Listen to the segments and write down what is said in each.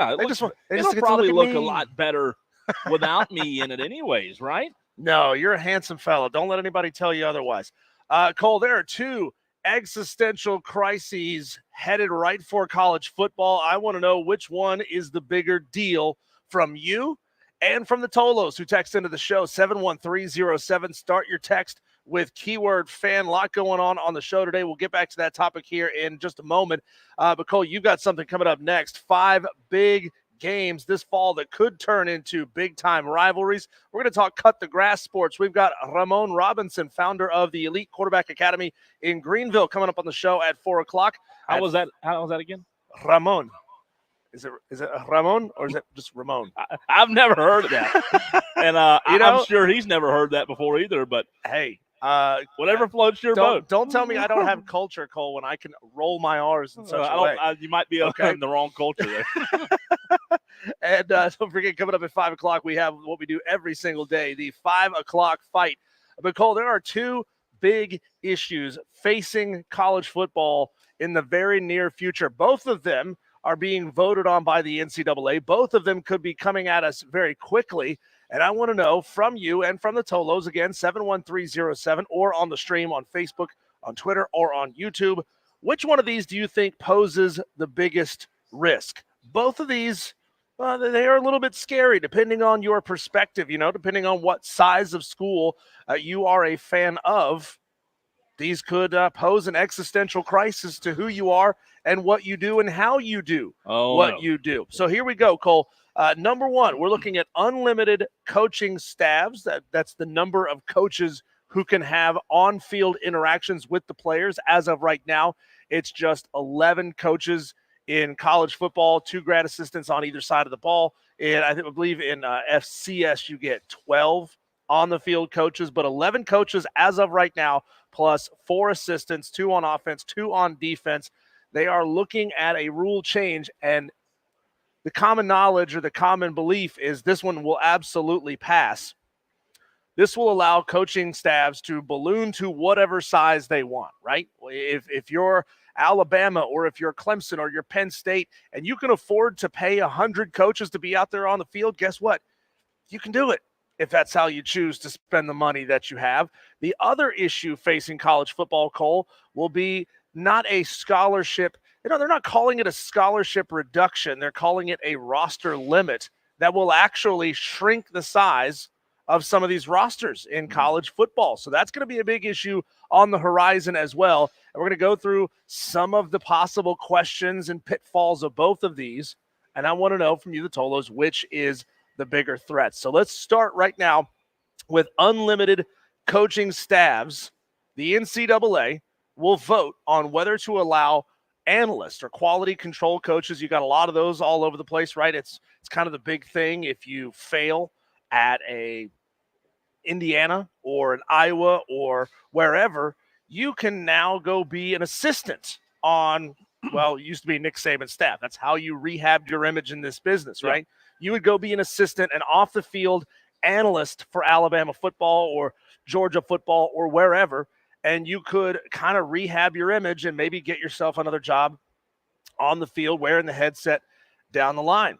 It'll probably look a lot better without me in it anyways, right? No, you're a handsome fellow. Don't let anybody tell you otherwise. Cole, there are two existential crises headed right for college football. I want to know which one is the bigger deal from you and from the Tolos who text into the show, 71307. Start your text with keyword fan. A lot going on the show today. We'll get back to that topic here in just a moment. But Cole, you've got something coming up next. 5 big games this fall that could turn into big-time rivalries. We're going to talk cut the grass sports. We've got Ramon Robinson, founder of the Elite Quarterback Academy in Greenville, coming up on the show at 4 o'clock. How was that again? Ramon. Is it Ramon or is it just Ramon? I've never heard of that. And I'm sure he's never heard that before either, but hey, whatever floats your boat. Don't tell me I don't have culture, Cole, when I can roll my R's in such a way. You might be okay in the wrong culture there. And don't forget, coming up at 5 o'clock, we have what we do every single day, the 5 o'clock fight. But, Cole, there are two big issues facing college football in the very near future. Both of them are being voted on by the NCAA. Both of them could be coming at us very quickly. And I want to know from you and from the Tolos, again, 71307, or on the stream on Facebook, on Twitter, or on YouTube, which one of these do you think poses the biggest risk? Both of these, they are a little bit scary depending on your perspective, depending on what size of school you are a fan of. These could pose an existential crisis to who you are and what you do and how you do you do. So here we go, Cole. Number one, we're looking at unlimited coaching staffs. That's the number of coaches who can have on-field interactions with the players. As of right now, it's just 11 coaches in college football, 2 grad assistants on either side of the ball. And I believe in FCS you get 12 on-the-field coaches, but 11 coaches as of right now, plus 4 assistants, 2 on offense, 2 on defense. They are looking at a rule change, and the common knowledge or the common belief is this one will absolutely pass. This will allow coaching staffs to balloon to whatever size they want, right? If you're Alabama or if you're Clemson or you're Penn State and you can afford to pay 100 coaches to be out there on the field, guess what? You can do it if that's how you choose to spend the money that you have. The other issue facing college football, Cole, will be not a scholarship. They're not calling it a scholarship reduction. They're calling it a roster limit that will actually shrink the size of some of these rosters in college football. So that's going to be a big issue on the horizon as well. And we're going to go through some of the possible questions and pitfalls of both of these. And I want to know from you, the Tolos, which is the bigger threat. So let's start right now with unlimited coaching staffs. The NCAA will vote on whether to allow analysts or quality control coaches. You got a lot of those all over the place, right? It's kind of the big thing. If you fail at a Indiana or an Iowa or wherever, you can now go be an assistant on, well, it used to be Nick Saban's staff. That's how you rehabbed your image in this business, right? Yeah. You would go be an assistant, an off-the-field analyst for Alabama football or Georgia football or wherever, and you could kind of rehab your image and maybe get yourself another job on the field wearing the headset down the line.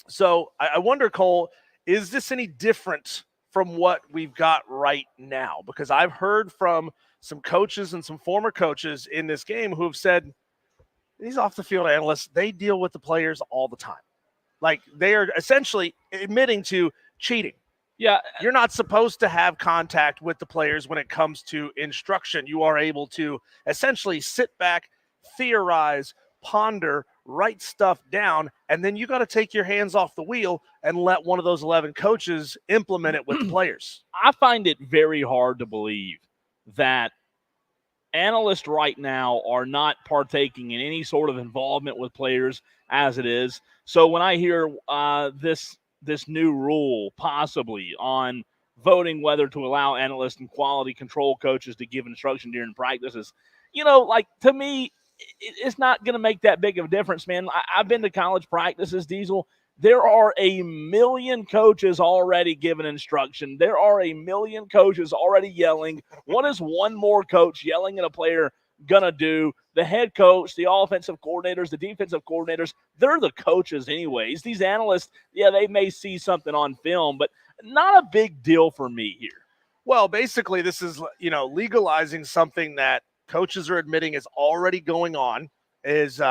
So I wonder, Cole, is this any different from what we've got right now? Because I've heard from some coaches and some former coaches in this game who have said these off-the-field analysts, they deal with the players all the time. Like, they are essentially admitting to cheating. Yeah. You're not supposed to have contact with the players when it comes to instruction. You are able to essentially sit back, theorize, ponder, write stuff down, and then you got to take your hands off the wheel and let one of those 11 coaches implement it with the players. I find it very hard to believe that analysts right now are not partaking in any sort of involvement with players as it is. So when I hear this new rule possibly on voting whether to allow analysts and quality control coaches to give instruction during practices, to me, it's not going to make that big of a difference, man. I've been to college practices, Diesel. There are a million coaches already giving instruction. There are a million coaches already yelling. What is one more coach yelling at a player going to do. The head coach, the offensive coordinators, the defensive coordinators, they're the coaches anyways. These analysts, yeah, they may see something on film, but not a big deal for me here. Well, basically, this is, legalizing something that coaches are admitting is already going on, is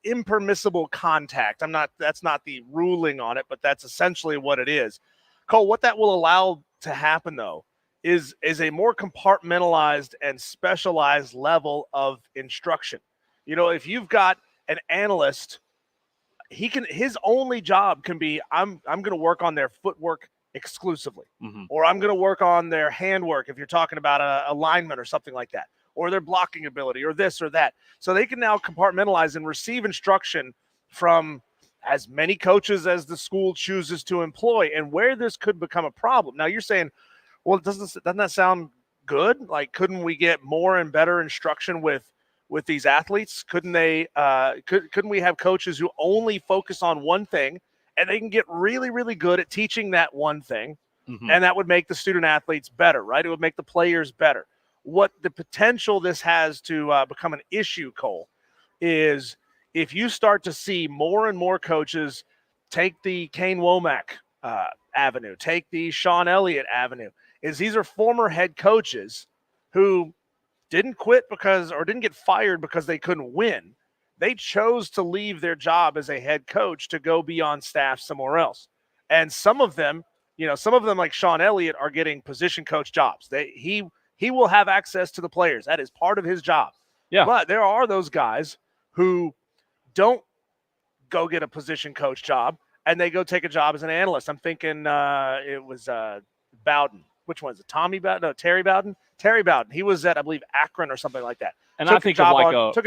impermissible contact. That's not the ruling on it, but that's essentially what it is. Cole, what that will allow to happen, though, is a more compartmentalized and specialized level of instruction. If you've got an analyst, his only job can be, I'm going to work on their footwork exclusively, or I'm going to work on their handwork if you're talking about a lineman or something like that, or their blocking ability or this or that. So they can now compartmentalize and receive instruction from as many coaches as the school chooses to employ, and where this could become a problem. Now you're saying, well, doesn't that sound good? Like, couldn't we get more and better instruction with these athletes? Couldn't they? Couldn't we have coaches who only focus on one thing, and they can get really, really good at teaching that one thing, and that would make the student athletes better, right? It would make the players better. What the potential this has to become an issue, Cole, is if you start to see more and more coaches take the Kane Womack avenue, take the Sean Elliott avenue, is these are former head coaches who didn't quit or didn't get fired because they couldn't win. They chose to leave their job as a head coach to go be on staff somewhere else. And some of them like Sean Elliott are getting position coach jobs. He will have access to the players. That is part of his job. Yeah. But there are those guys who don't go get a position coach job and they go take a job as an analyst. I'm thinking it was Bowden. Which one is it? Tommy Bowden? No, Terry Bowden. Terry Bowden. He was at, I believe, Akron or something like that. And took a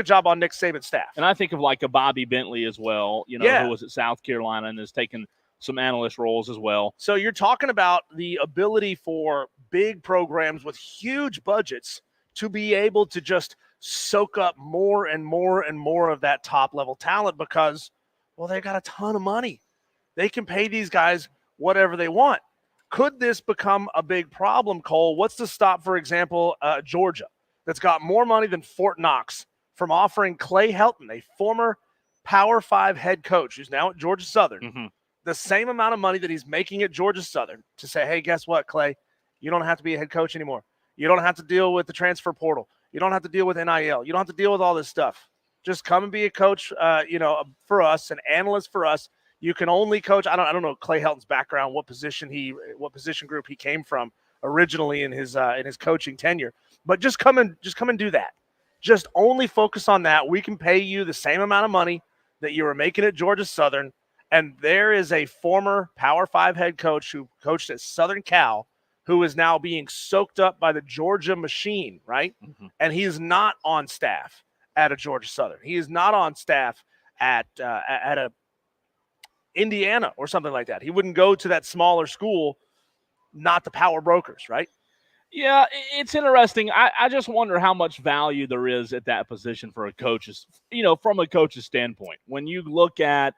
job on Nick Saban's staff. And I think of like a Bobby Bentley as well, who was at South Carolina and has taken some analyst roles as well. So you're talking about the ability for big programs with huge budgets to be able to just soak up more and more and more of that top level talent because, well, they've got a ton of money. They can pay these guys whatever they want. Could this become a big problem, Cole? What's to stop, for example, Georgia, that's got more money than Fort Knox, from offering Clay Helton, a former Power 5 head coach who's now at Georgia Southern, the same amount of money that he's making at Georgia Southern, to say, hey, guess what, Clay? You don't have to be a head coach anymore. You don't have to deal with the transfer portal. You don't have to deal with NIL. You don't have to deal with all this stuff. Just come and be a coach, for us, an analyst for us. You can only coach. I don't know Clay Helton's background, what position group he came from originally in his coaching tenure. But just come and do that. Just only focus on that. We can pay you the same amount of money that you were making at Georgia Southern. And there is a former Power 5 head coach who coached at Southern Cal who is now being soaked up by the Georgia machine, right? And he is not on staff at a Georgia Southern. He is not on staff at a Indiana or something like that. He wouldn't go to that smaller school, not the power brokers, right? Yeah, it's interesting. I just wonder how much value there is at that position for a coach's, from a coach's standpoint. When you look at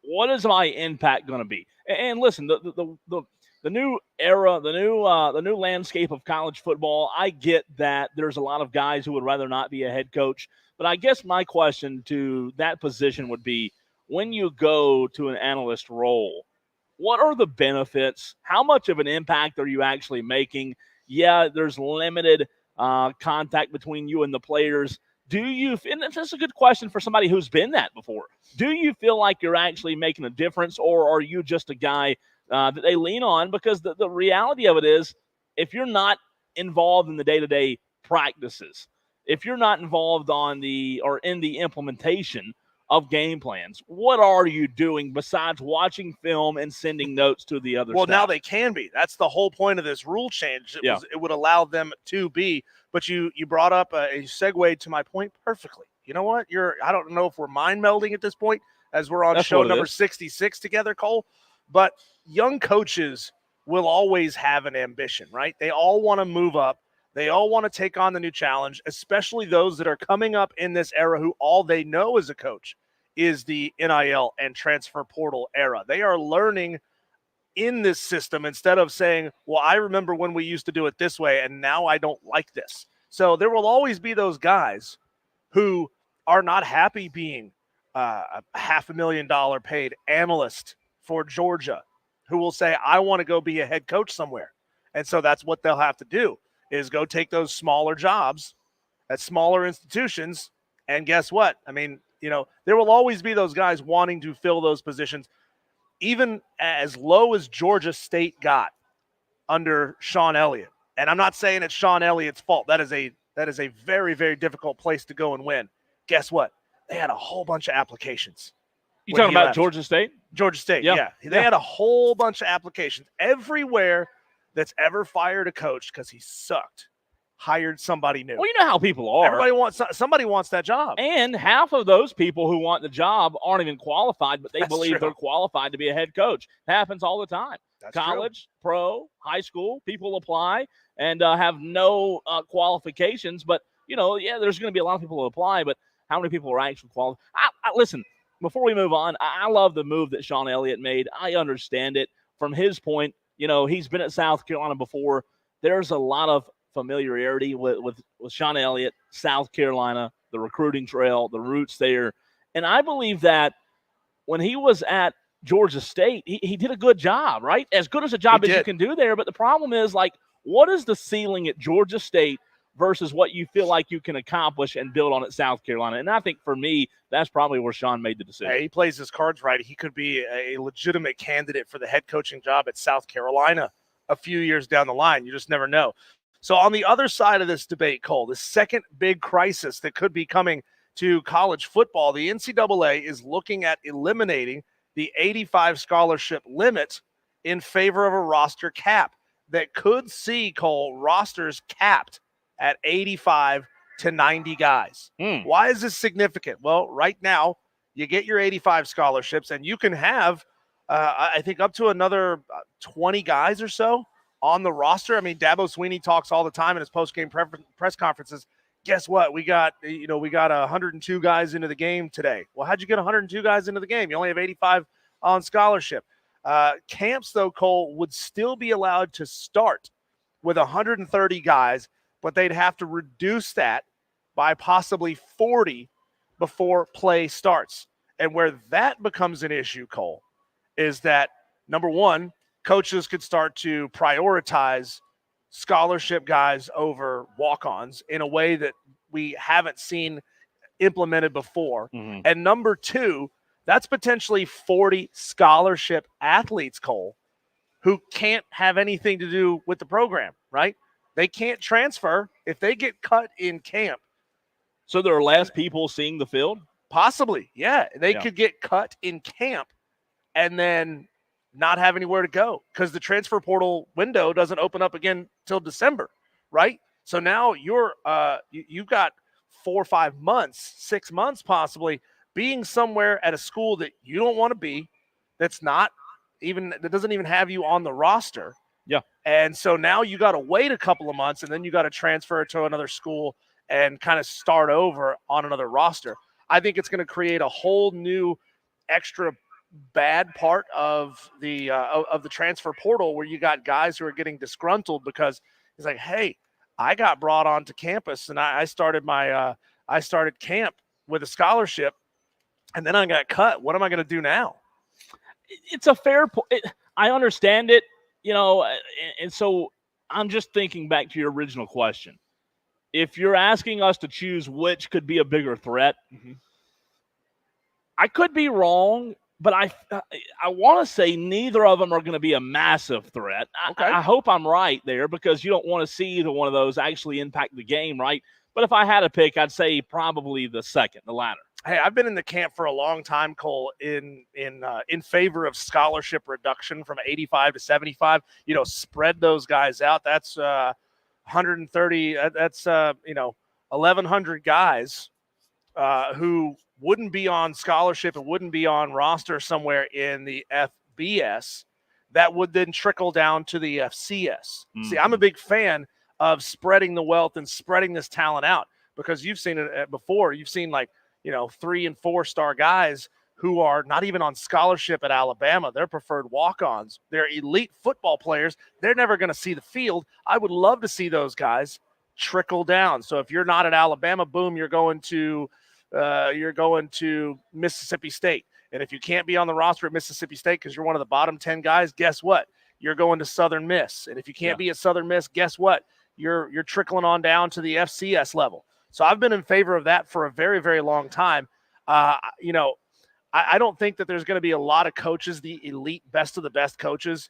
what is my impact going to be, and listen, the new era, the new landscape of college football. I get that there's a lot of guys who would rather not be a head coach, but I guess my question to that position would be, when you go to an analyst role, what are the benefits? How much of an impact are you actually making? Yeah, there's limited contact between you and the players. And that's a good question for somebody who's been that before. Do you feel like you're actually making a difference, or are you just a guy that they lean on? Because the reality of it is, if you're not involved in the day-to-day practices, if you're not involved in the implementation of game plans, what are you doing besides watching film and sending notes to the other staff? Now they can be. That's the whole point of this rule change. It would allow them to be. But you brought up a segue to my point perfectly. You know what? I don't know if we're mind melding at this point as we're on show number 66 together, Cole. But young coaches will always have an ambition, right? They all want to move up. They all want to take on the new challenge, especially those that are coming up in this era who all they know as a coach is the NIL and transfer portal era. They are learning in this system instead of saying, well, I remember when we used to do it this way, and now I don't like this. So there will always be those guys who are not happy being a $500,000 paid analyst for Georgia, who will say, I want to go be a head coach somewhere. And so that's what they'll have to do, is go take those smaller jobs at smaller institutions. And guess what? I mean, there will always be those guys wanting to fill those positions, even as low as Georgia State got under Sean Elliott. And I'm not saying it's Sean Elliott's fault. That is a very, very difficult place to go and win. Guess what? They had a whole bunch of applications. You talking about Georgia State? Georgia State, yeah. They had a whole bunch of applications. Everywhere that's ever fired a coach because he sucked hired somebody new. Well, you know how people are. Somebody wants that job. And half of those people who want the job aren't even qualified, but they believe they're qualified to be a head coach. It happens all the time. That's college, pro, high school, people apply and have no qualifications. But, there's going to be a lot of people who apply, but how many people are actually qualified? Listen, before we move on, I love the move that Sean Elliott made. I understand it. From his point, he's been at South Carolina before. There's a lot of familiarity with Sean Elliott, South Carolina, the recruiting trail, the roots there. And I believe that when he was at Georgia State, he did a good job, right? As good as a job as you can do there. But the problem is, what is the ceiling at Georgia State versus what you feel like you can accomplish and build on at South Carolina? And I think for me, that's probably where Sean made the decision. He plays his cards right. He could be a legitimate candidate for the head coaching job at South Carolina a few years down the line. You just never know. So on the other side of this debate, Cole, the second big crisis that could be coming to college football, the NCAA is looking at eliminating the 85 scholarship limit in favor of a roster cap that could see, Cole, rosters capped at 85 to 90 guys. Why is this significant? Well, right now, you get your 85 scholarships, and you can have, I think, up to another 20 guys or so on the roster. I mean, Dabo Swinney talks all the time in his post-game press conferences. Guess what? We got 102 guys into the game today. Well, how'd you get 102 guys into the game? You only have 85 on scholarship. Camps, though, Cole, would still be allowed to start with 130 guys, but they'd have to reduce that by possibly 40 before play starts. And where that becomes an issue, Cole, is that, number one, coaches could start to prioritize scholarship guys over walk-ons in a way that we haven't seen implemented before. Mm-hmm. And number two, that's potentially 40 scholarship athletes, Cole, who can't have anything to do with the program, right? They can't transfer if they get cut in camp. So there are less people seeing the field? Possibly, yeah. They could get cut in camp and then not have anywhere to go because the transfer portal window doesn't open up again till December, right? So now you've got 4 or 5 months, 6 months possibly, being somewhere at a school that you don't want to be, that doesn't even have you on the roster. Yeah. And so now you got to wait a couple of months, and then you got to transfer to another school and kind of start over on another roster. I think it's going to create a whole new extra bad part of the transfer portal where you got guys who are getting disgruntled because it's like, hey, I got brought onto campus and I started camp with a scholarship, and then I got cut. What am I going to do now? It's a fair point. I understand it, and so I'm just thinking back to your original question. If you're asking us to choose which could be a bigger threat, mm-hmm. I could be wrong, but I want to say neither of them are going to be a massive threat. Okay. I hope I'm right there because you don't want to see either one of those actually impact the game, right? But if I had a pick, I'd say probably the second, the latter. Hey, I've been in the camp for a long time, Cole, in favor of scholarship reduction from 85 to 75. Spread those guys out. That's 130. That's 1,100 guys who wouldn't be on scholarship and wouldn't be on roster somewhere in the FBS. That would then trickle down to the FCS. Mm-hmm. See, I'm a big fan of spreading the wealth and spreading this talent out because you've seen it before. You've seen 3 and 4 star guys who are not even on scholarship at Alabama. They're preferred walk-ons. They're elite football players. They're never going to see the field. I would love to see those guys trickle down. So if you're not at Alabama, boom, you're going to Mississippi State. And if you can't be on the roster at Mississippi State because you're one of the bottom 10 guys, guess what? You're going to Southern Miss. And if you can't be at Southern Miss, guess what? You're trickling on down to the FCS level. So I've been in favor of that for a very, very long time. I don't think that there's going to be a lot of coaches, the elite best of the best coaches,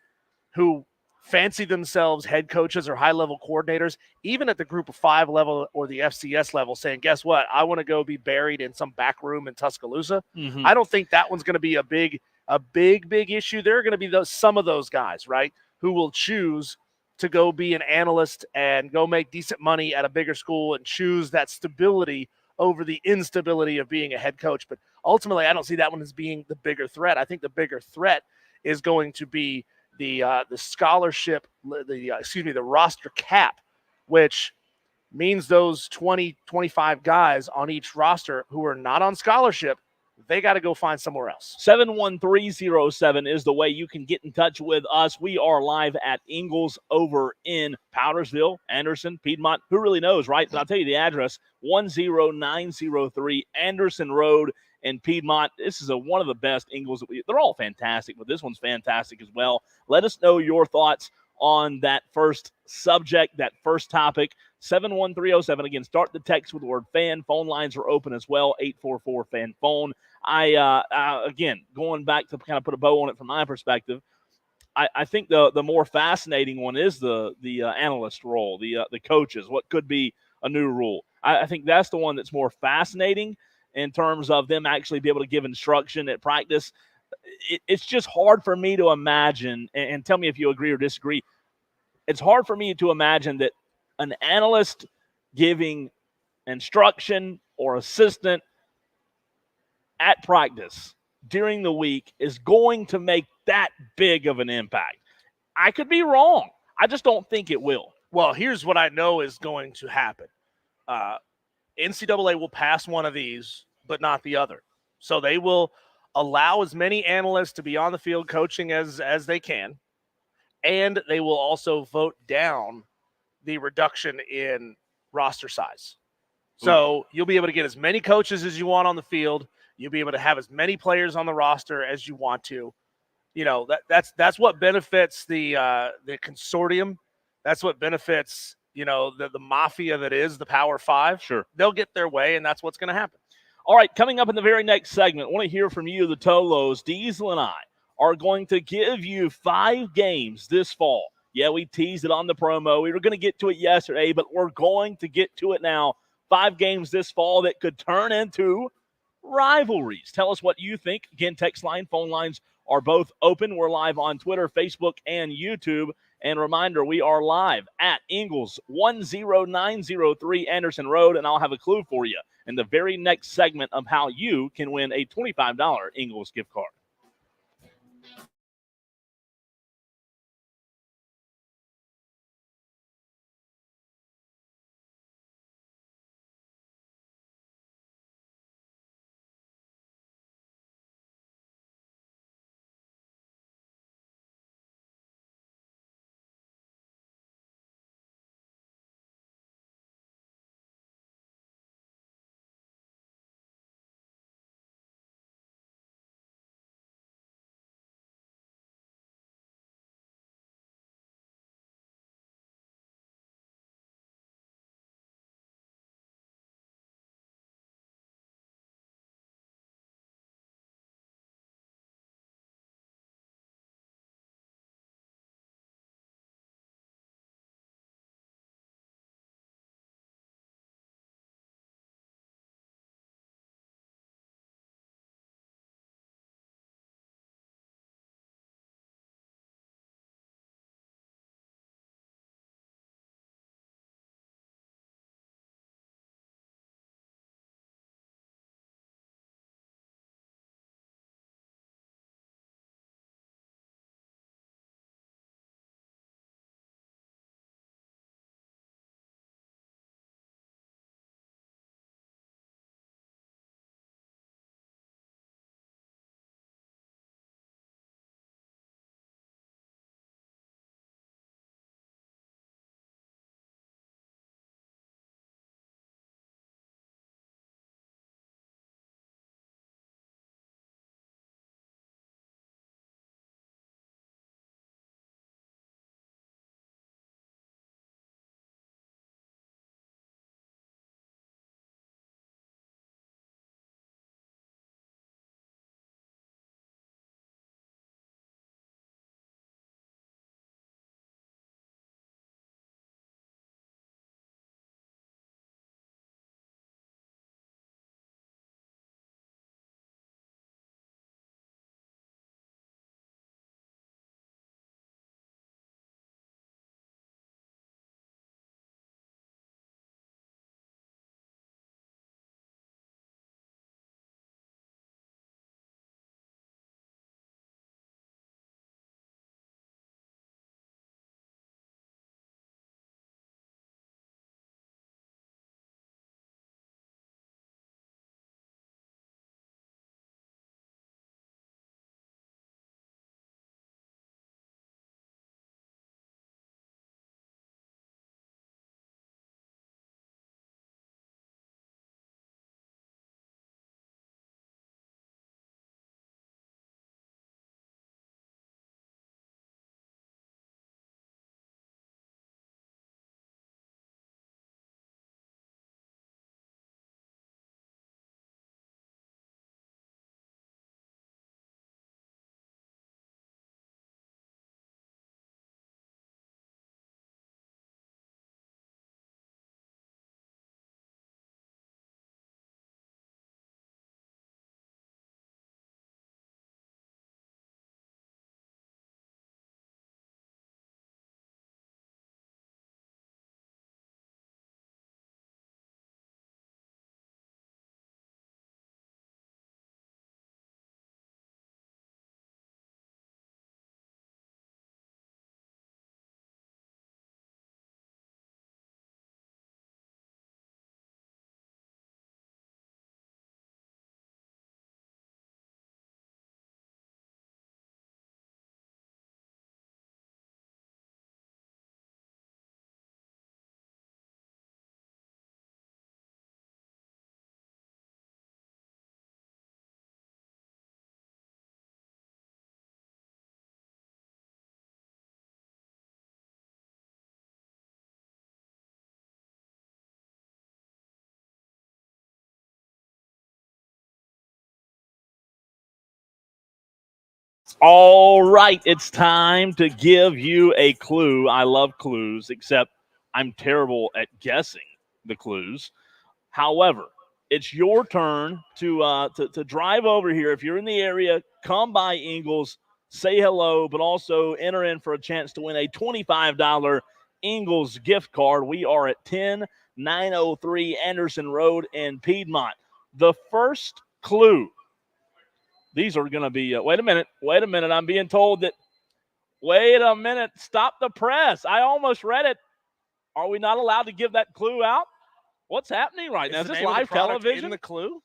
who fancy themselves head coaches or high-level coordinators, even at the group of 5 level or the FCS level, saying, guess what? I want to go be buried in some back room in Tuscaloosa. Mm-hmm. I don't think that one's going to be a big issue. There are going to be some of those guys, right, who will choose to go be an analyst and go make decent money at a bigger school and choose that stability over the instability of being a head coach. But ultimately, I don't see that one as being the bigger threat. I think the bigger threat is going to be the scholarship, the roster cap, which means those 20, 25 guys on each roster who are not on scholarship, they got to go find somewhere else. 71307 is the way you can get in touch with us. We are live at Ingles over in Powdersville, Anderson, Piedmont. Who really knows, right? But I'll tell you the address, 10903 Anderson Road in Piedmont. This is one of the best Ingles. They're all fantastic, but this one's fantastic as well. Let us know your thoughts on that first subject, that first topic. 71307. Again, start the text with the word fan. Phone lines are open as well, 844-FAN-PHONE. Again, going back to kind of put a bow on it from my perspective, I think the more fascinating one is the analyst role, the coaches, what could be a new rule. I think that's the one that's more fascinating in terms of them actually be able to give instruction at practice. It's just hard for me to imagine, and tell me if you agree or disagree, it's hard for me to imagine that an analyst giving instruction or assistant at practice during the week is going to make that big of an impact. I could be wrong. I just don't think it will. Well, here's what I know is going to happen. NCAA will pass one of these, but not the other. So they will allow as many analysts to be on the field coaching as they can, and they will also vote down the reduction in roster size. So you'll be able to get as many coaches as you want on the field. You'll be able to have as many players on the roster as you want to. You know, that's what benefits the consortium. That's what benefits, the mafia that is the Power Five. Sure. They'll get their way, and that's what's going to happen. All right, coming up in the very next segment, I want to hear from you, the Tolos. Diesel and I are going to give you 5 games this fall. Yeah, we teased it on the promo. We were going to get to it yesterday, but we're going to get to it now. 5 games this fall that could turn into rivalries. Tell us what you think. Again, text line, phone lines are both open. We're live on Twitter, Facebook, and YouTube. And reminder, we are live at Ingles 10903 Anderson Road, and I'll have a clue for you in the very next segment of how you can win a $25 Ingles gift card. All right, it's time to give you a clue. I love clues, except I'm terrible at guessing the clues. However, it's your turn to drive over here. If you're in the area, come by Ingles, say hello, but also enter in for a chance to win a $25 Ingles gift card. We are at 10903 Anderson Road in Piedmont. The first clue. These are going to be, wait a minute. I'm being told that, wait a minute, stop the press. I almost read it. Are we not allowed to give that clue out? What's happening right now? Is this live television? In the clue?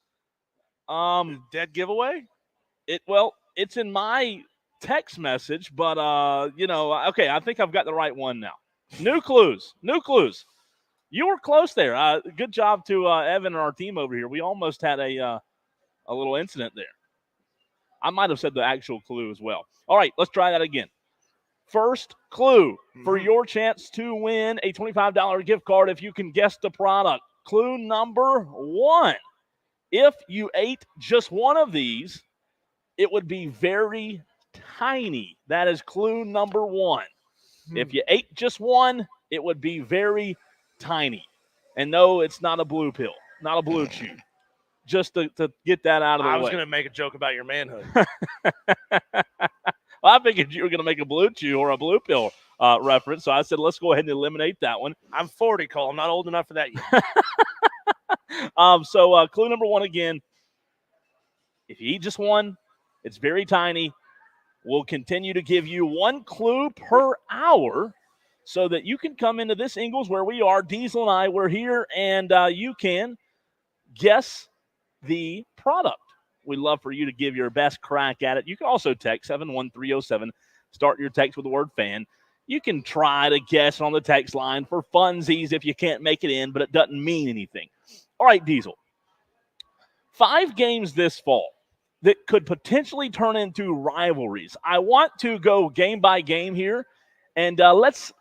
Dead giveaway? It's in my text message, but, okay, I think I've got the right one now. New clues. You were close there. Good job to Evan and our team over here. We almost had a little incident there. I might have said the actual clue as well. All right, let's try that again. First clue for your chance to win a $25 gift card if you can guess the product. Clue number 1. If you ate just one of these, it would be very tiny. That is clue number 1. If you ate just one, it would be very tiny. And no, it's not a blue pill, not a blue chew. Just to get that out of the way. I was going to make a joke about your manhood. Well, I figured you were going to make a blue chew or a blue pill reference, so I said let's go ahead and eliminate that one. I'm 40, Cole. I'm not old enough for that yet. So clue number 1 again. If you eat just one, it's very tiny. We'll continue to give you one clue per hour so that you can come into this Ingles where we are. Diesel and I, we're here, and you can guess the product. We'd love for you to give your best crack at it. You can also text 71307. Start your text with the word fan. You can try to guess on the text line for funsies if you can't make it in, but it doesn't mean anything. All right, Diesel. 5 games this fall that could potentially turn into rivalries. I want to go game by game here, and let's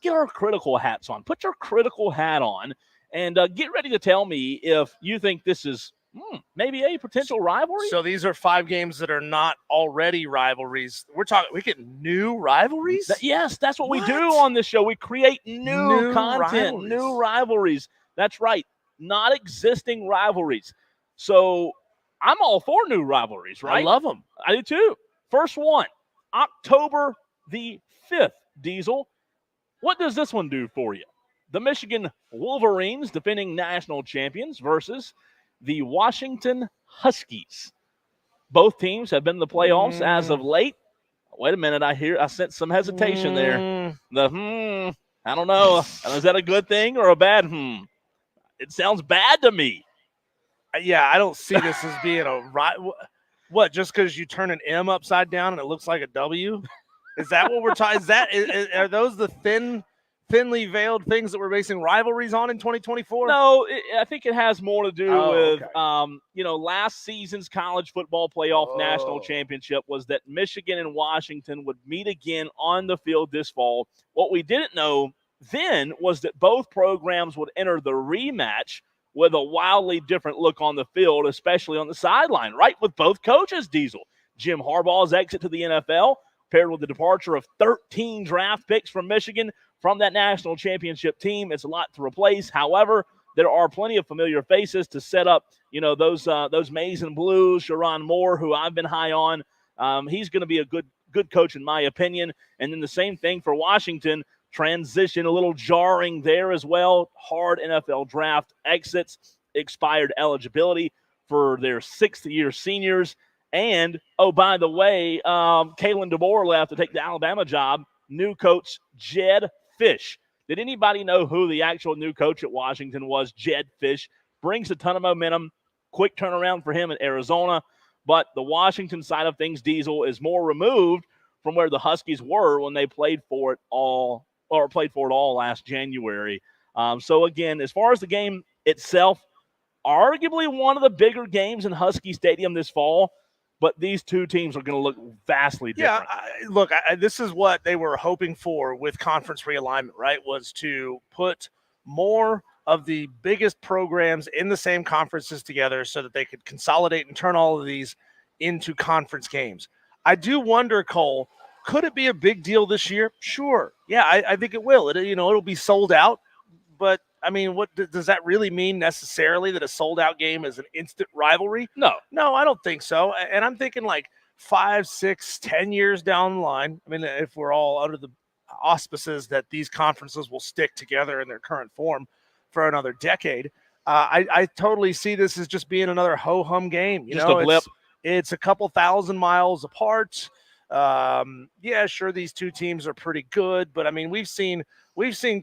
get our critical hats on. Put your critical hat on, and get ready to tell me if you think this is maybe a potential rivalry. So these are 5 games that are not already rivalries. We get new rivalries? Yes, that's what we do on this show. We create new content, new rivalries. That's right. Not existing rivalries. So I'm all for new rivalries, right? I love them. I do too. First one, October the 5th, Diesel. What does this one do for you? The Michigan Wolverines, defending national champions, versus the Washington Huskies. Both teams have been in the playoffs as of late. Wait a minute, I sense some hesitation there. I don't know. Is that a good thing or a bad It sounds bad to me. Yeah, I don't see this as being a right. What, just because you turn an M upside down and it looks like a W? Is that what we're talking? Are those the thinly veiled things that we're basing rivalries on in 2024? No, I think it has more to do with, last season's college football playoff national championship was that Michigan and Washington would meet again on the field this fall. What we didn't know then was that both programs would enter the rematch with a wildly different look on the field, especially on the sideline, right? With both coaches, Diesel. Jim Harbaugh's exit to the NFL, paired with the departure of 13 draft picks from Michigan from that national championship team. It's a lot to replace. However, there are plenty of familiar faces to set up, those maize and blues. Sharon Moore, who I've been high on, he's going to be a good coach in my opinion. And then the same thing for Washington. Transition a little jarring there as well. Hard NFL draft exits, expired eligibility for their 6th-year seniors. And, by the way, Kalen DeBoer left to take the Alabama job. New coach, Jed Fish. Did anybody know who the actual new coach at Washington was? Jed Fish. Brings a ton of momentum. Quick turnaround for him in Arizona. But the Washington side of things, Diesel, is more removed from where the Huskies were when they played for it all last January. So, again, as far as the game itself, arguably one of the bigger games in Husky Stadium this fall, but these two teams are going to look vastly different. Yeah, this is what they were hoping for with conference realignment, right, was to put more of the biggest programs in the same conferences together so that they could consolidate and turn all of these into conference games. I do wonder, Cole, could it be a big deal this year? Sure. Yeah, I think it will. It'll be sold out. But, I mean, what does that really mean necessarily, that a sold-out game is an instant rivalry? No. No, I don't think so. And I'm thinking like 5, 6, 10 years down the line. I mean, if we're all under the auspices that these conferences will stick together in their current form for another decade, I totally see this as just being another ho-hum game. Just a blip. It's a couple thousand miles apart. Yeah, sure, these two teams are pretty good, but I mean, we've seen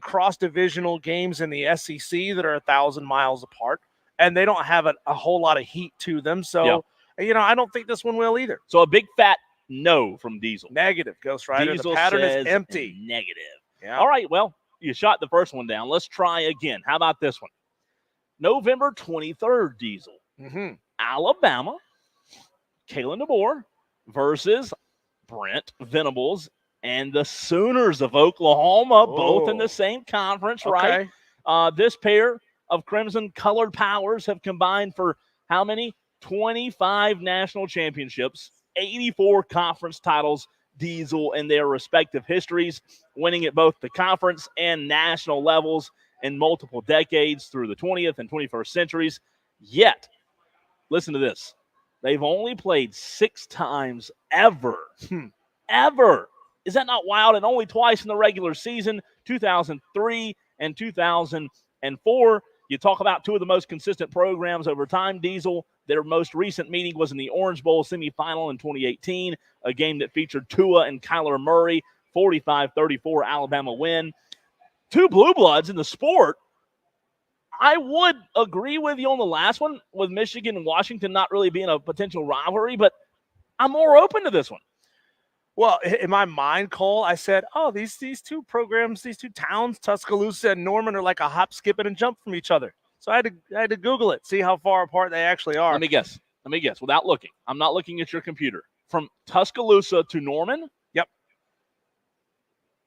cross-divisional games in the SEC that are 1,000 miles apart, and they don't have a whole lot of heat to them. So, I don't think this one will either. So a big fat no from Diesel. Negative, Ghost Rider. Diesel the pattern says is empty. Negative. Yeah. All right, well, you shot the first one down. Let's try again. How about this one? November 23rd, Diesel. Mm-hmm. Alabama, Kalen DeBoer versus Brent Venables and the Sooners of Oklahoma, both in the same conference, right? This pair of crimson-colored powers have combined for how many? 25 national championships, 84 conference titles, Diesel in their respective histories, winning at both the conference and national levels in multiple decades through the 20th and 21st centuries. Yet, listen to this, they've only played 6 times ever. Ever. Is that not wild? And only twice in the regular season, 2003 and 2004. You talk about two of the most consistent programs over time, Diesel. Their most recent meeting was in the Orange Bowl semifinal in 2018, a game that featured Tua and Kyler Murray, 45-34 Alabama win. Two blue bloods in the sport. I would agree with you on the last one, with Michigan and Washington not really being a potential rivalry, but I'm more open to this one. Well, in my mind, Cole, I said, these two programs, these two towns, Tuscaloosa and Norman, are like a hop, skip, and a jump from each other. So I had to Google it, see how far apart they actually are. Let me guess without looking. I'm not looking at your computer. From Tuscaloosa to Norman? Yep.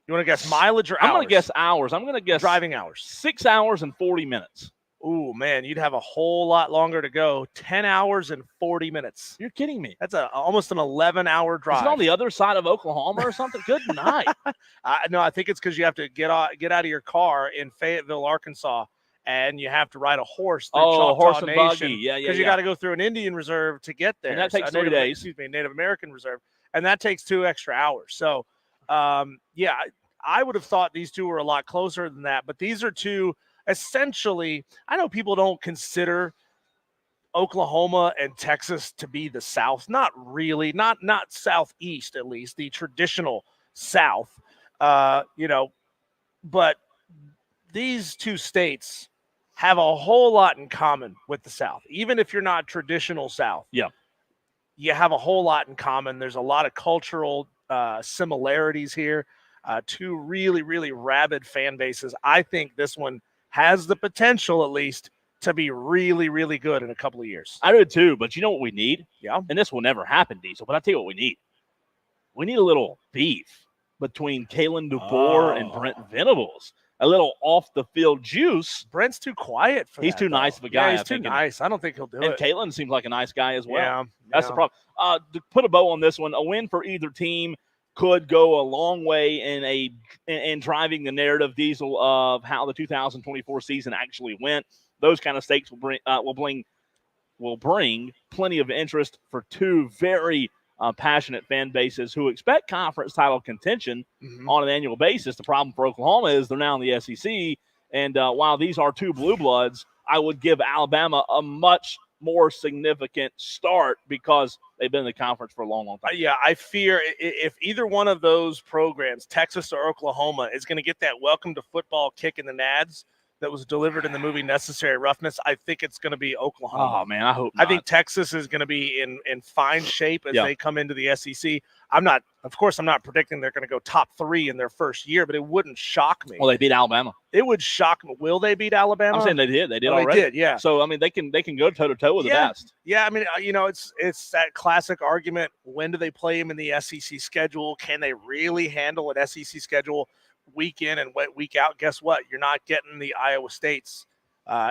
You want to guess mileage or hours? I'm going to guess hours. I'm going to guess driving hours. 6 hours and 40 minutes. Ooh, man, you'd have a whole lot longer to go. 10 hours and 40 minutes. You're kidding me. That's almost an 11-hour drive. Is it on the other side of Oklahoma or something? Good night. No, I think it's because you have to get out of your car in Fayetteville, Arkansas, and you have to ride a horse through Choctaw horse and Nation. buggy. Yeah. Because you got to go through an Indian reserve to get there. And that takes 3 days. Excuse me, Native American reserve. And that takes 2 extra hours. So, yeah, I would have thought these two were a lot closer than that. But these are two – essentially, I know people don't consider Oklahoma and Texas to be the South. Not really, not Southeast, at least, the traditional South, but these two states have a whole lot in common with the South. Even if you're not traditional South, you have a whole lot in common. There's a lot of cultural similarities here. Two really, really rabid fan bases. I think this one has the potential, at least, to be really, really good in a couple of years. I do too, but you know what we need? Yeah. And this will never happen, Diesel, but I'll tell you what we need. We need a little beef between Kalen DeBoer and Brent Venables. A little off-the-field juice. Brent's too quiet for that. He's too nice of a guy. Yeah, he's too nice. I don't think he'll do it. And Kalen seems like a nice guy as well. Yeah. That's the problem. To put a bow on this one, a win for either team could go a long way in driving the narrative, Diesel, of how the 2024 season actually went. Those kind of stakes will bring plenty of interest for two very passionate fan bases who expect conference title contention on an annual basis. The problem for Oklahoma is they're now in the SEC, and while these are two blue bloods, I would give Alabama a much more significant start because they've been in the conference for a long, long time. Yeah, I fear if either one of those programs, Texas or Oklahoma, is going to get that welcome to football kick in the nads that was delivered in the movie Necessary Roughness, I think it's going to be Oklahoma. Oh, man, I hope not. I think Texas is going to be in fine shape as they come into the SEC. I'm not predicting they're going to go top 3 in their first year, but it wouldn't shock me. Well, they beat Alabama. It would shock me. Will they beat Alabama? I'm saying they did. They did already. They did, yeah. So, I mean, they can go toe-to-toe with the best. Yeah, I mean, it's that classic argument. When do they play them in the SEC schedule? Can they really handle an SEC schedule week in and week out? Guess what? You're not getting the Iowa States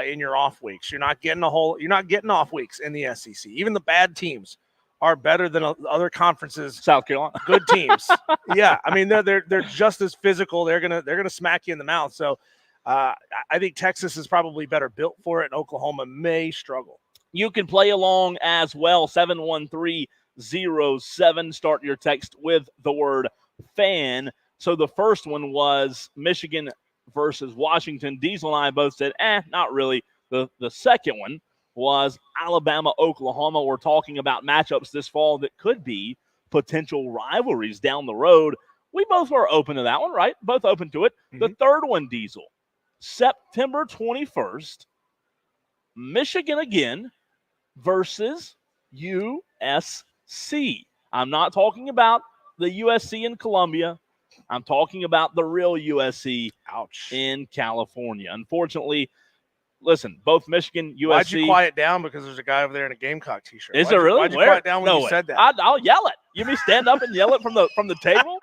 in your off weeks. You're not getting off weeks in the SEC. Even the bad teams are better than other conferences. South Carolina, good teams. Yeah, I mean they're just as physical. They're gonna smack you in the mouth. So I think Texas is probably better built for it, and Oklahoma may struggle. You can play along as well. 71307. Start your text with the word fan. So the first one was Michigan versus Washington. Diesel and I both said, not really. The second one was Alabama, Oklahoma. We're talking about matchups this fall that could be potential rivalries down the road. We both are open to that one, right? Both open to it. Mm-hmm. The third one, Diesel, September 21st, Michigan again versus USC. I'm not talking about the USC in Columbia. I'm talking about the real USC in California. Unfortunately, listen, both Michigan, USC. Why'd you quiet down? Because there's a guy over there in a Gamecock t-shirt. Is there really? Why'd you quiet down when you said that? I'll yell it. You mean stand up and yell it from the table?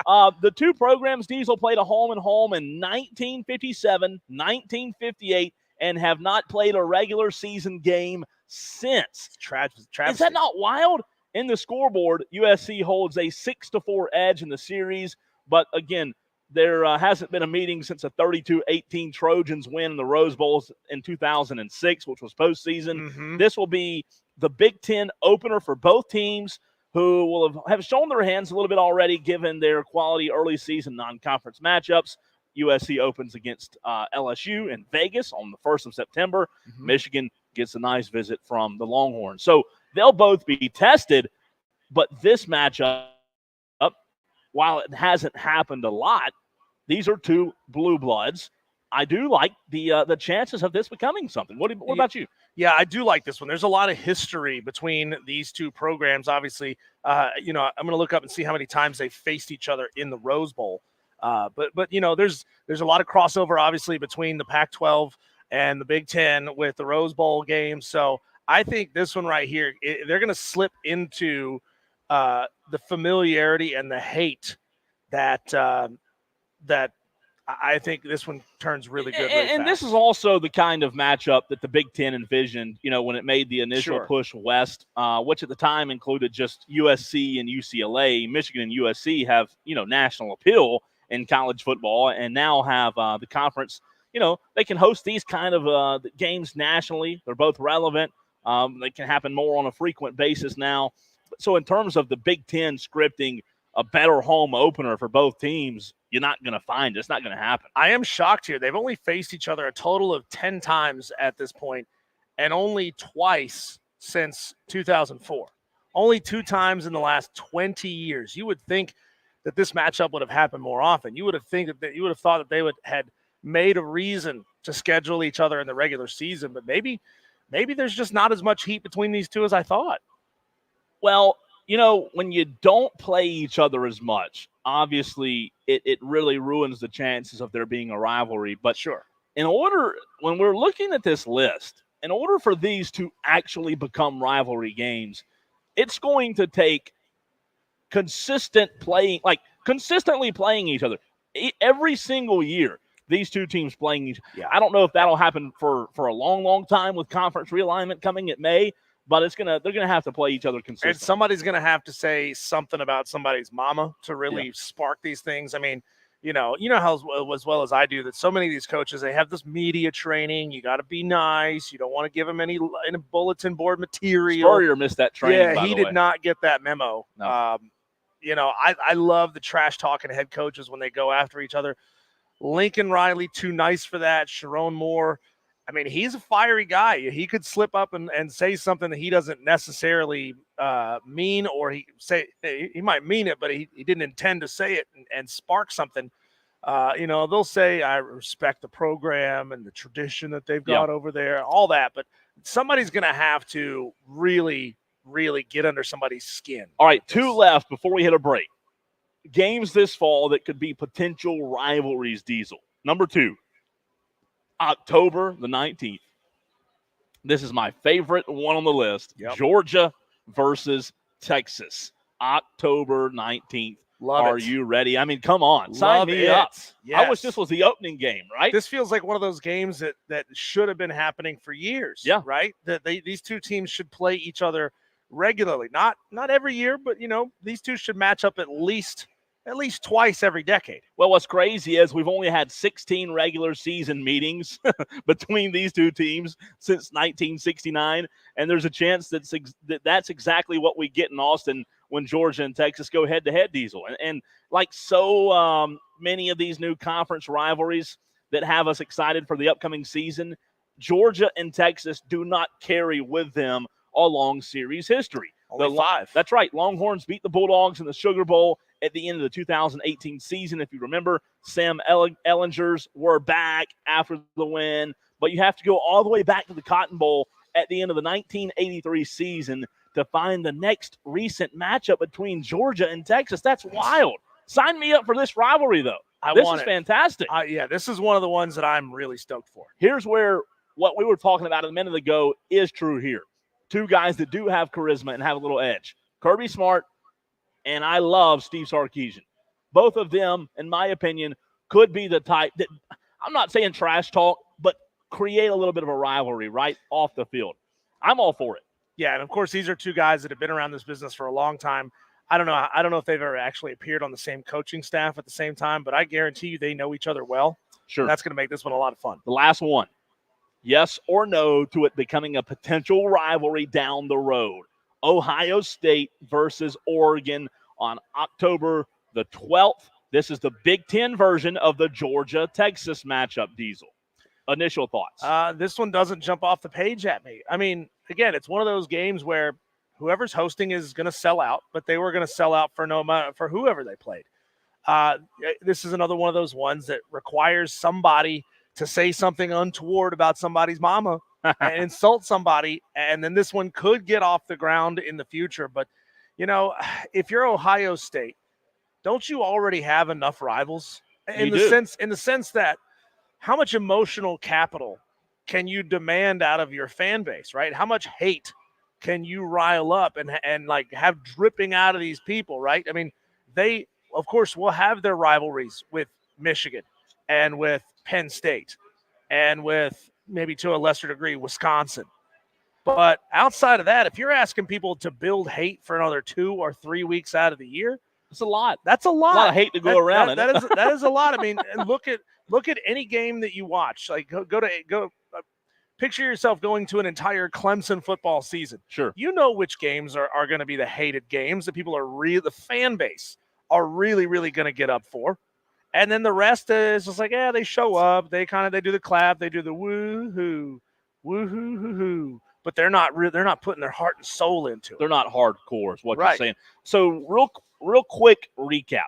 The two programs, Diesel played a home in 1957, 1958, and have not played a regular season game since. Tragic. Is that not wild? In the scoreboard, USC holds a 6-4 edge in the series, but again, there hasn't been a meeting since a 32-18 Trojans win in the Rose Bowl in 2006, which was postseason. Mm-hmm. This will be the Big Ten opener for both teams, who will have shown their hands a little bit already given their quality early season non-conference matchups. USC opens against LSU in Vegas on the 1st of September. Mm-hmm. Michigan gets a nice visit from the Longhorns. So they'll both be tested, but this matchup, while it hasn't happened a lot, these are two blue bloods. I do like the chances of this becoming something. What about you? Yeah, I do like this one. There's a lot of history between these two programs. Obviously, I'm going to look up and see how many times they faced each other in the Rose Bowl. But there's a lot of crossover, obviously, between the Pac-12 and the Big Ten with the Rose Bowl game. So I think this one right here, they're going to slip into the familiarity and the hate that I think this one turns really good. And this is also the kind of matchup that the Big Ten envisioned, when it made the initial push west, which at the time included just USC and UCLA. Michigan and USC have, national appeal in college football, and now have the conference. They can host these kind of games nationally. They're both relevant. They can happen more on a frequent basis now. So in terms of the Big Ten scripting a better home opener for both teams, you're not going to find it. It's not going to happen. I am shocked here. They've only faced each other a total of 10 times at this point, and only twice since 2004. Only 2 times in the last 20 years. You would think that this matchup would have happened more often. You would have thought that they had made a reason to schedule each other in the regular season, but maybe there's just not as much heat between these two as I thought. Well, when you don't play each other as much, obviously it really ruins the chances of there being a rivalry. But sure, when we're looking at this list, in order for these to actually become rivalry games, it's going to take consistently playing each other every single year. These two teams playing each other. Yeah. I don't know if that'll happen for a long, long time with conference realignment coming at May. But they're gonna have to play each other consistently. And somebody's gonna have to say something about somebody's mama to really spark these things. I mean, you know how as well as I do that so many of these coaches, they have this media training. You got to be nice. You don't want to give them any bulletin board material. Spurrier missed that training. Yeah, he did not get that memo. No. I love the trash talking head coaches when they go after each other. Lincoln Riley, too nice for that. Sharon Moore. I mean, he's a fiery guy. He could slip up and say something that he doesn't necessarily mean, or he might mean it, but he didn't intend to say it and spark something. They'll say, I respect the program and the tradition that they've got over there, all that. But somebody's going to have to really, really get under somebody's skin. All right, 2 left before we hit a break. Games this fall that could be potential rivalries, Diesel. Number 2. October the 19th. This is my favorite one on the list. Yep. Georgia versus Texas. October 19th. Are you ready? I mean, come on. Sign me up. Yes. I wish this was the opening game, right? This feels like one of those games that should have been happening for years. Yeah. Right? That these two teams should play each other regularly. Not every year, but these two should match up at least twice every decade. Well, what's crazy is we've only had 16 regular season meetings between these two teams since 1969, and there's a chance that's exactly what we get in Austin when Georgia and Texas go head-to-head, Diesel. And like so many of these new conference rivalries that have us excited for the upcoming season, Georgia and Texas do not carry with them a long series history. Only 5. That's right. Longhorns beat the Bulldogs in the Sugar Bowl at the end of the 2018 season. If you remember, Sam Ellingers were back after the win, but you have to go all the way back to the Cotton Bowl at the end of the 1983 season to find the next recent matchup between Georgia and Texas. That's wild. Sign me up for this rivalry, though. This is fantastic. Yeah, this is one of the ones that I'm really stoked for. Here's where what we were talking about a minute ago is true here. Two guys that do have charisma and have a little edge. Kirby Smart, and I love Steve Sarkisian. Both of them, in my opinion, could be the type that, I'm not saying trash talk, but create a little bit of a rivalry right off the field. I'm all for it. Yeah, and of course, these are two guys that have been around this business for a long time. I don't know if they've ever actually appeared on the same coaching staff at the same time, but I guarantee you they know each other well. Sure. That's going to make this one a lot of fun. The last one. Yes or no to it becoming a potential rivalry down the road. Ohio State versus Oregon on October the 12th. This is the Big Ten version of the Georgia-Texas matchup, Diesel. Initial thoughts? This one doesn't jump off the page at me. I mean, again, it's one of those games where whoever's hosting is going to sell out, but they were going to sell out for whoever they played. This is another one of those ones that requires somebody to say something untoward about somebody's mama and insult somebody, and then this one could get off the ground in the future. But, if you're Ohio State, don't you already have enough rivals? In the sense that how much emotional capital can you demand out of your fan base, right? How much hate can you rile up and like have dripping out of these people, right? I mean, they, of course, will have their rivalries with Michigan and with Penn State and with maybe to a lesser degree Wisconsin. But outside of that, if you're asking people to build hate for another 2 or 3 weeks out of the year, it's a lot. That's a lot. A lot of hate to go around. That is a lot. I mean, look at any game that you watch. Like go picture yourself going to an entire Clemson football season. Sure. You know which games are going to be the hated games that people are the fan base are really, really going to get up for. And then the rest is just like, they show up, they do the clap, they do the woo-hoo, woo-hoo-hoo-hoo. But they're not putting their heart and soul into it. They're not hardcore is what right. You're saying. So real quick recap.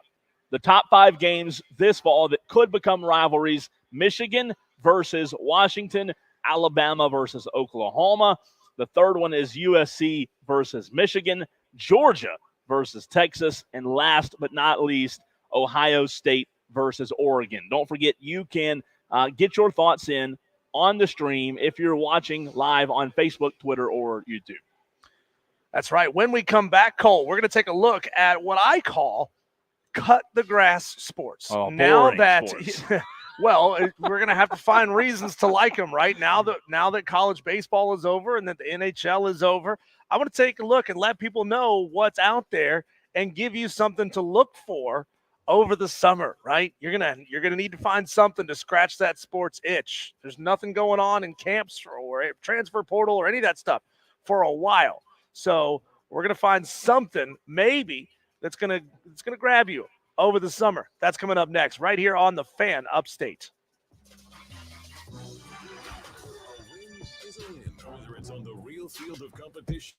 The top 5 games this fall that could become rivalries: Michigan versus Washington, Alabama versus Oklahoma. The third one is USC versus Michigan, Georgia versus Texas, and last but not least, Ohio State versus Oregon. Don't forget, you can get your thoughts in on the stream if you're watching live on Facebook, Twitter, or YouTube. That's right. When we come back, Cole, we're going to take a look at what I call cut the grass sports. Oh, now that sports. Well, we're going to have to find reasons to like them, right? Now that college baseball is over and that the NHL is over, I want to take a look and let people know what's out there and give you something to look for over the summer, right? You're gonna need to find something to scratch that sports itch. There's nothing going on in camps or transfer portal or any of that stuff for a while. So we're gonna find something maybe that's gonna grab you over the summer. That's coming up next, right here on the Fan Upstate. A win is a win, whether it's on the real field of competition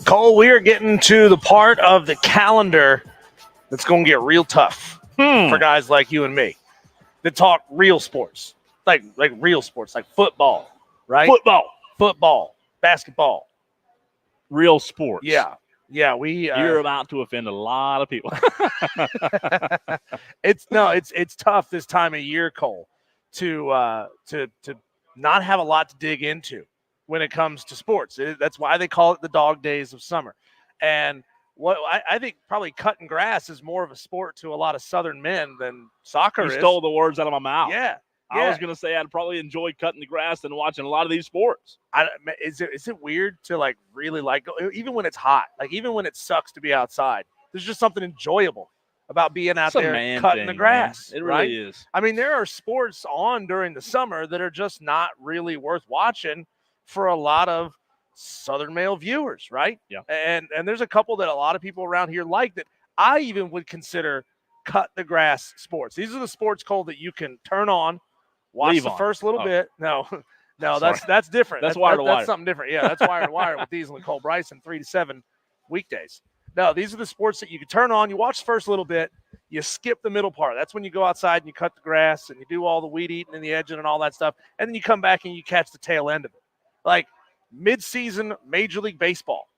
Cole, we are getting to the part of the calendar that's going to get real tough for guys like you and me that talk real sports, like real sports, like football, right? Football, basketball. Real sports. Yeah. We You're about to offend a lot of people. it's tough this time of year, Cole, to not have a lot to dig into when it comes to sports. That's why they call it the dog days of summer. And what I think probably cutting grass is more of a sport to a lot of Southern men than soccer You is. stole the words out of my mouth. Yeah. I was going to say I'd probably enjoy cutting the grass and watching a lot of these sports. Is it weird to like really like even when it's hot, like even when it sucks to be outside? There's just something enjoyable about being out there cutting the grass. Man. It right? really is. I mean, there are sports on during the summer that are just not really worth watching for a lot of Southern male viewers, right? Yeah. And there's a couple that a lot of people around here like that I even would consider cut the grass sports. These are the sports, Cole, that you can turn on, watch the first little bit. No, that's different. That's wire to wire. That's something different. Yeah, that's wire to wire with Diesel and Cole Bryson, 3 to 7 weekdays. No, these are the sports that you can turn on. You watch the first little bit. You skip the middle part. That's when you go outside and you cut the grass and you do all the weed eating and the edging and all that stuff. And then you come back and you catch the tail end of it. Like mid-season Major League Baseball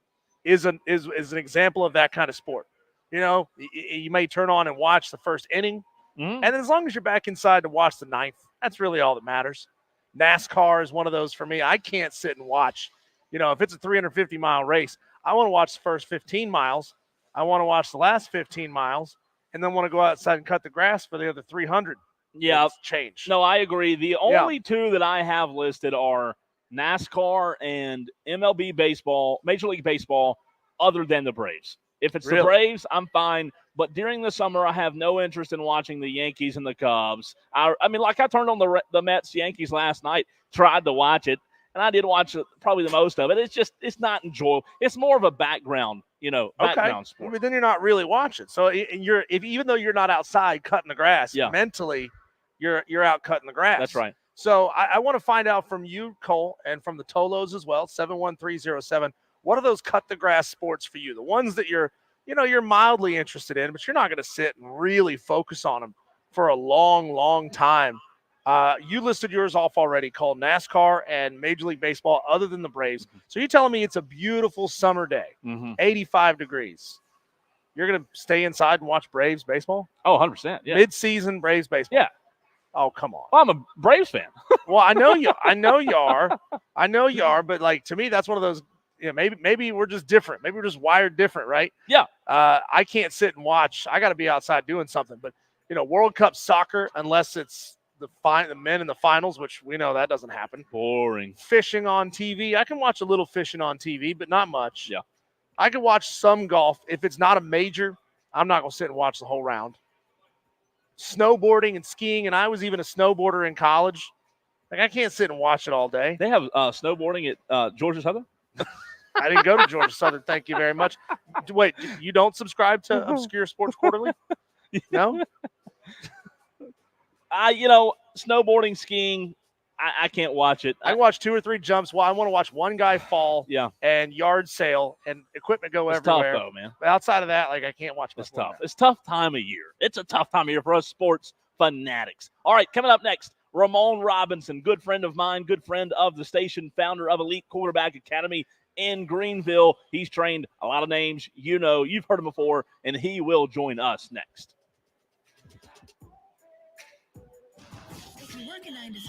is an example of that kind of sport. You know, you may turn on and watch the first inning. And as long as you're back inside to watch the ninth, that's really all that matters. NASCAR is one of those for me. I can't sit and watch. You know, if it's a 350-mile race, I want to watch the first 15 miles. I want to watch the last 15 miles, and then want to go outside and cut the grass for the other 300. Yeah. Change. No, I agree. The only two that I have listed are NASCAR and MLB baseball, Major League Baseball, other than the Braves. If it's the Braves, I'm fine. But during the summer, I have no interest in watching the Yankees and the Cubs. I mean, like I turned on the Mets-Yankees last night, tried to watch it, and I did watch probably the most of it. It's not enjoyable. It's more of a background, background sport. But then you're not really watching. So even though you're not outside cutting the grass, mentally you're out cutting the grass. That's right. So I want to find out from you, Cole, and from the Tolos as well, 71307. What are those cut the grass sports for you? The ones that you're mildly interested in, but you're not going to sit and really focus on them for a long, long time. You listed yours off already, called NASCAR and Major League Baseball, other than the Braves. So you're telling me it's a beautiful summer day, 85 degrees. You're going to stay inside and watch Braves baseball? Oh, 100%. Yeah. Mid-season Braves baseball? Yeah. Oh, come on. Well, I'm a Braves fan. Well, I know you are. But like, to me, that's one of those, maybe we're just different. Maybe we're just wired different, right? Yeah. I can't sit and watch. I got to be outside doing something. But, World Cup soccer, unless it's the men in the finals, which we know that doesn't happen. Boring. Fishing on TV. I can watch a little fishing on TV, but not much. Yeah. I can watch some golf. If it's not a major, I'm not going to sit and watch the whole round. Snowboarding and skiing, and I was even a snowboarder in college. Like, I can't sit and watch it all day. They have snowboarding at Georgia Southern? I didn't go to Georgia Southern. Thank you very much. Wait, you don't subscribe to Obscure Sports Quarterly? No? Snowboarding, skiing, I can't watch it. I watch 2 or 3 jumps. Well, I want to watch one guy fall and yard sail and equipment go everywhere. It's tough, though, man. But outside of that, like, I can't watch much. It's tough. It's a tough time of year. It's a tough time of year for us sports fanatics. All right, coming up next, Ramon Robinson, good friend of mine, good friend of the station, founder of Elite Quarterback Academy in Greenville. He's trained a lot of names. You've heard him before, and he will join us next. If you work a 9 to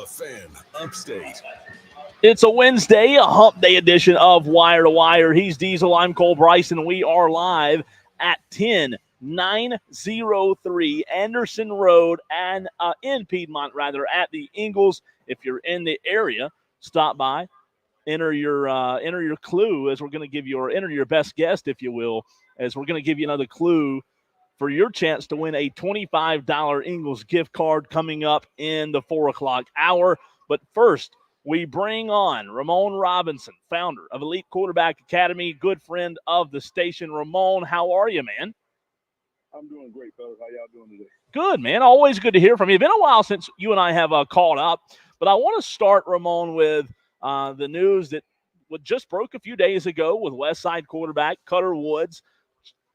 The Fan Upstate. It's a Wednesday, a hump day edition of Wire to Wire. He's Diesel, I'm Cole Bryson. We are live at 10903 Anderson Road and in Piedmont, at the Ingles. If you're in the area, stop by, enter your clue as we're going to give you, or enter your best guest, if you will, as we're going to give you another clue for your chance to win a $25 Ingles gift card coming up in the 4 o'clock hour. But first, we bring on Ramon Robinson, founder of Elite Quarterback Academy, good friend of the station. Ramon, how are you, man? I'm doing great, fellas. How y'all doing today? Good, man. Always good to hear from you. It's been a while since you and I have caught up, but I want to start, Ramon, with the news that just broke a few days ago with West Side quarterback Cutter Woods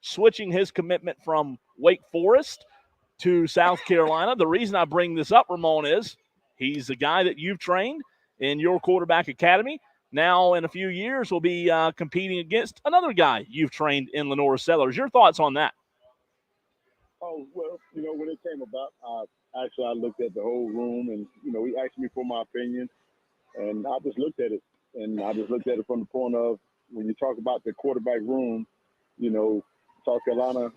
switching his commitment from Wake Forest to South Carolina. The reason I bring this up, Ramon, is he's the guy that you've trained in your quarterback academy. Now, in a few years, will be competing against another guy you've trained in Lenore Sellers. Your thoughts on that? Oh, well, when it came about, I looked at the whole room and, he asked me for my opinion, and I just looked at it. And I just looked at it from the point of, when you talk about the quarterback room, South Carolina,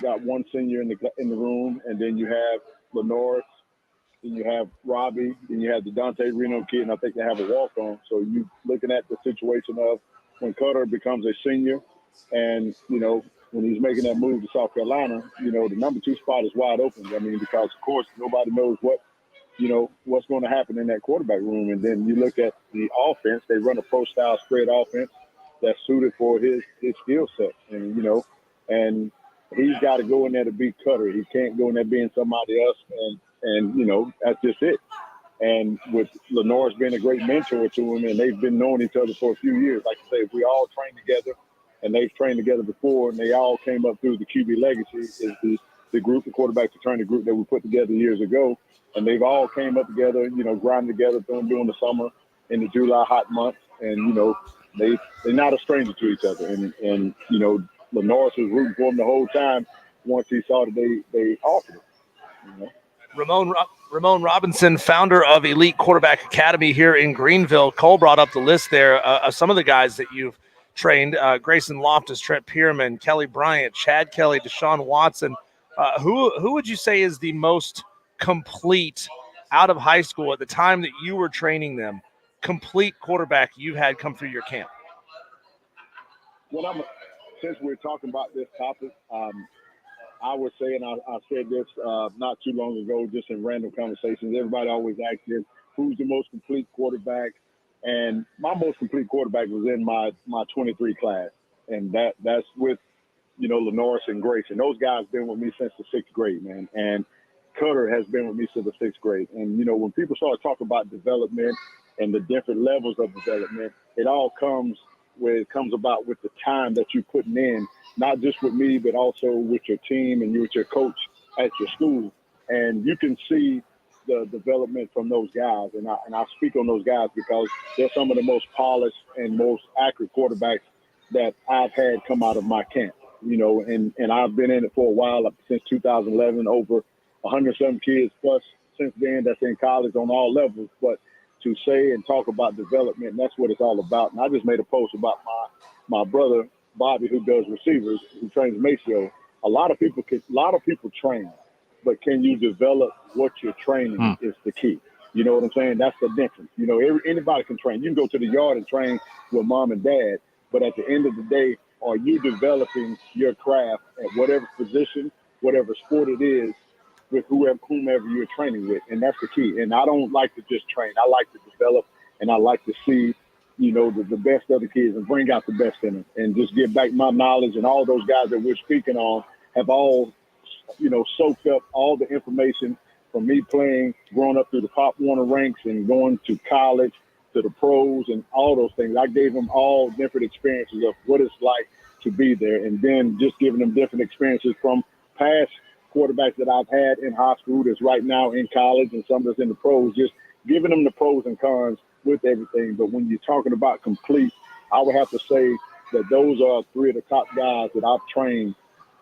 got one senior in the room, and then you have Lenore, then you have Robbie, then you have the Dante Reno kid, and I think they have a walk-on. So you looking at the situation of when Cutter becomes a senior, and when he's making that move to South Carolina, the number 2 spot is wide open. I mean, because of course nobody knows what's going to happen in that quarterback room. And then you look at the offense; they run a pro-style spread offense that's suited for his skill set, and he's got to go in there to beat Cutter. He can't go in there being somebody else, and that's just it. And with Lenore's being a great mentor to him, and they've been knowing each other for a few years. Like I say, if we all trained together, and they've trained together before, and they all came up through the QB Legacy, is the group, the quarterback fraternity group that we put together years ago, and they've all came up together, grinding together during the summer in the July hot months, and they're not a stranger to each other, and Lenore was rooting for him the whole time once he saw that they offered it. Ramon Robinson, founder of Elite Quarterback Academy here in Greenville. Cole brought up the list there of some of the guys that you've trained: Grayson Loftus, Trent Pierman, Kelly Bryant, Chad Kelly, Deshaun Watson. Who would you say is the most complete out of high school at the time that you were training them, complete quarterback you've had come through your camp? Well, since we're talking about this topic, I would say, and I said this not too long ago, just in random conversations, everybody always asks me, who's the most complete quarterback? And my most complete quarterback was in my 23 class. And that's with, Lenore and Grayson. Those guys been with me since the 6th grade, man. And Cutter has been with me since the 6th grade. And, when people start talking about development and the different levels of development, it all comes about with the time that you're putting in, not just with me, but also with your team and with your coach at your school. And you can see the development from those guys. And I speak on those guys because they're some of the most polished and most accurate quarterbacks that I've had come out of my camp, and I've been in it for a while, since 2011, over 107 kids plus since then that's in college on all levels. But to say and talk about development, that's what it's all about. And I just made a post about my brother, Bobby, who does receivers, who trains Maceo. A lot of people train, but can you develop what you're training is the key. You know what I'm saying? That's the difference. Anybody can train. You can go to the yard and train with mom and dad, but at the end of the day, are you developing your craft at whatever position, whatever sport it is, with whomever you're training with? And that's the key. And I don't like to just train. I like to develop, and I like to see, the best of the kids and bring out the best in them and just give back my knowledge. And all those guys that we're speaking on have all, soaked up all the information from me playing, growing up through the Pop Warner ranks and going to college, to the pros and all those things. I gave them all different experiences of what it's like to be there, and then just giving them different experiences from past quarterbacks that I've had in high school that's right now in college and some that's in the pros, just giving them the pros and cons with everything. But when you're talking about complete, I would have to say that those are 3 of the top guys that I've trained,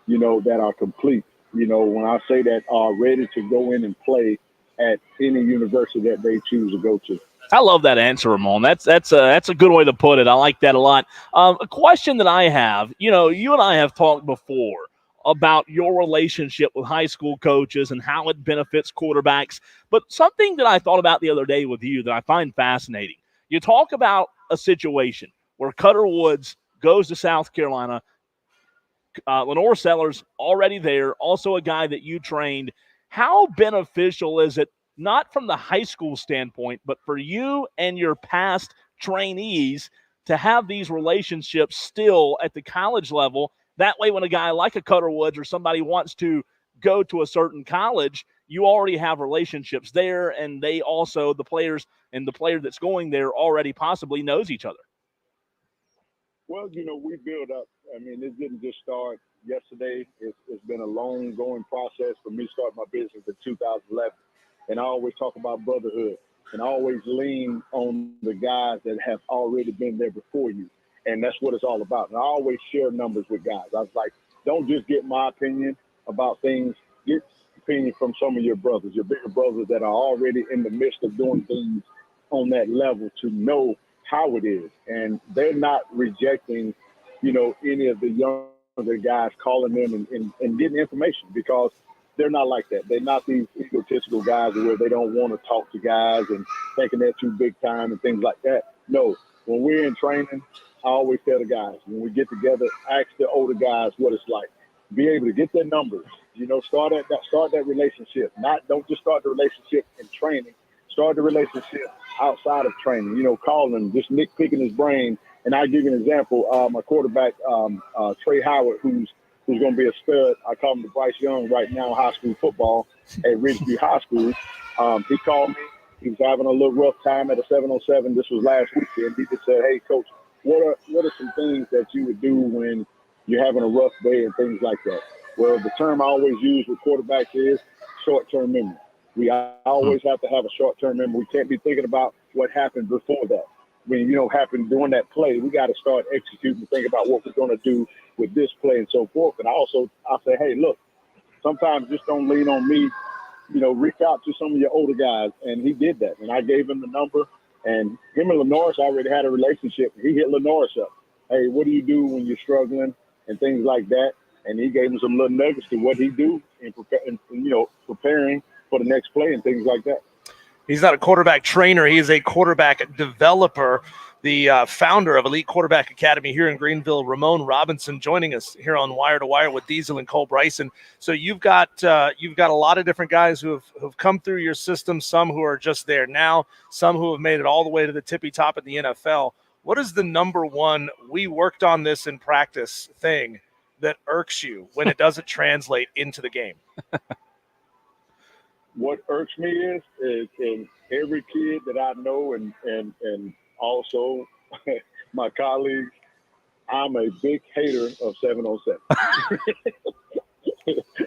that are complete. When I say that are ready to go in and play at any university that they choose to go to. I love that answer, Ramon. That's a good way to put it. I like that a lot. A question that I have, you and I have talked before about your relationship with high school coaches and how it benefits quarterbacks. But something that I thought about the other day with you that I find fascinating. You talk about a situation where Cutter Woods goes to South Carolina. Lenore Sellers already there, also a guy that you trained. How beneficial is it, not from the high school standpoint, but for you and your past trainees to have these relationships still at the college level? That way, when a guy like a Cutter Woods or somebody wants to go to a certain college, you already have relationships there, and they also, the players and the player that's going there already possibly knows each other. Well, we build up. I mean, this didn't just start yesterday. It's been a long going process for me starting my business in 2011. And I always talk about brotherhood, and I always lean on the guys that have already been there before you. And that's what it's all about. And I always share numbers with guys. I was like, don't just get my opinion about things. Get opinion from some of your brothers, your bigger brothers that are already in the midst of doing things on that level to know how it is. And they're not rejecting, any of the younger guys calling them and getting information, because they're not like that. They're not these egotistical guys where they don't want to talk to guys and thinking they're too big time and things like that. No, when we're in training, I always tell the guys, when we get together, ask the older guys what it's like. Be able to get their numbers, start that relationship. Don't just start the relationship in training. Start the relationship outside of training, calling him, just nitpicking his brain. And I'll give you an example. My quarterback, Trey Howard, who's going to be a stud. I call him the Bryce Young right now in high school football at Ridgeview High School. He called me. He was having a little rough time at a 707. This was last weekend. He just said, hey, Coach, what are some things that you would do when you're having a rough day and things like that? Well, the term I always use with quarterbacks is short-term memory. We always have to have a short-term memory. We can't be thinking about what happened before that. When, happened during that play, we got to start executing, think about what we're going to do with this play and so forth. And I say, hey, look, sometimes just don't lean on me. Reach out to some of your older guys. And he did that. And I gave him the number. And him and Lenoris already had a relationship. He hit Lenoris up. Hey, what do you do when you're struggling and things like that? And he gave him some little nuggets to what he do in preparing for the next play and things like that. He's not a quarterback trainer. He is a quarterback developer, the founder of Elite Quarterback Academy here in Greenville. Ramon Robinson joining us here on Wire to Wire with Diesel and Cole Bryson. So you've got a lot of different guys who've come through your system, some who are just there now, some who have made it all the way to the tippy top in the NFL. What is the number one, we worked on this in practice thing that irks you when it doesn't translate into the game? What irks me is every kid that I know and also my colleagues, I'm a big hater of 707.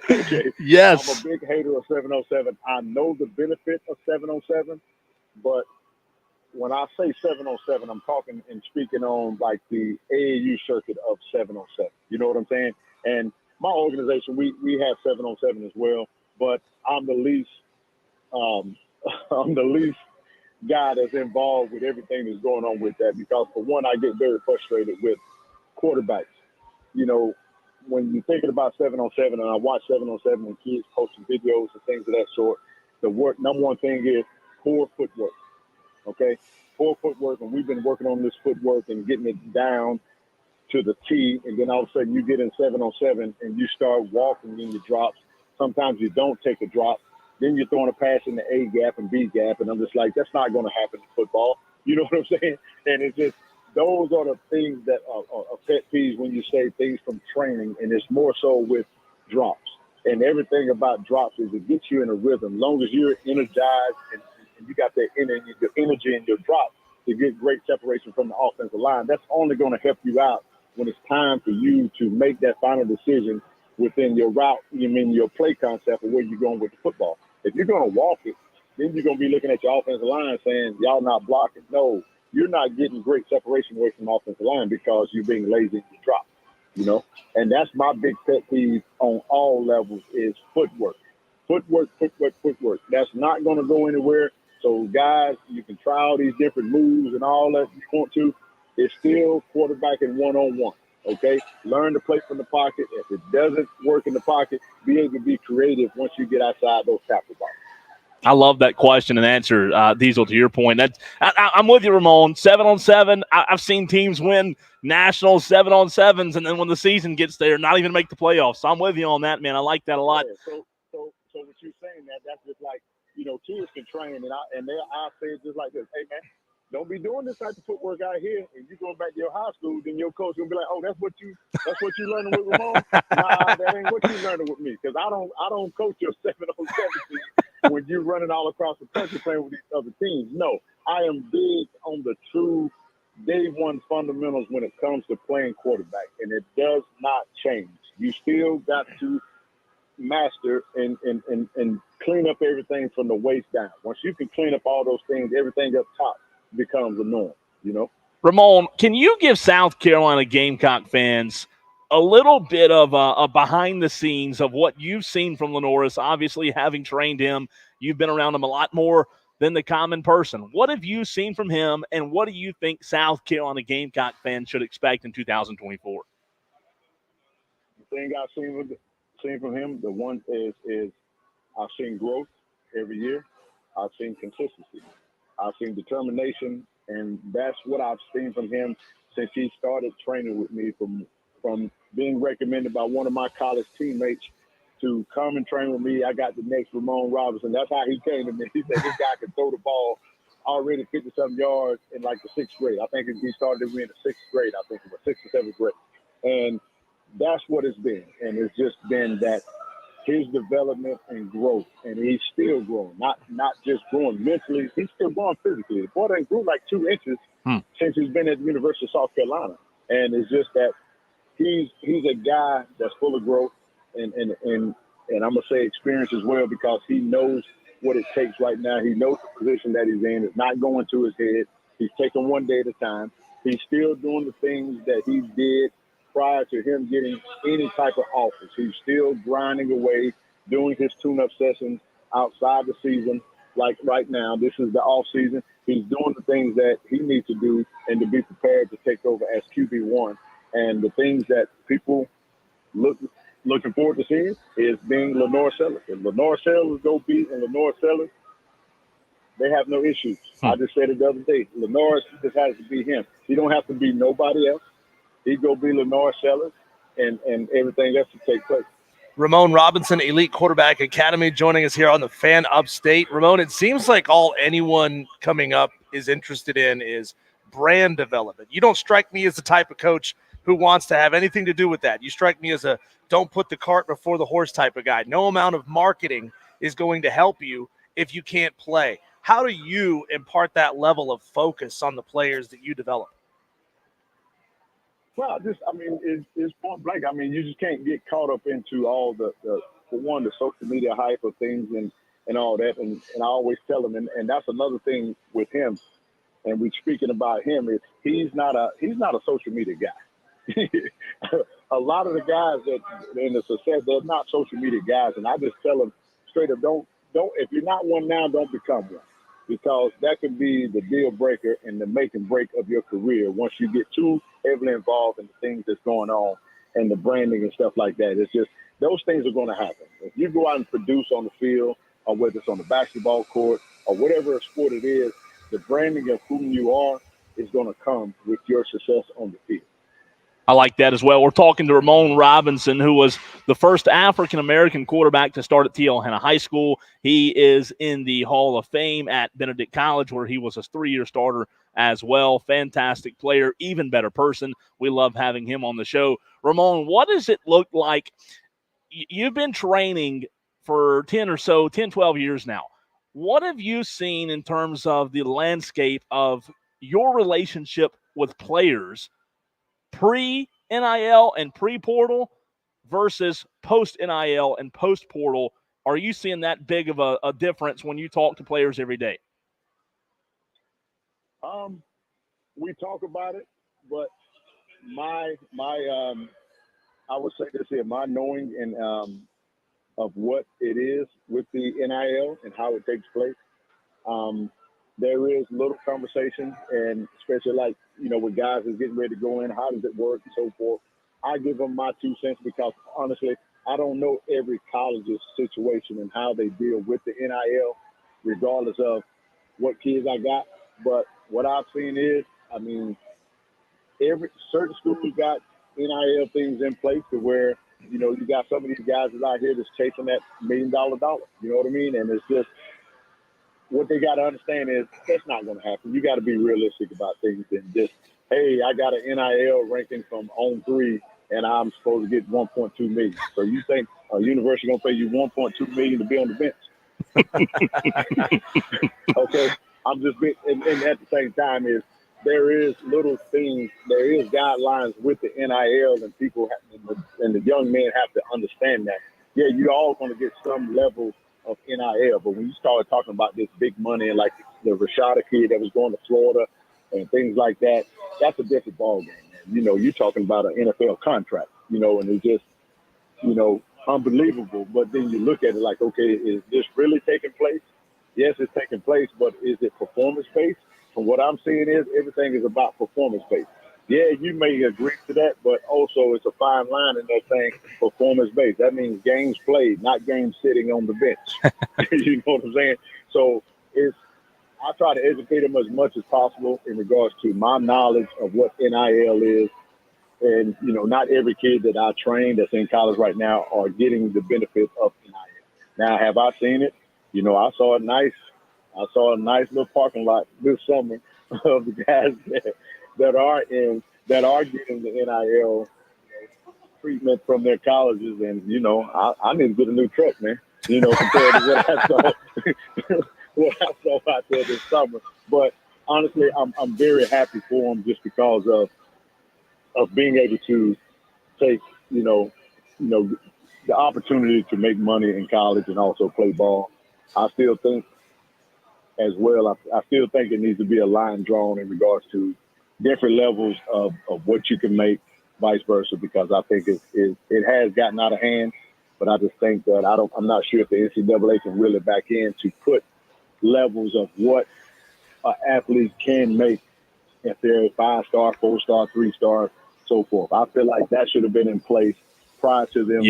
Okay. Yes. I'm a big hater of 707. I know the benefit of 707, but when I say 707, I'm talking and speaking on like the AAU circuit of 707. You know what I'm saying? And my organization, we have 707 as well, but I'm the least guy that's involved with everything that's going on with that, because for one, I get very frustrated with quarterbacks. When you're thinking about 707, and I watch 707 and kids posting videos and things of that sort, number one thing is poor footwork. Okay, poor footwork, and we've been working on this footwork and getting it down to the T, and then all of a sudden you get in 707 and you start walking in your drops. Sometimes you don't take a drop. Then you're throwing a pass in the A gap and B gap, and I'm just like, that's not going to happen in football. You know what I'm saying? And it's just, those are the things that are pet peeves when you say things from training, and it's more so with drops. And everything about drops is it gets you in a rhythm. As long as you're energized and you got that energy in your drop to get great separation from the offensive line, that's only going to help you out when it's time for you to make that final decision within your route, your play concept of where you're going with the football. If you're going to walk it, then you're going to be looking at your offensive line saying, y'all not blocking. No, you're not getting great separation away from the offensive line because you're being lazy in your drop, And that's my big pet peeve on all levels is footwork. Footwork. That's not going to go anywhere. So, guys, you can try all these different moves and all that you want to. It's still quarterbacking one-on-one, okay? Learn to play from the pocket. If it doesn't work in the pocket, be able to be creative once you get outside those tackle boxes. I love that question and answer, Diesel, to your point. I'm with you, Ramon. 7-on-7. I've seen teams win national 7-on-7s, and then when the season gets there, not even make the playoffs. So I'm with you on that, man. I like that a lot. Yeah, so what you're saying, that's just like, kids can train, and I'll say it just like this. Hey, man, don't be doing this type of footwork out here, and you going back to your high school, then your coach gonna be like, oh, that's what you learning with Ramon? Nah, that ain't what you learning with me, because I don't coach your 7-on-7 team when you're running all across the country playing with these other teams. No, I am big on the true day one fundamentals when it comes to playing quarterback, and it does not change. You still got to master and clean up everything from the waist down. Once you can clean up all those things, everything up top becomes a norm, Ramon, can you give South Carolina Gamecock fans a little bit of a behind the scenes of what you've seen from Lenoris? Obviously, having trained him, you've been around him a lot more than the common person. What have you seen from him, and what do you think South Carolina Gamecock fans should expect in 2024? The thing I've seen from him, the one is I've seen growth every year. I've seen consistency. I've seen determination, and that's what I've seen from him since he started training with me, from being recommended by one of my college teammates to come and train with me. I got the next Ramon Robinson. That's how he came to me. He said, this guy can throw the ball already 50-something yards in like the 6th grade. I think he started me in the 6th grade. I think it was 6th or 7th grade. And that's what it's been. And it's just been that his development and growth, and he's still growing. Not just growing mentally, he's still growing physically. The boy done grew like 2 inches since he's been at the University of South Carolina. And it's just that he's a guy that's full of growth and I'm gonna say experience as well, because he knows what it takes right now. He knows the position that he's in. It's not going to his head. He's taking one day at a time. He's still doing the things that he did prior to him getting any type of office. He's still grinding away, doing his tune-up sessions outside the season. Like right now, this is the off season. He's doing the things that he needs to do and to be prepared to take over as QB1. And the things that people looking forward to seeing is being Lenore Sellers. If Lenore Sellers go beat and Lenore Sellers, they have no issues. I just said it the other day. Lenore just has to be him. He don't have to be nobody else. He go be Lenore Sellers, and everything else to take place. Ramon Robinson, Elite Quarterback Academy, joining us here on the Fan Upstate. Ramon, it seems like all anyone coming up is interested in is brand development. You don't strike me as the type of coach who wants to have anything to do with that. You strike me as a don't put the cart before the horse type of guy. No amount of marketing is going to help you if you can't play. How do you impart that level of focus on the players that you develop? Well, it's point blank. You just can't get caught up into all the social media hype of things and all that. And I always tell them, and that's another thing with him. And we're speaking about him, is he's not a social media guy. A lot of the guys that in the success, they're not social media guys, and I just tell them straight up, don't if you're not one now, don't become one, because that could be the deal breaker and the make and break of your career once you get too heavily involved in the things that's going on and the branding and stuff like that. It's just those things are going to happen. If you go out and produce on the field, or whether it's on the basketball court or whatever sport it is, the branding of who you are is going to come with your success on the field. I like that as well. We're talking to Ramon Robinson, who was the first African-American quarterback to start at T.L. Hanna High School. He is in the Hall of Fame at Benedict College, where he was a 3-year starter as well. Fantastic player, even better person. We love having him on the show. Ramon, what does it look like? You've been training for 10, 12 years now. What have you seen in terms of the landscape of your relationship with players pre-NIL and pre-portal versus post-NIL and post-portal? Are you seeing that big of a difference when you talk to players every day? We talk about it, but my I would say this here, my knowing and of what it is with the NIL and how it takes place. There is little conversation, and especially like, with guys who's getting ready to go in, how does it work and so forth. I give them my 2 cents because honestly, I don't know every college's situation and how they deal with the NIL, regardless of what kids I got. But what I've seen is, every certain schools got NIL things in place to where, you got some of these guys that out here that's chasing that $1 million dollar. You know what I mean? And it's just, what they got to understand is that's not going to happen. You got to be realistic about things and just, hey, I got an NIL ranking from on 3 and I'm supposed to get 1.2 million. So you think a university going to pay you 1.2 million to be on the bench? Okay. I'm just and at the same time is there is little things, there is guidelines with the NIL, and people and the young men have to understand that. Yeah, you're all going to get some level of NIL, but when you start talking about this big money and like the Rashada kid that was going to Florida and things like that, that's a different ballgame. You're talking about an NFL contract, and it's just, unbelievable. But then you look at it like, okay, is this really taking place? Yes, it's taking place, but is it performance-based? From what I'm seeing is everything is about performance-based. Yeah, you may agree to that, but also it's a fine line in that saying performance-based. That means games played, not games sitting on the bench. You know what I'm saying? So I try to educate them as much as possible in regards to my knowledge of what NIL is. And, not every kid that I train that's in college right now are getting the benefit of NIL. Now, have I seen it? I saw a nice little parking lot this summer of the guys that are getting the NIL treatment from their colleges, and I need to get a new truck, man. Compared to what I saw out there this summer. But honestly, I'm very happy for them just because of being able to take the opportunity to make money in college and also play ball. I still think as well, I still think it needs to be a line drawn in regards to different levels of what you can make, vice versa, because I think it has gotten out of hand. But I just think that I'm not sure if the NCAA can reel it back in to put levels of what an athlete can make if they're 5-star, 4-star, 3-star, so forth. I feel like that should have been in place prior to them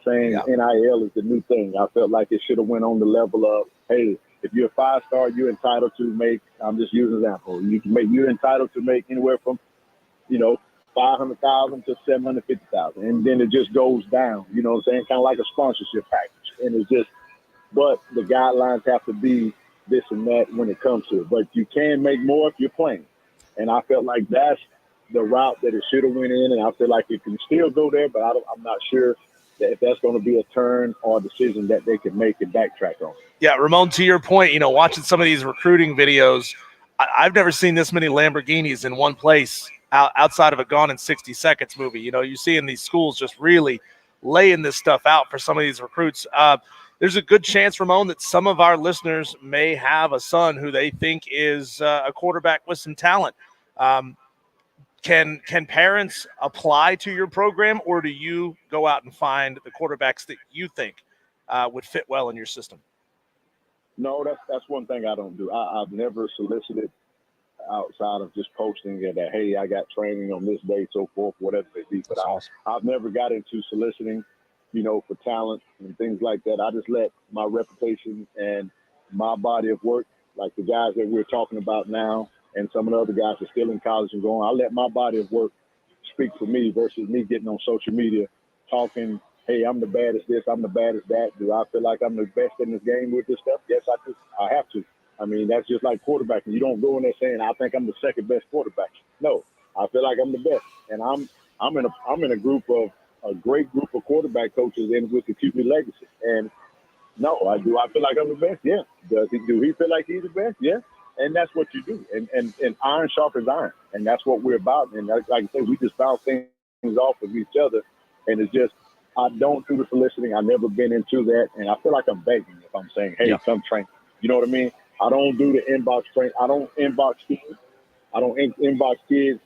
saying NIL is the new thing. I felt like it should have went on the level of, hey, if you're a 5-star, you're entitled to make, I'm just using an example, you're entitled to make anywhere from, $500,000 to $750,000. And then it just goes down, you know what I'm saying? Kind of like a sponsorship package. And it's just, but the guidelines have to be this and that when it comes to it. But you can make more if you're playing. And I felt like that's the route that it should have went in. And I feel like it can still go there, but I'm not sure that if that's going to be a turn or a decision that they can make and backtrack on. Yeah, Ramon, to your point, watching some of these recruiting videos, I've never seen this many Lamborghinis in one place outside of a Gone in 60 Seconds movie. You see in these schools just really laying this stuff out for some of these recruits. There's a good chance, Ramon, that some of our listeners may have a son who they think is a quarterback with some talent. Can parents apply to your program, or do you go out and find the quarterbacks that you think would fit well in your system? No, that's one thing I don't do. I've never solicited outside of just posting that, hey, I got training on this day, so forth, whatever it be. But I've never got into soliciting, for talent and things like that. I just let my reputation and my body of work, like the guys that we're talking about now, and some of the other guys are still in college and going, I let my body of work speak for me versus me getting on social media talking, hey, I'm the baddest this, I'm the baddest that. Do I feel like I'm the best in this game with this stuff? Yes, I do. I have to. That's just like quarterbacking. You don't go in there saying, I think I'm the second best quarterback. No, I feel like I'm the best. And I'm in a great group of quarterback coaches in with the QB legacy. And no, I feel like I'm the best? Yeah. Do he feel like he's the best? Yeah. And that's what you do. And iron sharpens iron. And that's what we're about. And like I said, we just bounce things off of each other. And it's just, I don't do the soliciting. I've never been into that. And I feel like I'm begging if I'm saying, hey, come train. You know what I mean? I don't do the inbox train. I don't inbox kids. I don't inbox kids,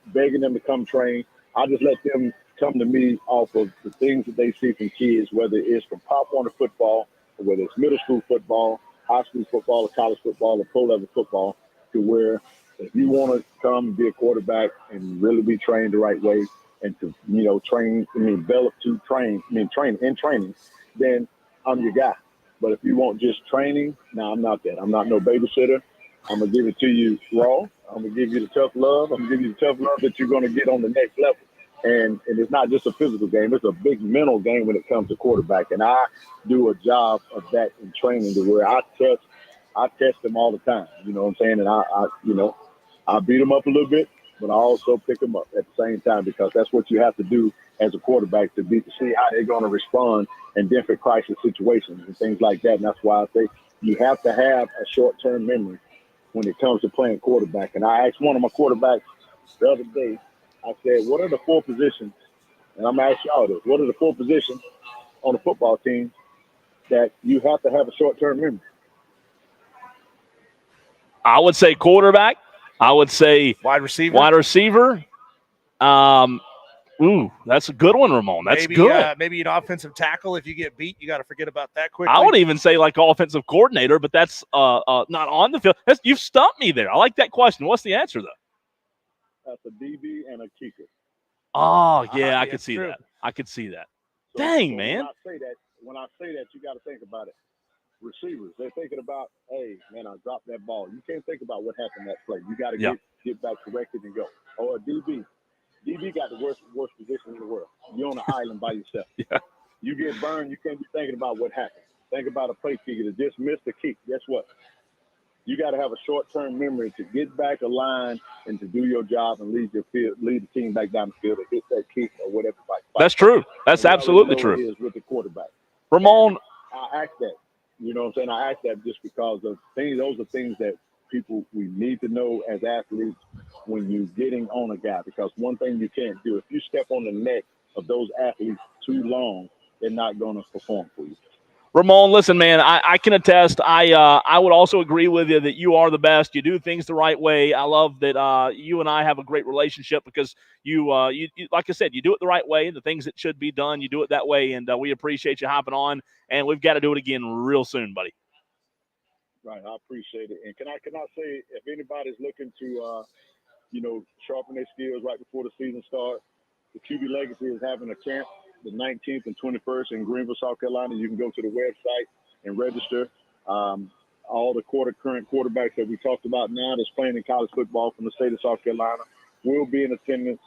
begging them to come train. I just let them come to me off of the things that they see from kids, whether it's from Pop Warner football, or whether it's middle school football, high school football, or college football, or pro level football, to where if you want to come and be a quarterback and really be trained the right way and to, develop to train, training, then I'm your guy. But if you want just training, no, I'm not that. I'm not no babysitter. I'm going to give it to you raw. I'm going to give you the tough love. I'm going to give you the tough love that you're going to get on the next level. And it's not just a physical game. It's a big mental game when it comes to quarterback. And I do a job of that in training to where I test them all the time. You know what I'm saying? And I beat them up a little bit, but I also pick them up at the same time, because that's what you have to do as a quarterback to see how they're going to respond in different crisis situations and things like that. And that's why I say you have to have a short-term memory when it comes to playing quarterback. And I asked one of my quarterbacks the other day, I said, what are the 4 positions? And I'm going to ask y'all this. What are the 4 positions on a football team that you have to have a short-term memory? I would say quarterback. I would say Wide receiver. That's a good one, Ramon. That's good. Maybe an offensive tackle. If you get beat, you got to forget about that quickly. I would even say like offensive coordinator, but that's not on the field. You've stumped me there. I like that question. What's the answer, though? That's a DB and a kicker. Oh, yeah, I could it's see true. that. I could see that. So Dang, man. When I say that, you got to think about it. Receivers, they're thinking about, hey, man, I dropped that ball. You can't think about what happened that play. You got to get back corrected and go. Or a DB. DB got the worst position in the world. You're on an island by yourself. Yeah. You get burned, you can't be thinking about what happened. Think about a play kicker that just missed a kick. Guess what? You got to have a short-term memory to get back aligned and to do your job and lead the team back down the field or hit that kick or whatever. That's true. That's absolutely true. It is with the quarterback. Ramon, I asked that. You know what I'm saying? I asked that just because of things. Those are things that we need to know as athletes when you're getting on a guy. Because one thing you can't do, if you step on the neck of those athletes too long, they're not going to perform for you. Ramon, listen, man, I can attest. I would also agree with you that you are the best. You do things the right way. I love that you and I have a great relationship because you like I said, you do it the right way. The things that should be done, you do it that way, and we appreciate you hopping on. And we've got to do it again real soon, buddy. Right, I appreciate it. And can I say, if anybody's looking to sharpen their skills right before the season starts, the QB Legacy is having a camp the 19th and 21st in Greenville, South Carolina. You can go to the website and register. All the current quarterbacks that we talked about now that's playing in college football from the state of South Carolina will be in attendance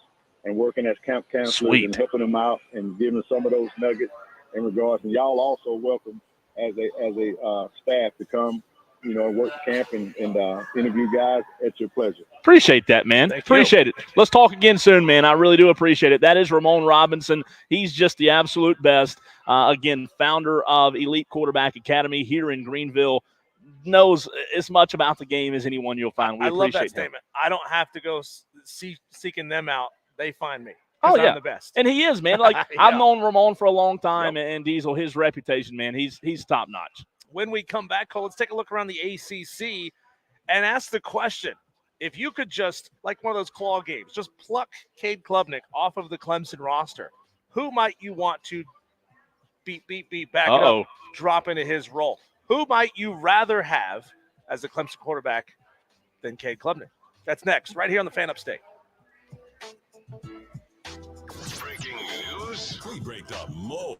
and working as camp counselors and helping them out and giving some of those nuggets in regards. And y'all also welcome as a staff to come, work the camp and interview guys at your pleasure. Appreciate that, man. Appreciate it. Let's talk again soon, man. I really do appreciate it. That is Ramon Robinson. He's just the absolute best. Again, founder of Elite Quarterback Academy here in Greenville. Knows as much about the game as anyone you'll find. I love that statement. I don't have to go seeking them out. They find me. Oh, yeah. I'm the best. And he is, man. Like I've known Ramon for a long time, and Diesel, his reputation, man, he's top notch. When we come back, Cole, let's take a look around the ACC and ask the question. If you could just, like one of those claw games, just pluck Cade Klubnik off of the Clemson roster, who might you want to beat back up, drop into his role? Who might you rather have as a Clemson quarterback than Cade Klubnik? That's next, right here on the Fan Upstate. Breaking news. We break the mold.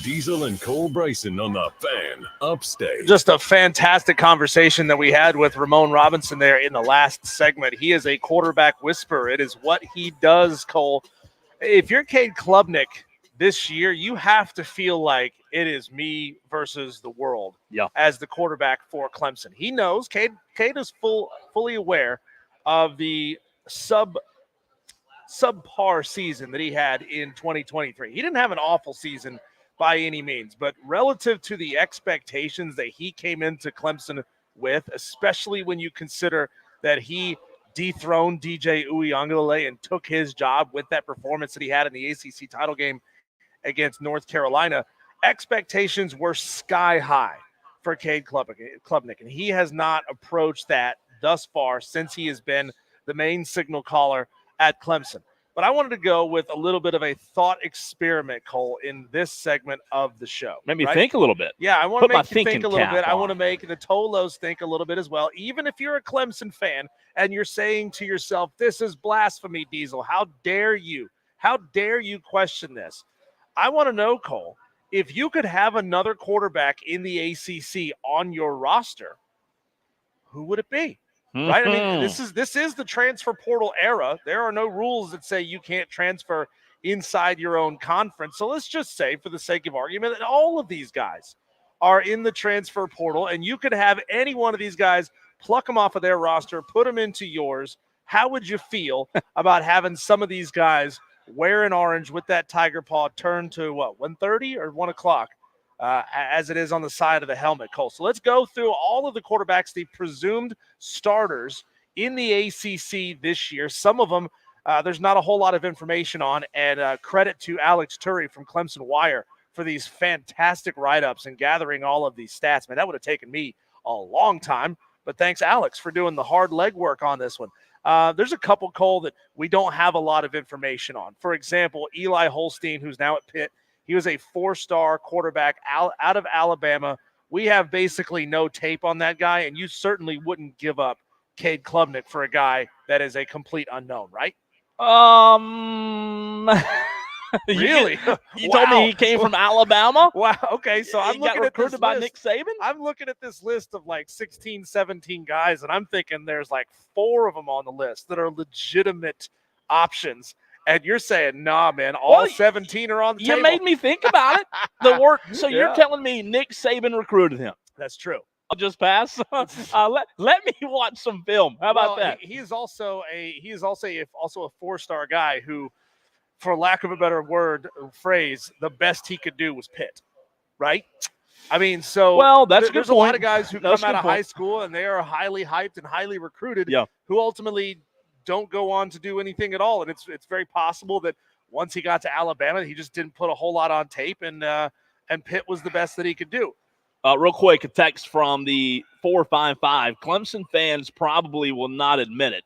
Diesel and Cole Bryson on the Fan Upstage. Just a fantastic conversation that we had with Ramon Robinson there in the last segment. He is a quarterback whisperer. It is what he does, Cole. If you're Cade Klubnik this year, you have to feel like it is me versus the world as the quarterback for Clemson. He knows, Cade is fully aware of the subpar season that he had in 2023. He didn't have an awful season by any means, but relative to the expectations that he came into Clemson with, especially when you consider that he dethroned DJ Uiagalelei and took his job with that performance that he had in the ACC title game against North Carolina, expectations were sky high for Cade Klubnik, and he has not approached that thus far since he has been the main signal caller at Clemson. But I wanted to go with a little bit of a thought experiment, Cole, in this segment of the show. Made me think a little bit. Yeah, I want to make you think a little bit. I want to make the Tolos think a little bit as well. Even if you're a Clemson fan and you're saying to yourself, this is blasphemy, Diesel. How dare you? How dare you question this? I want to know, Cole, if you could have another quarterback in the ACC on your roster, who would it be? Right? I mean, this is the transfer portal era. There are no rules that say you can't transfer inside your own conference. So let's just say, for the sake of argument, that all of these guys are in the transfer portal, and you could have any one of these guys, pluck them off of their roster, put them into yours. How would you feel about having some of these guys wearing orange with that tiger paw turn to, 1:30 or 1 o'clock? As it is on the side of the helmet, Cole. So let's go through all of the quarterbacks, the presumed starters in the ACC this year. Some of them there's not a whole lot of information on, and credit to Alex Turry from Clemson Wire for these fantastic write-ups and gathering all of these stats. Man, that would have taken me a long time, but thanks, Alex, for doing the hard legwork on this one. There's a couple, Cole, that we don't have a lot of information on. For example, Eli Holstein, who's now at Pitt. He was a 4-star quarterback out of Alabama. We have basically no tape on that guy, and you certainly wouldn't give up Cade Klubnik for a guy that is a complete unknown, right? Really? You told me he came from Alabama? Wow. Okay, so I'm looking at this by list. Nick Saban? I'm looking at this list of like 16, 17 guys, and I'm thinking there's like 4 of them on the list that are legitimate options. And you're saying, nah, man, all 17 are on the table. You made me think about it. So you're telling me Nick Saban recruited him? That's true. I'll just pass. Let me watch some film. How about that? He is also a 4-star guy who, for lack of a better phrase, the best he could do was Pitt, right? I mean, so there's a lot of guys who come out of high school and they are highly hyped and highly recruited, who ultimately don't go on to do anything at all. And it's very possible that once he got to Alabama, he just didn't put a whole lot on tape, and Pitt was the best that he could do. Real quick, a text from the 455. Clemson fans probably will not admit it,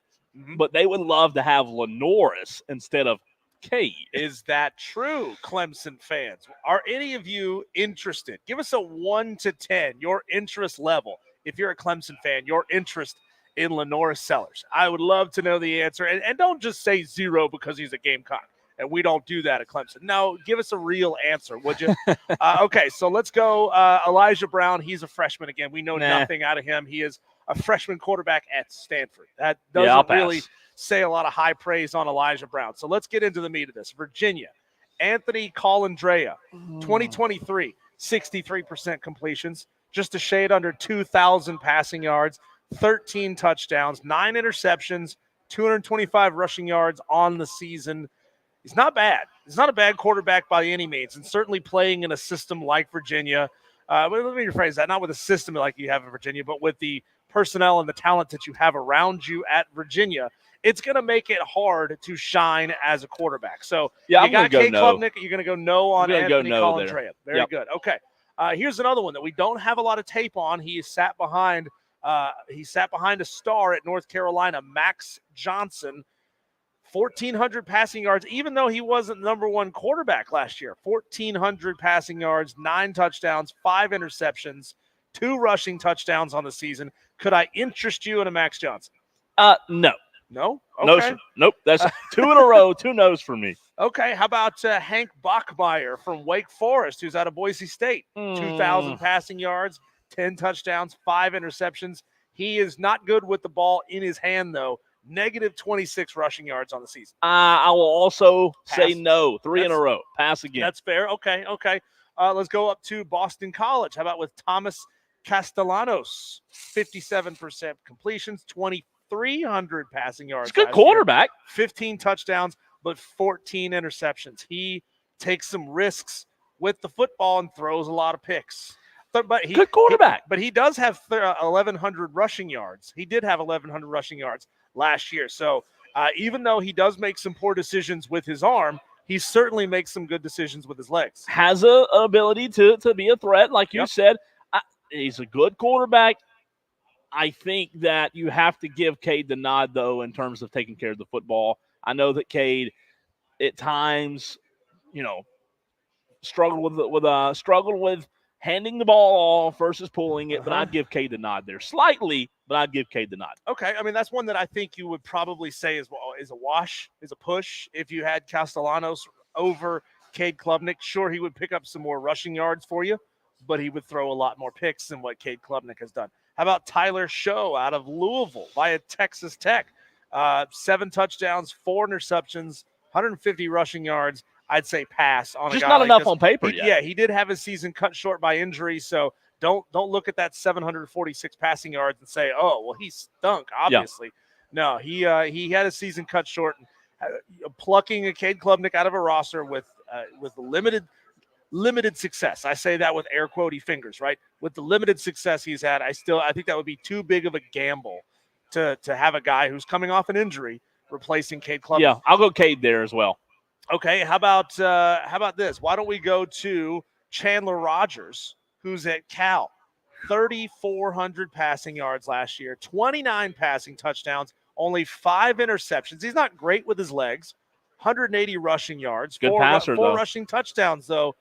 but they would love to have Lenoris instead of Cade. Is that true, Clemson fans? Are any of you interested? Give us a 1 to 10, your interest level. If you're a Clemson fan, your interest in Lenoris Sellers. I would love to know the answer. And don't just say 0 because he's a Gamecock. And we don't do that at Clemson. No, give us a real answer, would you? Okay, so let's go. Elijah Brown, he's a freshman again. We know nothing out of him. He is a freshman quarterback at Stanford. That doesn't really say a lot of high praise on Elijah Brown. So let's get into the meat of this. Virginia, Anthony Colandrea, 2023, 63% completions, just a shade under 2,000 passing yards, 13 touchdowns, 9 interceptions, 225 rushing yards on the season. He's not bad. He's not a bad quarterback by any means, and certainly playing in a system like Virginia. Let me rephrase that, not with a system like you have in Virginia, but with the personnel and the talent that you have around you at Virginia, it's going to make it hard to shine as a quarterback. So you got Cade Klubnik, you're going to go no on Anthony Colandrea. Very good. Okay. Here's another one that we don't have a lot of tape on. He sat behind a star at North Carolina, Max Johnson. 1,400 passing yards, even though he wasn't number 1 quarterback last year. 1,400 passing yards, 9 touchdowns, 5 interceptions, 2 rushing touchdowns on the season. Could I interest you in a Max Johnson? No. No? Okay. No, sir. Nope. That's 2 in a row, 2 no's for me. Okay. How about Hank Bachmeier from Wake Forest, who's out of Boise State? 2,000 passing yards, 10 touchdowns, 5 interceptions. He is not good with the ball in his hand, though. Negative 26 rushing yards on the season. I will also say Pass. no. 3 in a row. Pass again. That's fair. Okay. Let's go up to Boston College. How about with Thomas Castellanos? 57% completions, 2,300 passing yards. He's a good quarterback. 15 touchdowns, but 14 interceptions. He takes some risks with the football and throws a lot of picks. But he, good quarterback. But he does have 1,100 rushing yards. He did have 1,100 rushing yards last year. So even though he does make some poor decisions with his arm, he certainly makes some good decisions with his legs. Has an ability to be a threat, like you said. He's a good quarterback. I think that you have to give Cade the nod, though, in terms of taking care of the football. I know that Cade, at times, struggled with handing the ball off versus pulling it, but I'd give Cade the nod there. Slightly, but I'd give Cade the nod. Okay, I mean, that's one that I think you would probably say is a wash, is a push. If you had Castellanos over Cade Klubnik, sure, he would pick up some more rushing yards for you, but he would throw a lot more picks than what Cade Klubnik has done. How about Tyler Show out of Louisville via Texas Tech? 7 touchdowns, 4 interceptions, 150 rushing yards. I'd say pass on just a guy not like enough this. on paper yet. Yeah, he did have his season cut short by injury, so don't look at that 746 passing yards and say, oh, well, he stunk, obviously. No, he had his season cut short. Plucking a Cade Klubnik out of a roster with limited success. I say that with air quotey fingers, right? With the limited success he's had, I think that would be too big of a gamble to have a guy who's coming off an injury replacing Cade Klubnik. Yeah, I'll go Cade there as well. Okay, how about this? Why don't we go to Chandler Rogers, who's at Cal? 3,400 passing yards last year, 29 passing touchdowns, only 5 interceptions. He's not great with his legs. 180 rushing yards. Good passer, four though. rushing touchdowns, though.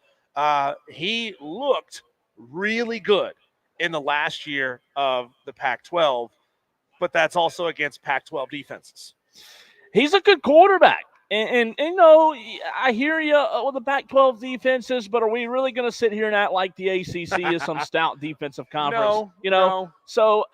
He looked really good in the last year of the Pac-12, but that's also against Pac-12 defenses. He's a good quarterback. And I hear you with the Pac-12 defenses, but are we really going to sit here and act like the ACC is some stout defensive conference? No. So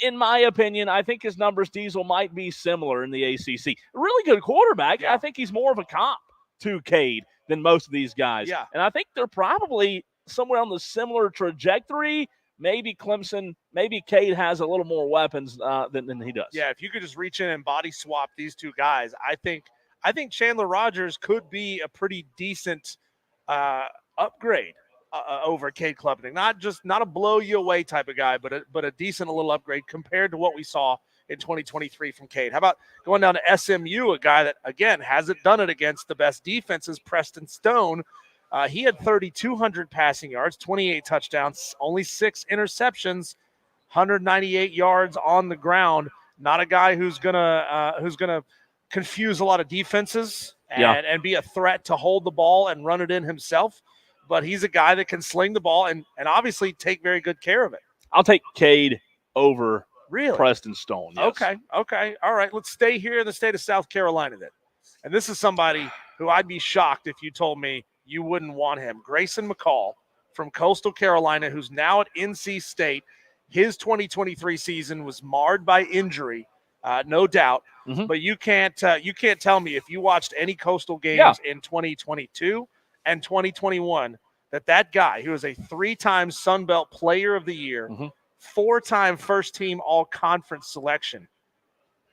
in my opinion, I think his numbers, Diesel, might be similar in the ACC. Really good quarterback. Yeah. I think he's more of a comp to Cade than most of these guys. Yeah. And I think they're probably somewhere on the similar trajectory. Maybe Clemson, maybe Cade has a little more weapons than he does. Yeah, if you could just reach in and body swap these two guys, I think Chandler Rogers could be a pretty decent upgrade over Cade Klubnik. Not a blow you away type of guy, but a decent little upgrade compared to what we saw in 2023 from Cade. How about going down to SMU, a guy that, again, hasn't done it against the best defenses, Preston Stone. He had 3,200 passing yards, 28 touchdowns, only 6 interceptions, 198 yards on the ground. Not a guy who's gonna confuse a lot of defenses and be a threat to hold the ball and run it in himself. But he's a guy that can sling the ball and obviously take very good care of it. I'll take Cade over really Preston Stone. Yes. Okay. All right. Let's stay here in the state of South Carolina then. And this is somebody who I'd be shocked if you told me you wouldn't want him. Grayson McCall from Coastal Carolina, who's now at NC State. His 2023 season was marred by injury, no doubt. Mm-hmm. But you can't tell me if you watched any Coastal games in 2022 and 2021 that guy, who is a 3-time Sun Belt Player of the Year, 4-time first-team All-Conference selection,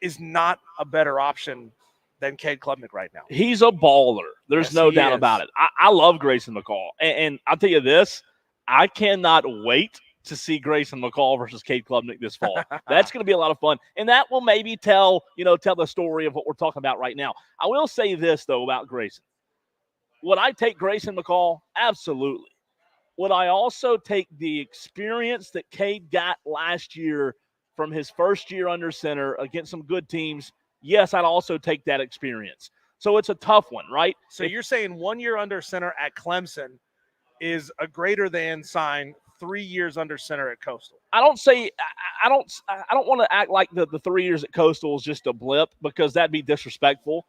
is not a better option than Cade Klubnik right now. He's a baller. There's no doubt about it. I love Grayson McCall. And I'll tell you this, I cannot wait to see Grayson McCall versus Cade Klubnik this fall. That's going to be a lot of fun. And that will maybe tell the story of what we're talking about right now. I will say this, though, about Grayson. Would I take Grayson McCall? Absolutely. Would I also take the experience that Cade got last year from his first year under center against some good teams? Yes, I'd also take that experience. So it's a tough one, right? So you're saying 1 year under center at Clemson is a greater than sign 3 years under center at Coastal. I don't want to act like the 3 years at Coastal is just a blip, because that'd be disrespectful.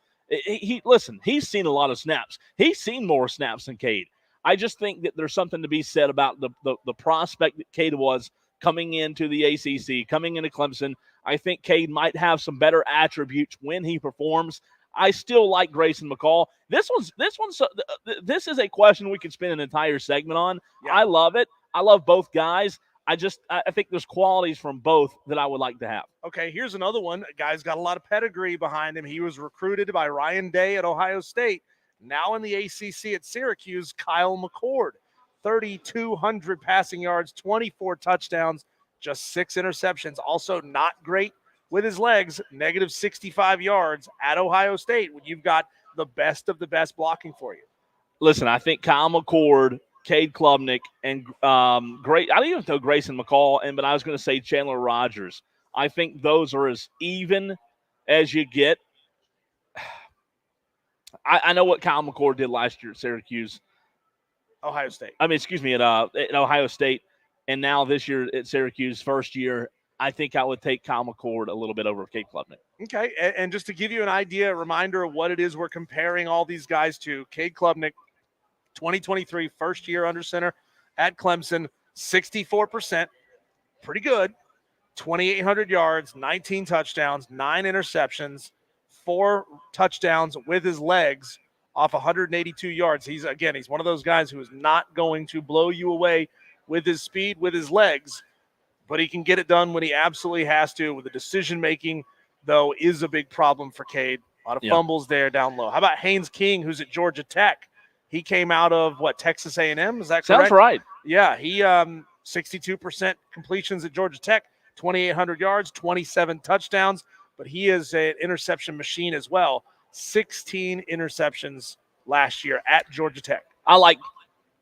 Listen, he's seen a lot of snaps. He's seen more snaps than Cade. I just think that there's something to be said about the prospect that Cade was coming into the ACC, coming into Clemson. I think Cade might have some better attributes when he performs. I still like Grayson McCall. This is a question we could spend an entire segment on. Yeah. I love it. I love both guys. I think there's qualities from both that I would like to have. Okay, here's another one. A guy's got a lot of pedigree behind him. He was recruited by Ryan Day at Ohio State. Now in the ACC at Syracuse, Kyle McCord. 3,200 passing yards, 24 touchdowns, just 6 interceptions. Also not great with his legs, negative 65 yards at Ohio State when you've got the best of the best blocking for you. Listen, I think Kyle McCord, Cade Klubnik, and I didn't even throw Grayson McCall in, but I was going to say Chandler Rogers. I think those are as even as you get. I know what Kyle McCord did last year at Syracuse. Ohio State. At Ohio State, and now this year at Syracuse, first year. I think I would take Kyle McCord a little bit over Cade Klubnik. Okay, and just to give you an idea, a reminder of what it is we're comparing all these guys to, Cade Klubnik, 2023, first year under center at Clemson, 64%, pretty good, 2,800 yards, 19 touchdowns, 9 interceptions, 4 touchdowns with his legs off 182 yards. He's one of those guys who is not going to blow you away with his speed, with his legs, but he can get it done when he absolutely has to. With the decision-making, though, is a big problem for Cade. A lot of fumbles there down low. How about Haynes King, who's at Georgia Tech? He came out of, Texas A&M? Is that correct? Sounds right. Yeah, he 62% completions at Georgia Tech, 2,800 yards, 27 touchdowns, but he is an interception machine as well. 16 interceptions last year at Georgia Tech. I like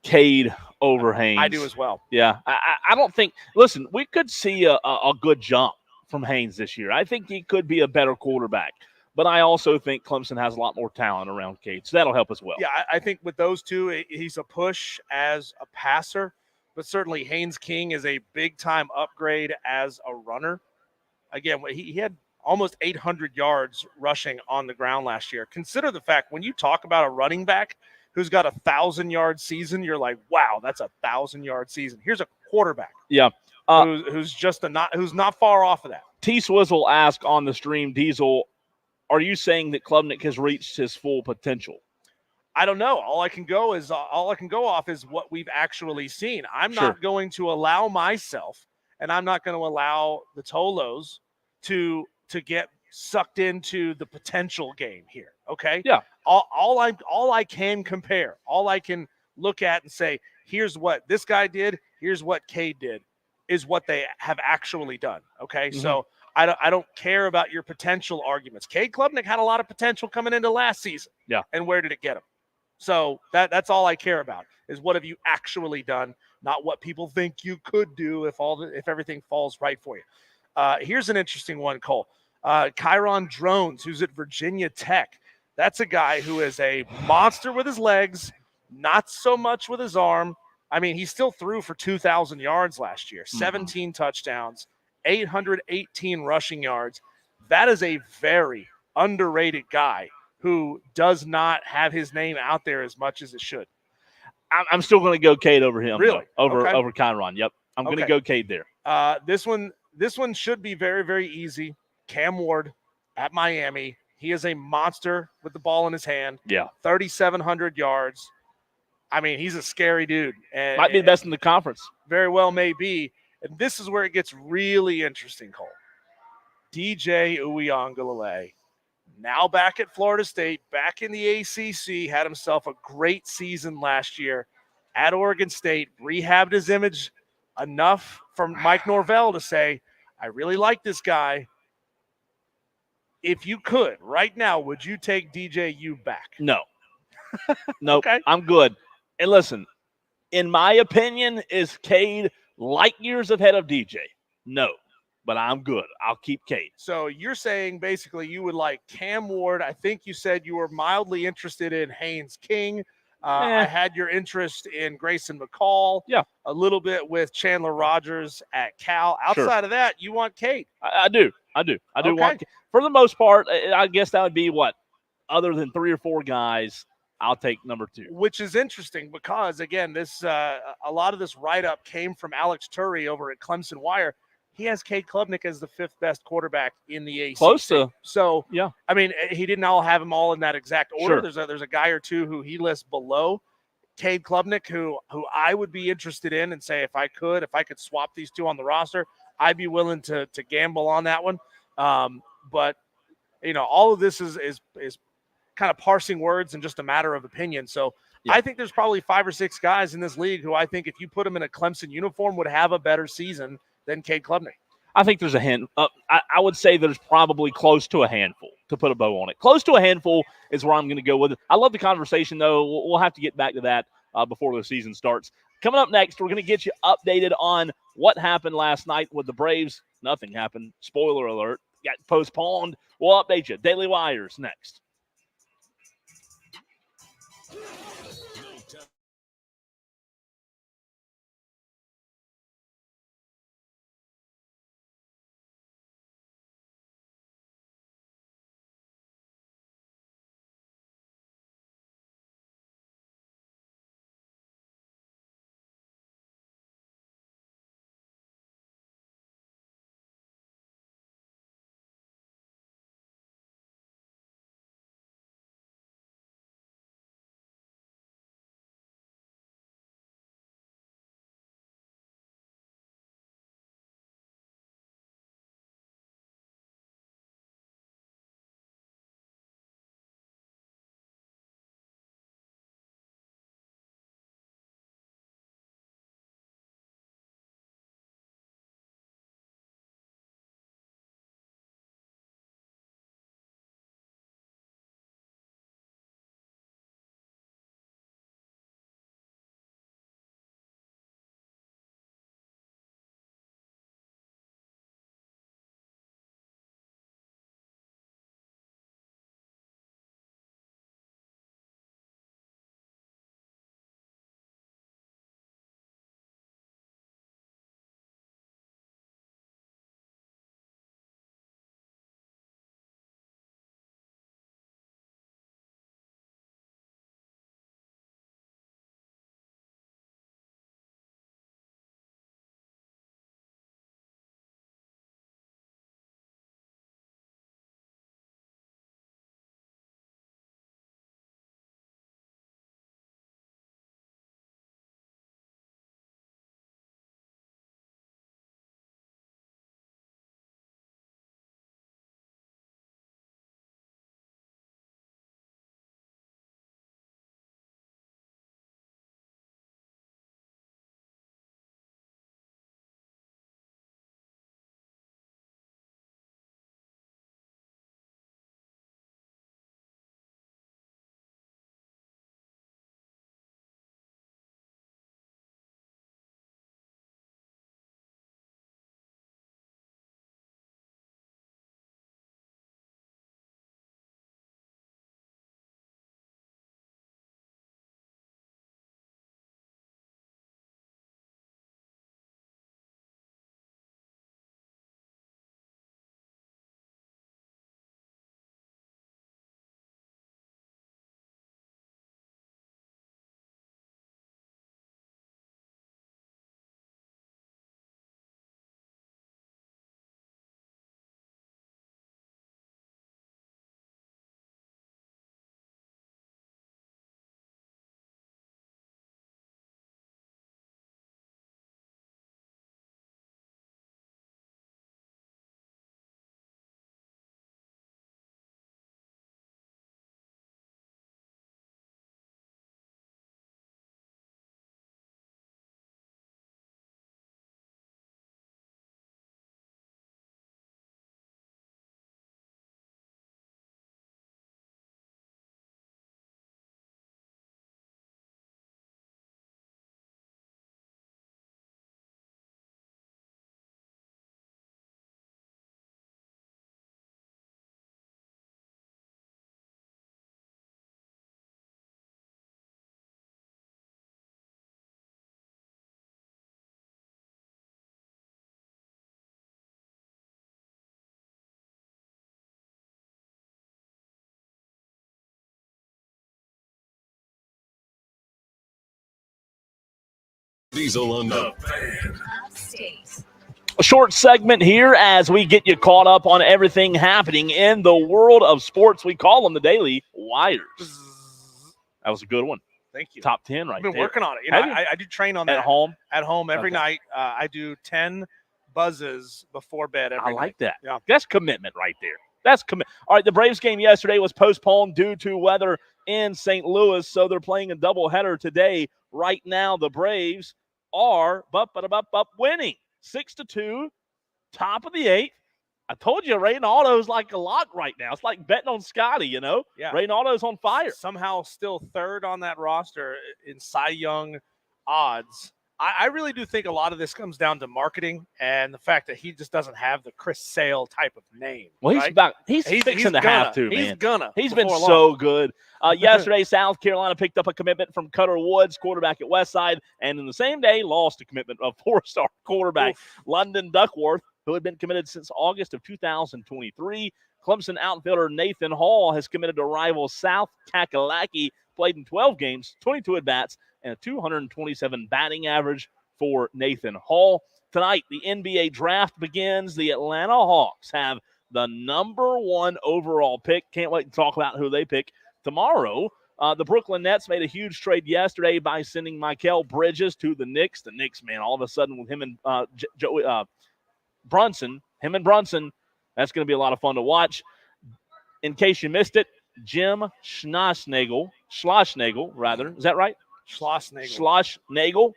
Cade over Haynes. I do as well. Yeah. I don't think – listen, we could see a good jump from Haynes this year. I think he could be a better quarterback. But I also think Clemson has a lot more talent around Cade, so that'll help as well. Yeah, I think with those two, he's a push as a passer, but certainly Haynes King is a big-time upgrade as a runner. Again, he had almost 800 yards rushing on the ground last year. Consider the fact, when you talk about a running back who's got a 1,000-yard season, you're like, wow, that's a 1,000-yard season. Here's a quarterback. Yeah. Who's not far off of that. T. Swizzle asked on the stream, Diesel, are you saying that Klubnik has reached his full potential? I don't know. All I can go off is what we've actually seen. I'm not going to allow myself, and I'm not going to allow the Tolos to get sucked into the potential game here. Okay. Yeah. All I can compare, all I can look at and say, here's what this guy did, here's what Cade did, is what they have actually done. Okay. Mm-hmm. So I don't care about your potential arguments. Cade Klubnik had a lot of potential coming into last season. Yeah. And where did it get him? So that's all I care about, is what have you actually done, not what people think you could do if everything falls right for you. Here's an interesting one, Cole. Kyron Drones, who's at Virginia Tech. That's a guy who is a monster with his legs, not so much with his arm. I mean, he still threw for 2,000 yards last year, 17 touchdowns, 818 rushing yards. That is a very underrated guy who does not have his name out there as much as it should. I'm still going to go Cade over him. Really? Over Kyron. Yep. I'm going to go Cade there. This one should be very, very easy. Cam Ward at Miami. He is a monster with the ball in his hand. Yeah. 3,700 yards. I mean, he's a scary dude. And might be the best in the conference. Very well may be. And this is where it gets really interesting, Cole. DJ Uiagalelei, now back at Florida State, back in the ACC, had himself a great season last year at Oregon State, rehabbed his image enough for Mike Norvell to say, I really like this guy. If you could, right now, would you take DJU back? No. Nope. Okay. I'm good. And listen, in my opinion, is Cade light years ahead of DJ? No. But I'm good. I'll keep Cade. So you're saying basically you would like Cam Ward. I think you said you were mildly interested in Haynes King. I had your interest in Grayson McCall. Yeah. A little bit with Chandler Rogers at Cal. Outside of that, you want Cade. I do. Okay. Want, for the most part, I guess that would be what, other than 3 or 4 guys, I'll take number 2. Which is interesting because, again, this a lot of this write-up came from Alex Turry over at Clemson Wire. He has Cade Klubnik as the 5th best quarterback in the ACC. Close to. So, yeah. I mean, he didn't all have them all in that exact order. Sure. There's a guy or two who he lists below Cade Klubnik who I would be interested in and say if I could swap these two on the roster, I'd be willing to gamble on that one. But, all of this is kind of parsing words and just a matter of opinion. So yeah. I think there's probably 5 or 6 guys in this league who I think if you put them in a Clemson uniform would have a better season than Cade Klubnik. I think there's a hand. I would say there's probably close to a handful, to put a bow on it. Close to a handful is where I'm going to go with it. I love the conversation, though. We'll have to get back to that before the season starts. Coming up next, we're going to get you updated on what happened last night with the Braves. Nothing happened. Spoiler alert. Got postponed. We'll update you. Daily Wires next. Diesel on the fan. Upstate. A short segment here as we get you caught up on everything happening in the world of sports. We call them the Daily Wires. That was a good one. Thank you. Top 10 right I've been there. working on it. Have you? I do train on that. At home? At home every Okay. night. I do 10 buzzes before bed every I night. like that. Yeah. That's commitment right there. That's commitment. All right, the Braves game yesterday was postponed due to weather in St. Louis, so they're playing a doubleheader today. Right now, the Braves are winning 6-2, top of the 8th. I told you, Reynaldo's like a lock right now. It's like betting on Scotty, you know? Yeah. Reynaldo's on fire. Somehow still third on that roster in Cy Young odds. I really do think a lot of this comes down to marketing and the fact that he just doesn't have the Chris Sale type of name. Well, right? he's fixing to have to, man. He's been before so long. good. Yesterday, South Carolina picked up a commitment from Cutter Woods, quarterback at Westside, and in the same day lost a commitment of four-star quarterback London Duckworth, who had been committed since August of 2023. Clemson outfielder Nathan Hall has committed to rival South Kakalaki, played in 12 games, 22 at-bats, and a 227 batting average for Nathan Hall. Tonight, the NBA draft begins. The Atlanta Hawks have the number 1 overall pick. Can't wait to talk about who they pick tomorrow. The Brooklyn Nets made a huge trade yesterday by sending Mikal Bridges to the Knicks. The Knicks, man, all of a sudden with him and Brunson, that's going to be a lot of fun to watch. In case you missed it, Jim Schlossnagle, is that right? Schlossnagle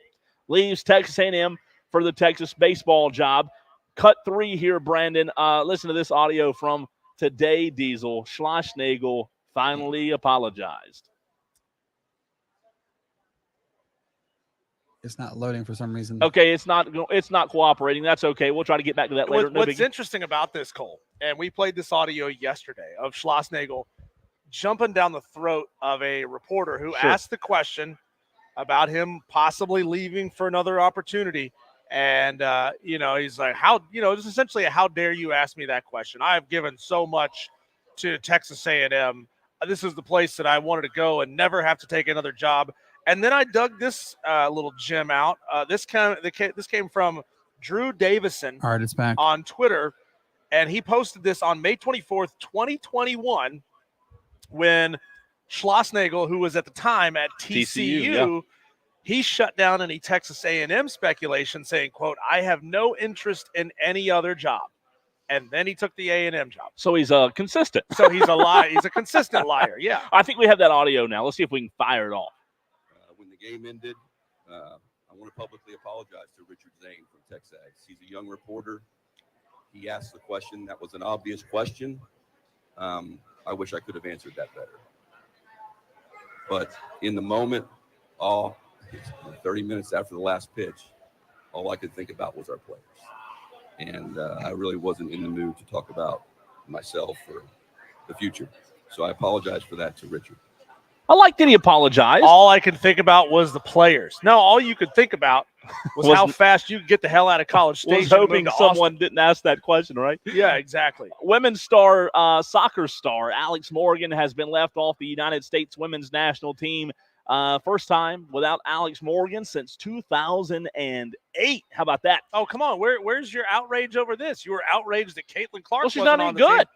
leaves Texas A&M for the Texas baseball job. Cut 3 here, Brandon. Listen to this audio from today, Diesel. Schlossnagle finally apologized. It's not loading for some reason. Okay, it's not cooperating. That's okay. We'll try to get back to that later. What's interesting about this, Cole, and we played this audio yesterday of Schlossnagle jumping down the throat of a reporter who asked the question about him possibly leaving for another opportunity. And, he's like, it's essentially how dare you ask me that question? I have given so much to Texas A&M. This is the place that I wanted to go and never have to take another job. And then I dug this little gem out. This came from Drew Davison All right, it's back on Twitter. And he posted this on May 24th, 2021, when Schlossnagle, who was at the time at TCU, he shut down any Texas A&M speculation saying, quote, I have no interest in any other job. And then he took the A&M job. So he's consistent. So he's a liar. He's a consistent liar. Yeah. I think we have that audio now. Let's see if we can fire it off. When the game ended, I want to publicly apologize to Richard Zane from Texas. He's a young reporter. He asked the question. That was an obvious question. I wish I could have answered that better. But in the moment, 30 minutes after the last pitch, all I could think about was our players. And I really wasn't in the mood to talk about myself or the future. So I apologize for that to Richard. I like that he apologized. All I could think about was the players. No, all you could think about was how fast you could get the hell out of College Station. Was hoping someone didn't ask that question, right? Yeah, exactly. Women's soccer star Alex Morgan has been left off the United States women's national team. First time without Alex Morgan since 2008. How about that? Oh, come on. Where's your outrage over this? You were outraged that Caitlin Clark she's wasn't not any on the good. team.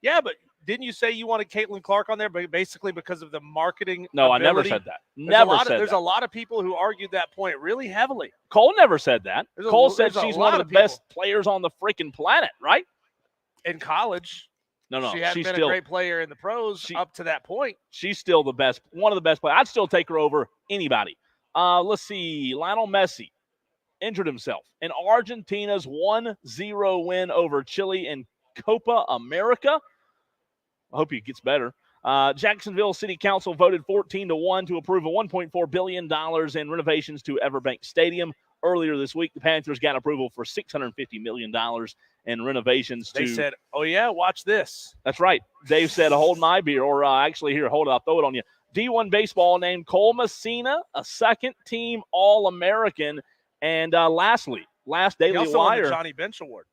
Yeah, but didn't you say you wanted Caitlin Clark on there, but basically because of the marketing? No, ability? I never said that. There's a lot of people who argued that point really heavily. Cole never said that. Cole said she's one of the best players on the freaking planet, right? In college. No, she hadn't been still a great player in the pros up to that point. She's still the best, one of the best players. I'd still take her over anybody. Let's see. Lionel Messi injured himself in Argentina's 1-0 win over Chile in Copa America. I hope he gets better. Jacksonville City Council voted 14-1 to approve a $1.4 billion in renovations to Everbank Stadium. Earlier this week, the Panthers got approval for $650 million in renovations. They said, oh, yeah, watch this. That's right. Dave said, hold my beer, or actually, here, hold it, I'll throw it on you. D1 Baseball named Cole Messina a second-team All-American. And lastly, last Daily Wire. He also won the Johnny Bench Award.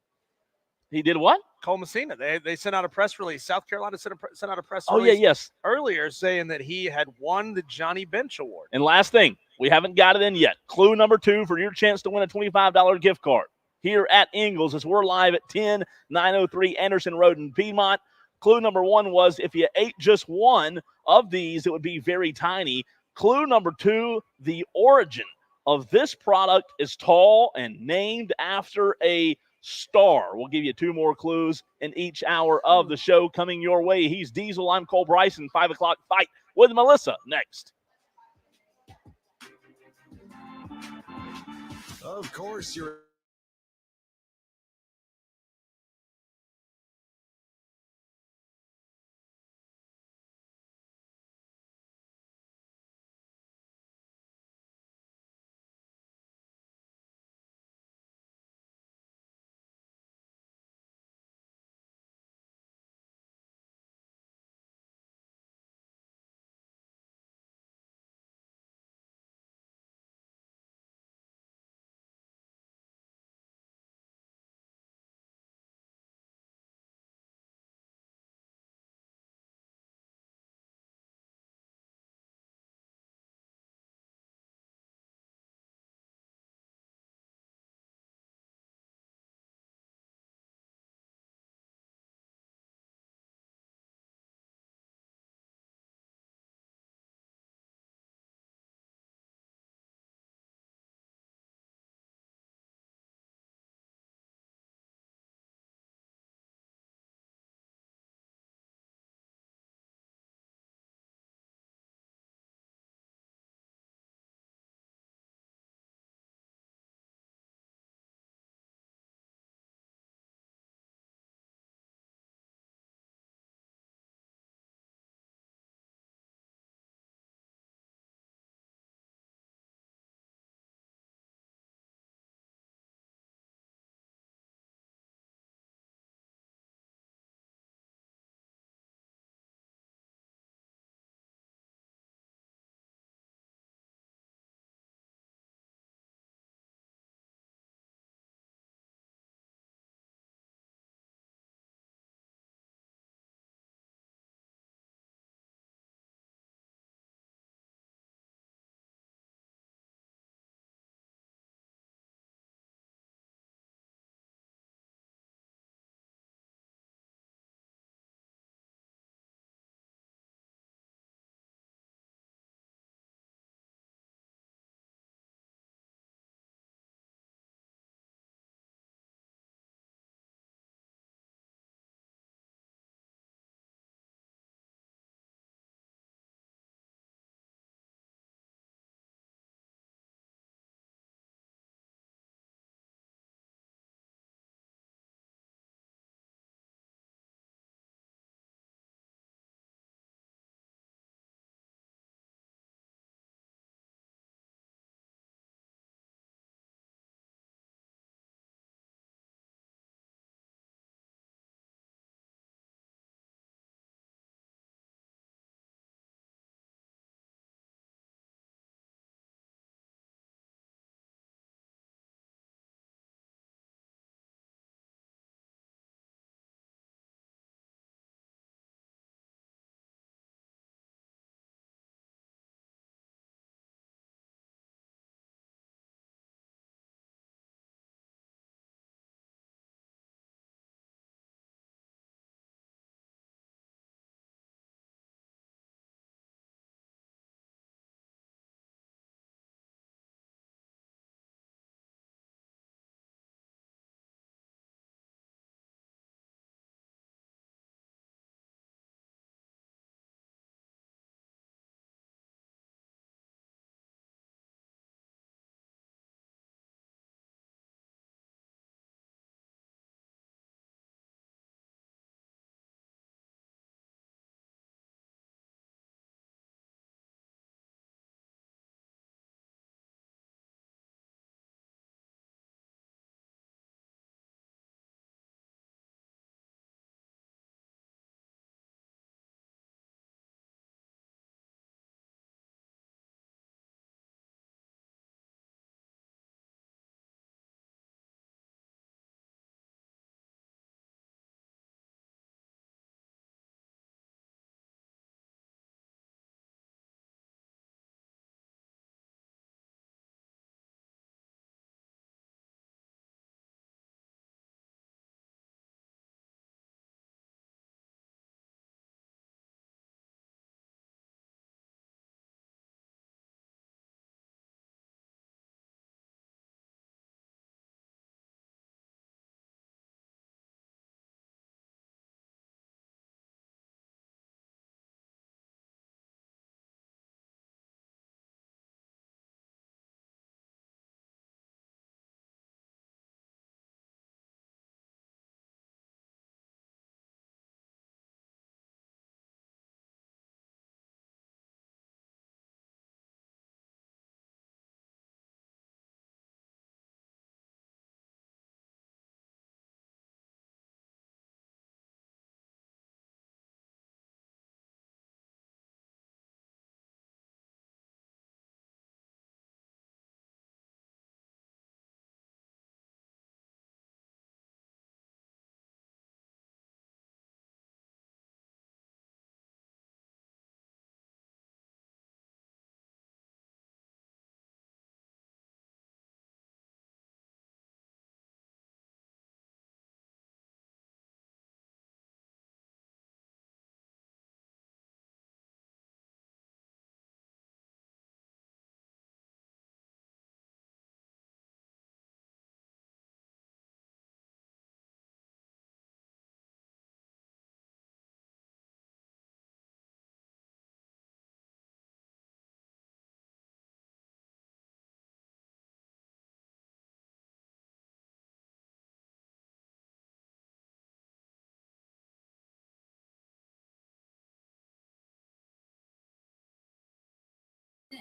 He did what? Cole Messina. They sent out a press release. South Carolina sent out a press Oh, release yes. earlier saying that he had won the Johnny Bench Award. And last thing, We haven't got it in yet. Clue number 2 for your chance to win a $25 gift card here at Ingles as we're live at 10903 Anderson Road in Piedmont. Clue number 1 was if you ate just one of these, it would be very tiny. Clue number 2, the origin of this product is tall and named after a star. We'll give you 2 more clues in each hour of the show coming your way. He's Diesel. I'm Cole Bryson. 5 o'clock fight with Melissa next. Of course, you're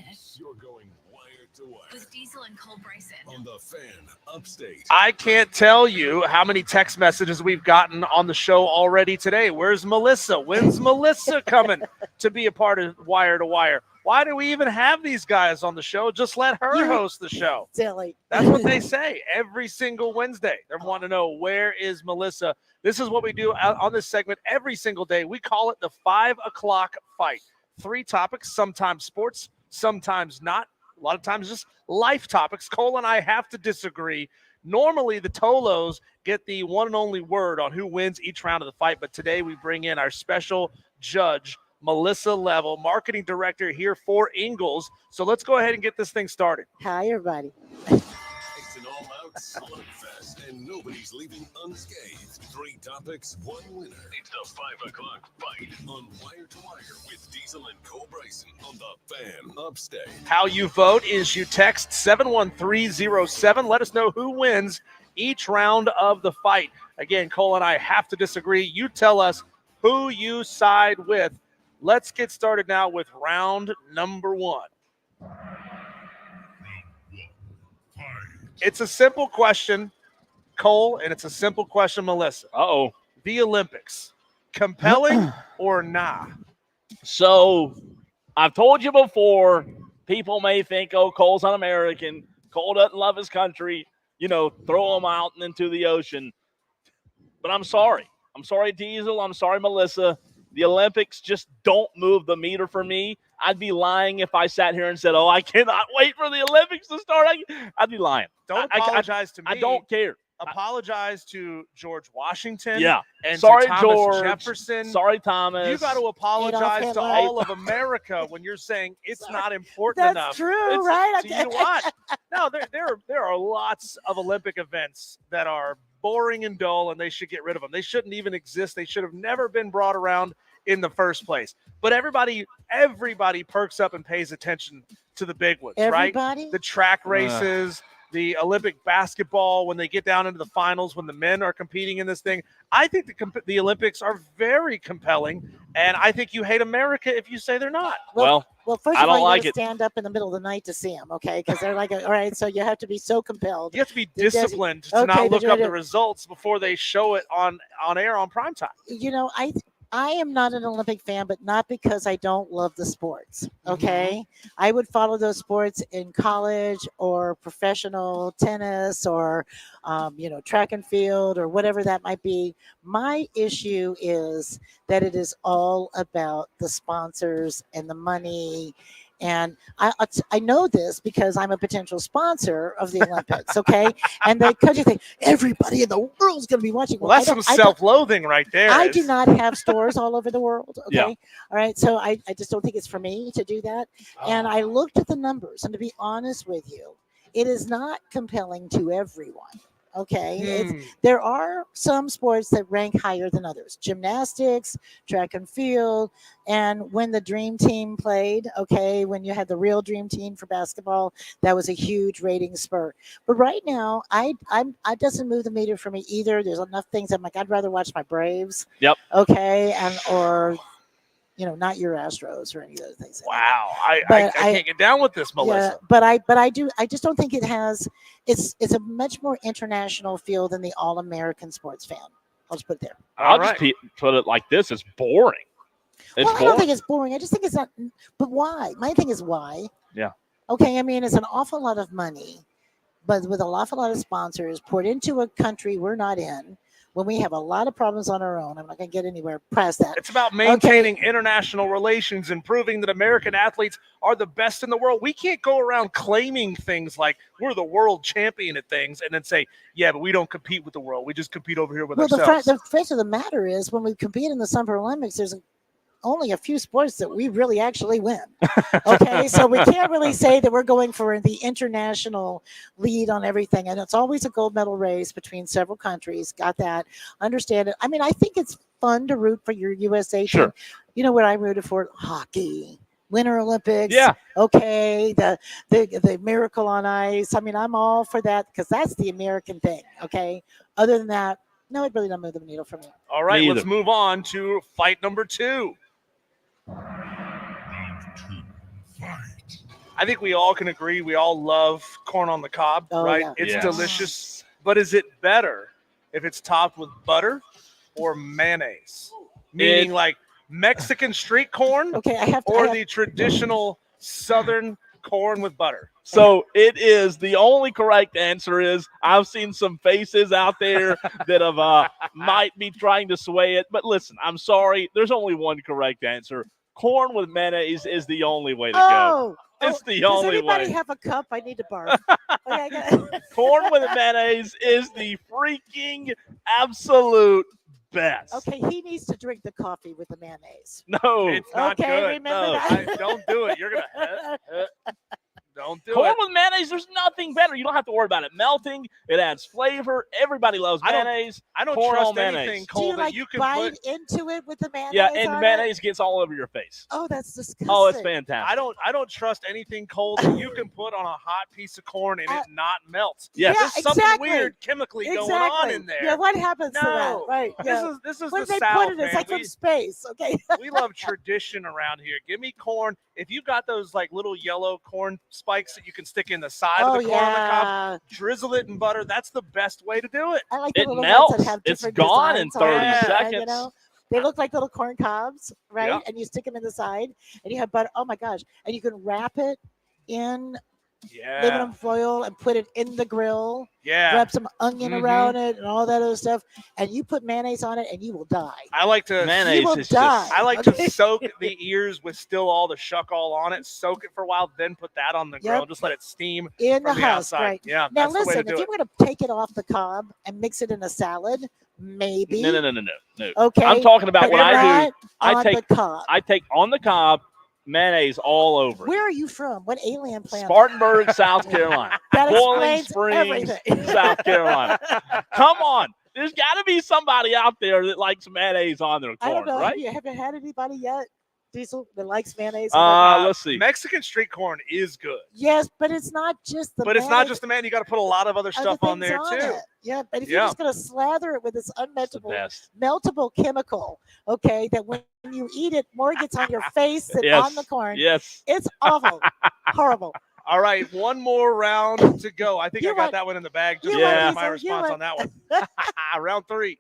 finish. You're going wire to wire With Diesel and Cole Bryson. on the Fan Upstate. I can't tell you how many text messages we've gotten on the show already today. Where's Melissa? When's Melissa coming to be a part of Wire to Wire? Why do we even have these guys on the show? Just let her host the show. Silly. That's what they say every single Wednesday. They want to know, where is Melissa? This is what we do on this segment every single day. We call it the 5 o'clock fight. 3 topics, sometimes sports, sometimes not. A lot of times just life topics. Cole and I have to disagree. Normally, the Tolos get the one and only word on who wins each round of the fight, but today we bring in our special judge, Melissa Level, marketing director here for Ingles. So let's go ahead and get this thing started. Hi, everybody. It's an all-out slugfest, and nobody's leaving unscathed. 3 topics, 1 winner. It's the 5 o'clock fight on Wire to Wire with Diesel and Cole Bryson on the Fan Upstate. How you vote is you text 71307. Let us know who wins each round of the fight. Again, Cole and I have to disagree. You tell us who you side with. Let's get started now with round number 1. It's a simple question, Cole, and it's a simple question, Melissa. Uh-oh. The Olympics, compelling or nah? So I've told you before, people may think, oh, Cole's un-American. Cole doesn't love his country. Throw him out and into the ocean. But I'm sorry. I'm sorry, Diesel. I'm sorry, Melissa. The Olympics just don't move the meter for me. I'd be lying if I sat here and said, oh, I cannot wait for the Olympics to start. I'd be lying. Don't apologize to me. I don't care. Apologize to George Washington. Yeah. And sorry, to Thomas George. Jefferson. Sorry, Thomas. You got to apologize to all of America when you're saying it's not important enough. That's true, right? You know what? No, there are lots of Olympic events that are boring and dull, and they should get rid of them. They shouldn't even exist. They should have never been brought around in the first place. But everybody perks up and pays attention to the big ones, Everybody? right? The track races, the Olympic basketball, when they get down into the finals, when the men are competing in this thing. I think the Olympics are very compelling, and I think you hate America if you say they're not. Well, first I of all, don't you like gotta it. stand up in the middle of the night to see them, okay? Because they're like, all right, so you have to be so compelled. You have to be disciplined to Okay, not look but up the results before they show it on air on primetime. I am not an Olympic fan, but not because I don't love the sports. Okay. I would follow those sports in college or professional tennis or, track and field or whatever that might be. My issue is that it is all about the sponsors and the money. And I know this because I'm a potential sponsor of the Olympics, okay? And because you think everybody in the world is going to be watching. Well, that's some self-loathing right there. I do not have stores all over the world, okay? Yeah. All right, so I just don't think it's for me to do that. And I looked at the numbers, and to be honest with you, it is not compelling to everyone. Okay, there are some sports that rank higher than others. Gymnastics, track and field, and when the dream team played, okay, when you had the real dream team for basketball, that was a huge rating spurt. But right now, I doesn't move the meter for me either. There's enough things I'm like, I'd rather watch my Braves. Yep. Okay, or not your Astros or any of those things. Wow, I can't get down with this, Melissa. Yeah, but I just don't think it has. It's a much more international field than the all-American sports fan. I'll just put it there. I'll just put it like this: it's boring. I don't think it's boring. I just think it's not. But why? My thing is why. Yeah. Okay, I mean, it's an awful lot of money, but with an awful lot of sponsors poured into a country we're not in. When we have a lot of problems on our own, I'm not going to get anywhere past that. It's about maintaining international relations and proving that American athletes are the best in the world. We can't go around claiming things like we're the world champion at things and then say, yeah, but we don't compete with the world. We just compete over here with ourselves. The fact of the matter is when we compete in the Summer Olympics, there's only a few sports that we really actually win. Okay, so we can't really say that we're going for the international lead on everything. And it's always a gold medal race between several countries. Got that. Understand it. I mean, I think it's fun to root for your USA team. Sure. You know what I rooted for? Hockey. Winter Olympics. Yeah. Okay. The Miracle on Ice. I mean, I'm all for that because that's the American thing. Okay. Other than that, no, it really doesn't move the needle for me. All right, Me let's either. move on to fight number 2. I think we all can agree we all love corn on the cob, Oh, right? yeah. It's Yes. delicious. But is it better if it's topped with butter or mayonnaise? Meaning like Mexican street corn Okay, I have to. or the traditional Southern corn with butter? So it is the only correct answer is I've seen some faces out there that have might be trying to sway it. But listen, I'm sorry. There's only one correct answer. Corn with mayonnaise is the only way to go. It's the Does only anybody way. have a cup? I need to barf. Okay, I got Corn with mayonnaise is the freaking absolute best. Okay, he needs to drink the coffee with the mayonnaise. No. It's not Okay, good. remember No. that. Don't do it. You're gonna don't do Corn it. with mayonnaise, there's nothing better. You don't have to worry about it melting. It adds flavor. Everybody loves I don't- mayonnaise. I don't corn trust on mayonnaise. anything, Do Cole, you that like you can bite put. into it with the mayonnaise? Yeah, and on mayonnaise gets all over your face. It? Oh, that's disgusting. Oh, it's fantastic. I don't trust anything, Cole, that you can put on a hot piece of corn and it not melt. Yes. Yeah, There's something exactly. weird chemically going on in there. Yeah, what happens to that? No. Right. Yeah. This is When the they South, put it, man. it's like from space. Okay. We love tradition around here. Give me corn. If you got those like little yellow corn spikes that you can stick in the side of Oh the corn on the cob, yeah. drizzle it in butter. That's the best way to do it. I like the It little melts. ones that have It's different gone in designs on 30 it, seconds. You know, they look like little corn cobs, right? Yeah. And you stick them in the side, and you have butter. Oh my gosh! And you can wrap it in Yeah. aluminum foil and put it in the grill. Yeah. Wrap some onion Mhm. around it and all that other stuff, and you put mayonnaise on it, and you will die. I like to Mayonnaise You will is die. just I like Okay. to soak the ears with still all the shuck all on it, soak it for a while, then put that on the grill, Yep. just let it steam In the from the husk, outside. right? Yeah, Now that's the way listen, to if do you it. were to take it off the cob and mix it in a salad, maybe. No. Okay. I'm talking about but what I do. not I on take- the cob. I take on the cob mayonnaise all over it. Where are you from? What alien planet? Spartanburg, South Carolina. That Boiling explains Springs, everything. South Carolina. Come on. There's got to be somebody out there that likes mayonnaise on their I don't corn, know. right? Have you had anybody yet, Diesel, that likes mayonnaise? on their- Let's see. Mexican street corn is good, yes, but it's not just the. but it's not mayonnaise, just the man. You got to put a lot of other other stuff on things there too. it. Yeah, but if Yeah. you're just going to slather it with this It's the unmeltable, best. meltable chemical, okay, that when you eat it, more gets on your face than Yes. on the corn. Yes. It's awful, horrible. All right, one more round to go. I think You I got want- that one in the bag. Just you want yeah, these, my so you response want- on that one. Round 3.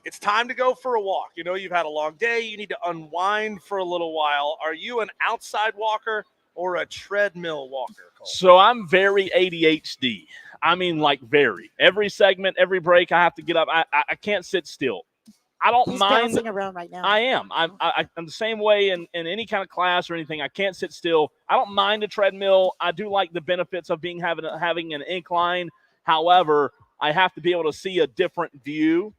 It's time to go for a walk. You know, you've had a long day. You need to unwind for a little while. Are you an outside walker or a treadmill walker, Cole? So I'm very ADHD. I mean, like very. Every segment, every break, I have to get up. I can't sit still. I don't He's mind. bouncing around right now. I am. I'm the same way in any kind of class or anything. I can't sit still. I don't mind a treadmill. I do like the benefits of having an incline. However, I have to be able to see a different view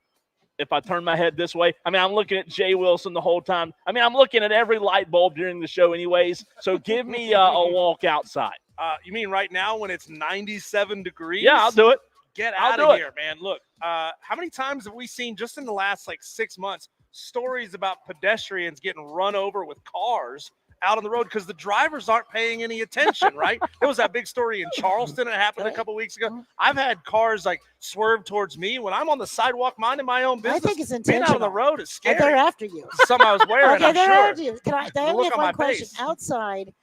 if I turn my head this way. I mean, I'm looking at Jay Wilson the whole time. I mean, I'm looking at every light bulb during the show anyways. So give me a walk outside. You mean right now when it's 97 degrees? Yeah, I'll do it. Get I'll out do of it. here, man. Look, how many times have we seen just in the last like 6 months stories about pedestrians getting run over with cars out on the road because the drivers aren't paying any attention, right? There was that big story in Charleston. It happened a couple weeks ago. I've had cars like swerve towards me when I'm on the sidewalk minding my own I business. think it's Being out on the intentional. road is And scary. they're after you. Some I was wearing, Okay, I'm they're sure. after you. Can I The only look have on my one question? face. Outside,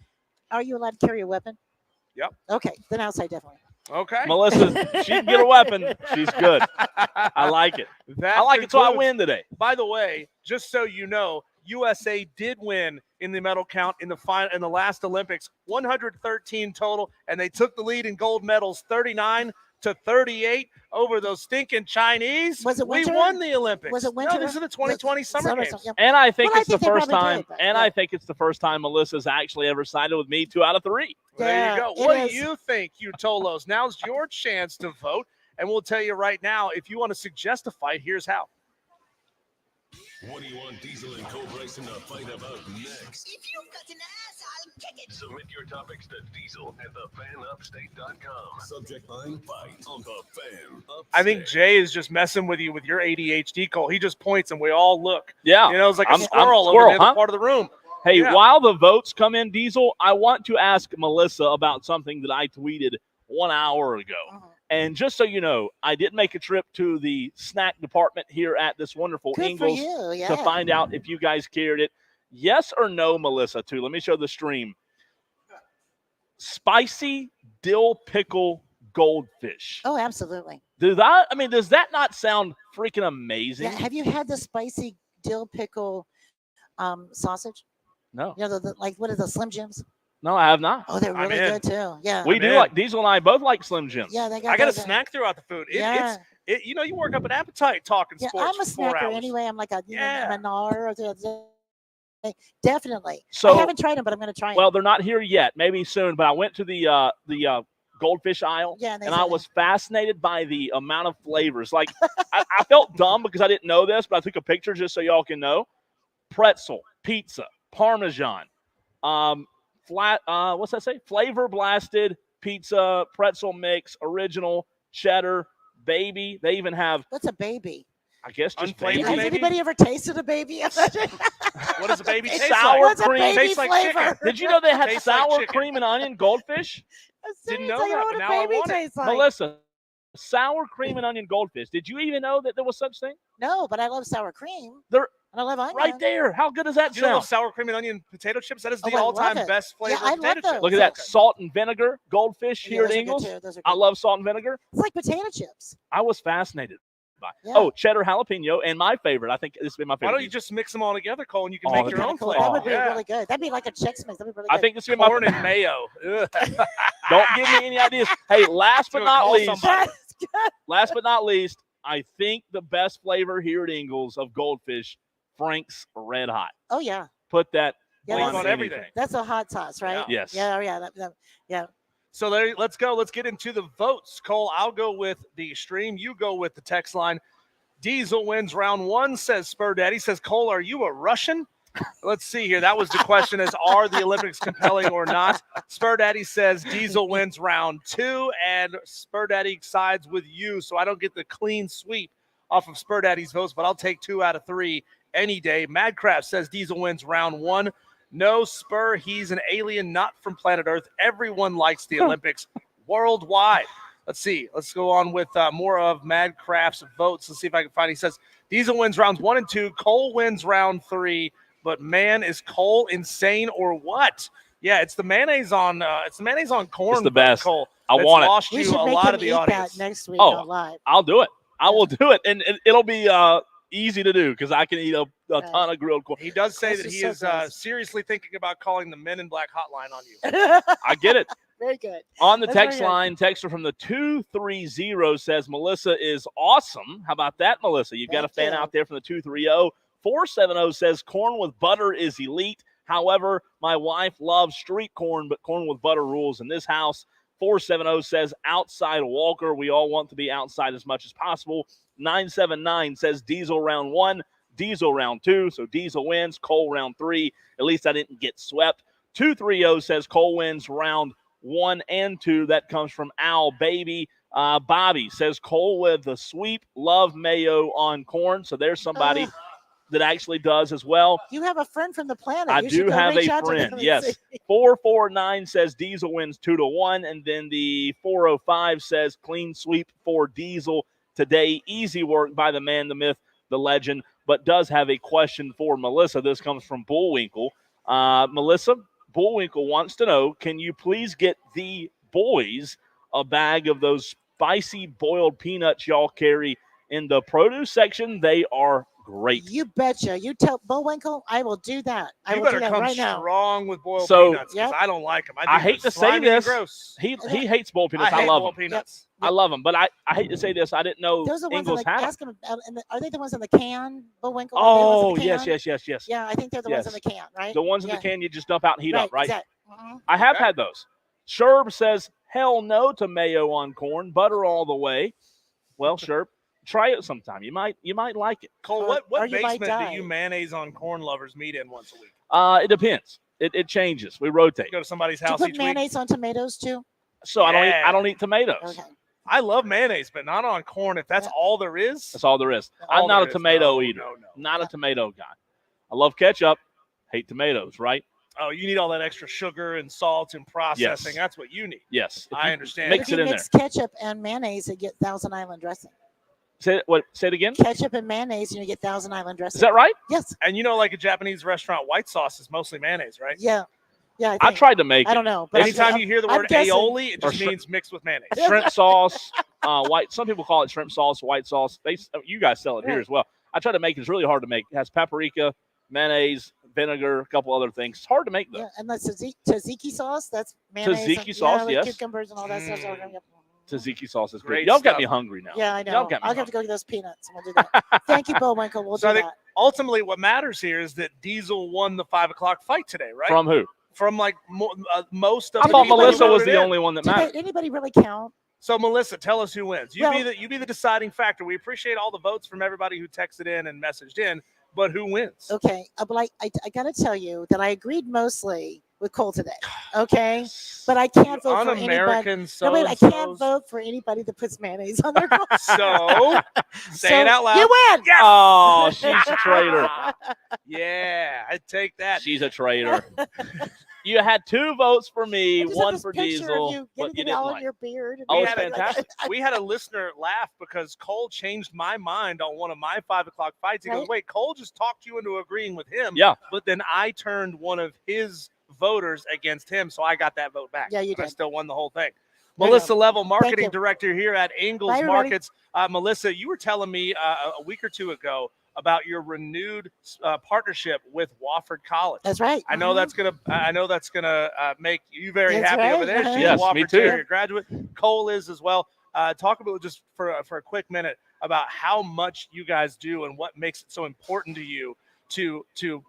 are you allowed to carry a weapon? Yep. Okay, then outside definitely. Okay. Melissa, she can get a weapon. She's good. I like it. That I like it, so I concludes- win today. By the way, just so you know, USA did win in the medal count in the last Olympics, 113 total, and they took the lead in gold medals, 39-38 over those stinking Chinese. Was it winter? We won the Olympics. Was it No, winter? these are the 2020 Summer Games. yeah. And I think Well, I it's the think they first probably time. did, but And yeah. I think it's the first time Melissa's actually ever sided with me 2 out of 3. There Yeah, you go. it What is. do you think, you Tolos? Now's your chance to vote, and we'll tell you right now, if you want to suggest a fight, here's how. What do you want Diesel and Cole Bryson to fight about next? If you've got an ass, I'll kick it. Submit your topics to Diesel at thefanupstate.com. Subject line fight on the Fan Upstate. I think Jay is just messing with you with your ADHD, Cole. He just points, and we all look. Yeah. You know, it's like a I'm squirrel over squirrel, the other huh? part of the room. Hey, Yeah. while the votes come in, Diesel, I want to ask Melissa about something that I tweeted 1 hour ago. And just so you know, I did make a trip to the snack department here at this wonderful Good for Ingles you. Yeah. to find out if you guys carried it. Yes or no, Melissa, too? Let me show the stream. Spicy dill pickle goldfish. Oh, absolutely. Does that not sound freaking amazing? Yeah. Have you had the spicy dill pickle sausage? No. You know, like what are the Slim Jims? No, I have not. Oh, they're I'm really in. good too. Yeah. We do like Diesel and I both like Slim Jims. Yeah, they got. I got a those, snack throughout the food. Yeah. You work up an appetite talking Yeah, sports I'm a for 4 snacker hours. anyway. I'm like Yeah. I'm a gnar. Definitely. So I haven't tried them, but I'm going to try them. well, they're not here yet. Maybe soon. But I went to the goldfish aisle, Yeah, and I was fascinated by the amount of flavors. Like I felt dumb because I didn't know this, but I took a picture just so y'all can know. Pretzel, pizza, Parmesan, what's that say? Flavor blasted pizza, pretzel mix, original, cheddar, baby. They even have, What's a baby? I guess, just Unflavored baby. Has baby? anybody ever tasted a baby? What does a baby taste Sour like? What's a cream. baby Tastes like flavor? chicken. Did you know they had Tastes like sour chicken. cream and onion goldfish? Didn't know Seriously, you that, what but a now I baby want it. tastes like. Melissa, sour cream and onion goldfish. Did you even know that there was such thing? No, but I love sour cream. They're And I love onion. right there. How good does that Do you love sound? sour cream and onion potato chips? That is Oh, the I love all-time it. best flavor Yeah, I of love potato those. chips. Look at that. Okay. Salt and vinegar goldfish Yeah, here at those are good Ingles. too. Those are I good. love salt and vinegar. It's like potato chips. I was fascinated by. Yeah. Oh, cheddar jalapeno, and my favorite. I think this would be my favorite. Why don't you just mix them all together, Cole, and you can Oh, make that'd your be own Cool. flavor? That would be Yeah. really good. That'd be like a Chex Mix. That'd be really good. I think this would be my Corn and mayo. Ugh. Don't give me any ideas. Hey, last but Gonna not call least, somebody. last but not least, I think the best flavor here at Ingles of goldfish, Frank's Red Hot. Oh yeah, Put that Yeah, on that's- on anything. everything. that's a hot sauce, right? Yes. Yeah, yeah. So there, let's go. Let's get into the votes. Cole, I'll go with the stream. You go with the text line. Diesel wins round 1, says Spur Daddy. Says, Cole, are you a Russian? Let's see here. That was the question is, are the Olympics compelling or not? Spur Daddy says Diesel wins round 2, and Spur Daddy sides with you, so I don't get the clean sweep off of Spur Daddy's votes, but I'll take 2 out of 3 any day. Madcraft says Diesel wins round 1. No, Spur, he's an alien not from planet Earth. Everyone likes the Olympics worldwide. Let's see. Let's go on with more of Madcraft's votes. Let's see if I can find. He says Diesel wins rounds 1 and 2. Cole wins round 3. But man, is Cole insane or what? Yeah, it's the mayonnaise on. It's the mayonnaise on corn. It's the best. Cole. I That's want it. Lost We you should a make lot him of the eat audience. that next week Oh. on live. I'll do it. I will do it, and it'll be easy to do because I can eat a ton of grilled corn. He does say This that is he so is gross. seriously thinking about calling the Men in Black hotline on you. I get it. Very good. On the That's very text good. line, texter from the 230 says Melissa is awesome. How about that, Melissa? You've got a Thank fan you. out there from the 230. 470 says corn with butter is elite. However, my wife loves street corn, but corn with butter rules in this house. 470 says outside Walker. We all want to be outside as much as possible. 979 says Diesel round 1, Diesel round 2. So Diesel wins, Cole round 3. At least I didn't get swept. 230 says Cole wins round 1 and 2. That comes from Al Baby. Bobby says Cole with the sweep, love mayo on corn. So there's somebody that actually does as well. You have a friend from the planet. I You do should go have reach a out to them friend. and Yes. see. 449 says Diesel wins 2-1. And then the 405 says clean sweep for Diesel today. Easy work by the man, the myth, the legend, but does have a question for Melissa. This comes from Bullwinkle. Melissa, Bullwinkle wants to know, can you please get the boys a bag of those spicy boiled peanuts y'all carry in the produce section? They are great. You betcha. You tell Bullwinkle, I will do that. I You will do better that come right now. strong with boiled So- peanuts because Yep. I don't like them. I hate to say this. Gross. He hates boiled peanuts. I I hate love boiled them. peanuts. I love them, but I hate to say this. I didn't know Those are the ones in Ingles the, had them. ask him, are they the ones in the can, Bullwinkle? Are they the ones Oh, in the yes. can? Yeah, I think they're the ones in Yes. the can, right? The ones in Yeah. the can you just dump out and heat up, right? Exactly. Mhm. I have Okay. had those. Sherb says, hell no to mayo on corn, butter all the way. Well, Sherb, try it sometime. You might like it. Cole, Or what you might basement do die. you mayonnaise on corn lovers meet in once a week? It depends. It changes. We rotate. You go to somebody's Do you house put each week. mayonnaise on tomatoes too? So I Yeah. don't eat tomatoes. Okay. I love mayonnaise, but not on corn. If that's Yeah. all there is, That's all there is. all I'm not there a is. tomato No, eater. no. Not a tomato guy. I love ketchup. Hate tomatoes, right? Oh, you need all that extra sugar and salt and processing. Yes. That's what you need. Yes. If I you understand. Mix If you it in mix ketchup and mayonnaise, you get Thousand Island dressing. Say it again. Ketchup and mayonnaise, and you get Thousand Island dressing. Is that right? Yes. And like a Japanese restaurant, white sauce is mostly mayonnaise, right? Yeah. Yeah. I tried to make I it. don't know. But Anytime you hear the word guessing. aioli, it Or just means mixed with mayonnaise. shrimp sauce, white. Some people call it shrimp sauce, white sauce. You guys sell it here Right. as well. I try to make it. It's really hard to make. It has paprika, mayonnaise, vinegar, a couple other things. It's hard to make though. Yeah, and that's tzatziki sauce. That's mayonnaise. Tzatziki and, sauce, with yes. Cucumbers and all that stuff. So Tzatziki sauce is Great great. Y'all got stuff. me hungry now. yeah, I know. Y'all got me I'll have to go get those peanuts, and we'll do that. Thank you, Bullwinkle. We'll So I do think that. ultimately what matters here is that Diesel won the 5 o'clock fight today, right? From who? From most of I the thought people Melissa who was voted the in. only one that Did mattered. anybody really count? So Melissa, tell us who wins. You Well- be the deciding factor. We appreciate all the votes from everybody who texted in and messaged in, but who wins? Okay, but I got to tell you that I agreed mostly with Cole today. Okay, but I can't vote for anybody. Un-American No, wait, I can't so-and-sos. vote for anybody that puts mayonnaise on their So say it out loud. You win. Yes! Oh, she's a traitor. Yeah, I take that. She's a traitor. You had 2 votes for me, I just have one this for picture Diesel, of you but getting you it didn't all in like. your beard. Oh, We it's had a- fantastic. We had a listener laugh because Cole changed my mind on one of my 5 o'clock fights. He goes, Right. wait, Cole just talked you into agreeing with him. Yeah. But then I turned one of his voters against him, so I got that vote back. Yeah, you And I did. still won the whole thing. There you Melissa go. Level, you. marketing director here at Ingles Bye, everybody. Markets. Melissa, you were telling me a week or two ago about your renewed partnership with Wofford College. That's right. I know that's gonna make you very That's happy right. over there. She's a Yes, Wofford me too. Terrier graduate. Cole is as well. Talk about just for a quick minute about how much you guys do and what makes it so important to you to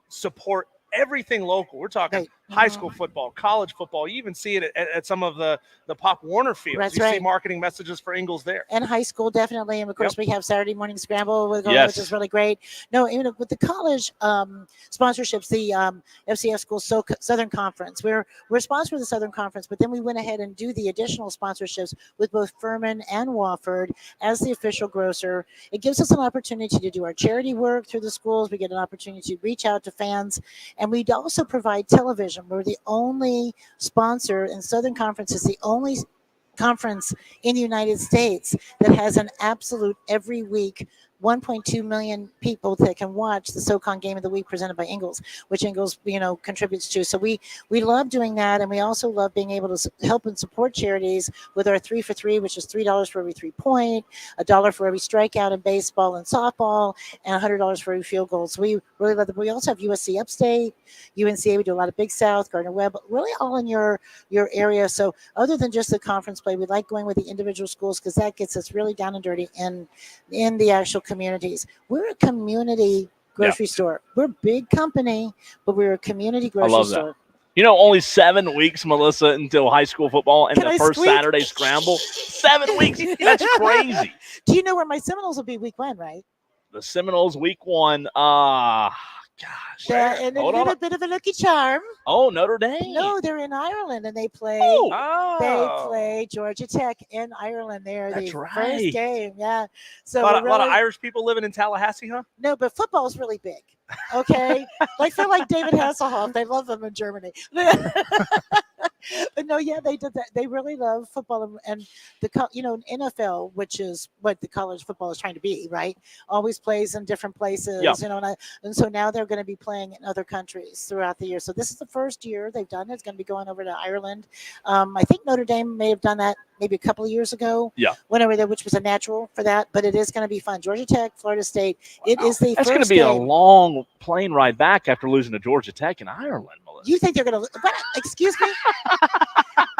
support everything local. We're talking Right. high school football, college football. You even see it at some of the Pop Warner fields. That's you see right. marketing messages for Ingles there. And high school, definitely. And of course, we have Saturday morning scramble, which Yes. is really great. No, even with the college sponsorships, the FCF School Southern Conference, we're sponsored with the Southern Conference, but then we went ahead and do the additional sponsorships with both Furman and Wofford as the official grocer. It gives us an opportunity to do our charity work through the schools. We get an opportunity to reach out to fans, and we also provide television. We're the only sponsor, and Southern Conference is the only conference in the United States that has an absolute every week 1.2 million people that can watch the SoCon Game of the Week presented by Ingles, which Ingles, contributes to. So we love doing that, and we also love being able to help and support charities with our 3 for 3, which is $3 for every 3-point, $1 for every strikeout in baseball and softball, and $100 for every field goal. So we really love that. We also have USC Upstate, UNCA. We do a lot of Big South, Gardner Webb, really all in your area. So other than just the conference play, we like going with the individual schools because that gets us really down and dirty in the actual communities. We're a community grocery store. We're a big company, but we're a community grocery love that. store. Only 7 weeks, Melissa, until high school football and Can the I first squeak? Saturday scramble. 7 weeks. That's crazy. Do you know where my Seminoles will be week 1, right? The Seminoles week 1. Gosh. Yeah, and a Hold on. little bit of a lucky charm. Oh, Notre Dame. No, they're in Ireland and they play. Oh. They play Georgia Tech in Ireland. They're That's the right. first game. Yeah. So A lot of really, Irish people living in Tallahassee, huh? no, but football's really big. Okay, they're like David Hasselhoff. They love them in Germany. But no, yeah, they did that. They really love football and the NFL, which is what the college football is trying to be, right? Always plays in different places, Yeah. And so now they're going to be playing in other countries throughout the year. So this is the first year they've done it. It's going to be going over to Ireland. I think Notre Dame may have done that maybe a couple of years ago. Yeah. Whenever there, which was a natural for that, but it is going to be fun. Georgia Tech, Florida State. It is the That's first going to be game. a long plane ride back after losing to Georgia Tech in Ireland, Melissa. You think they're going to? Excuse me.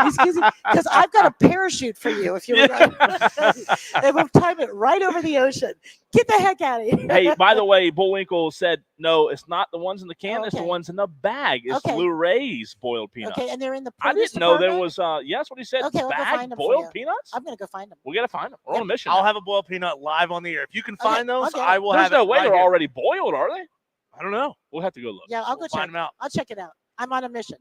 Excuse me, because I've got a parachute for you. If you would, and we'll time it right over the ocean. Get the heck out of here. Hey, by the way, Bullwinkle said, no, it's not the ones in the can. It's the Okay. ones in the bag. It's Okay. Lou Ray's boiled peanuts. Okay, and they're in the. I produce didn't know there department? was, yes, what he said, Okay, I'll go bag find 'em for boiled you. peanuts? I'm going to go find them. We got to find them. We're on a mission. I'll now. have a boiled peanut live on the air. If you can Okay, find those, okay. I will There's have no it way right they're here. already boiled, are they? I don't know. We'll have to go look. Yeah, I'll go We'll check. find them out. I'll check it out. I'm on a mission.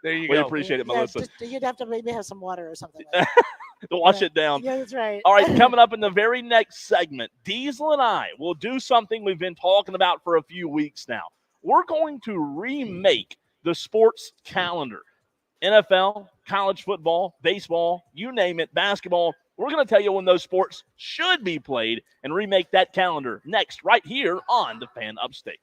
There you We go. appreciate it, Yeah, Melissa. you'd have to maybe have some water or something. Like that. To wash Yeah. it down. Yeah, that's right. All right, coming up in the very next segment, Diesel and I will do something we've been talking about for a few weeks now. We're going to remake the sports calendar. NFL, college football, baseball, you name it, basketball. We're going to tell you when those sports should be played and remake that calendar next, right here on the Fan Upstate.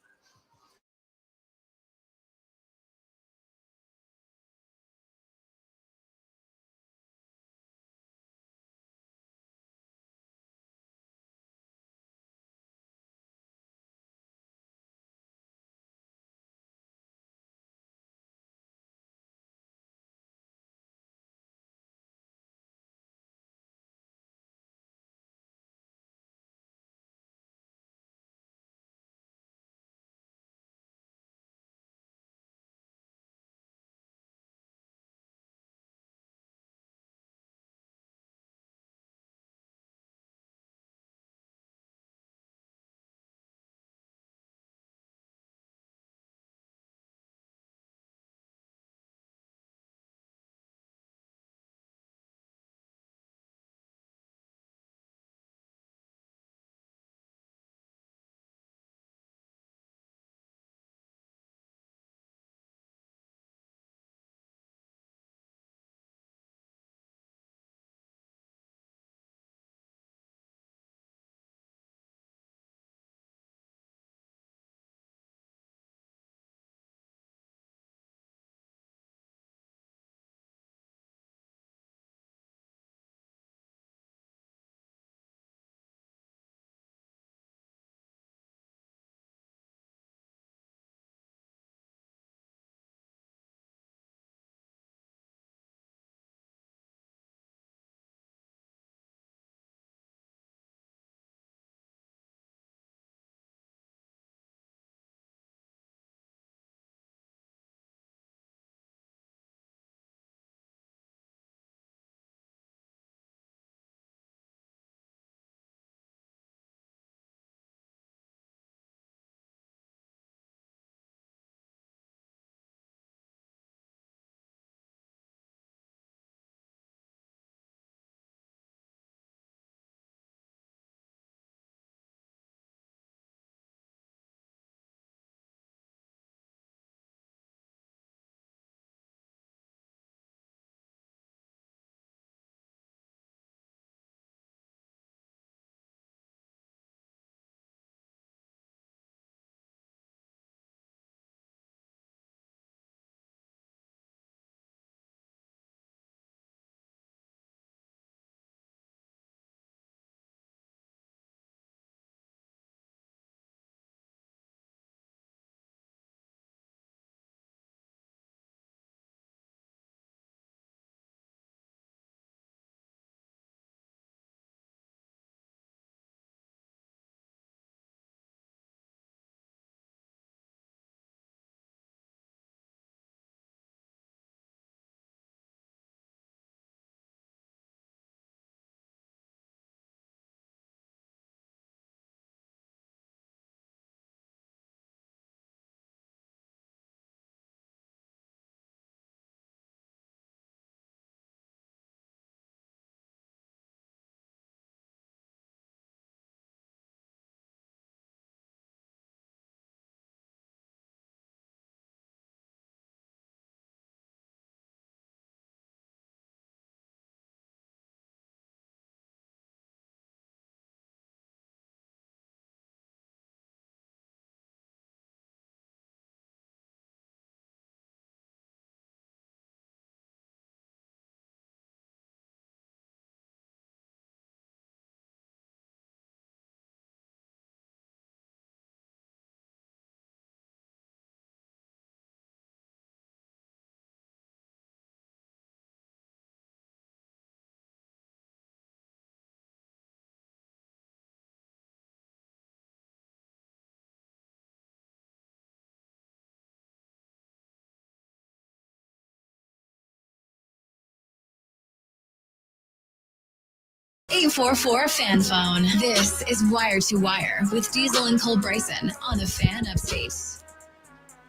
Eight four four fan phone. This is Wire to Wire with Diesel and Cole Bryson on the Fan Upstate.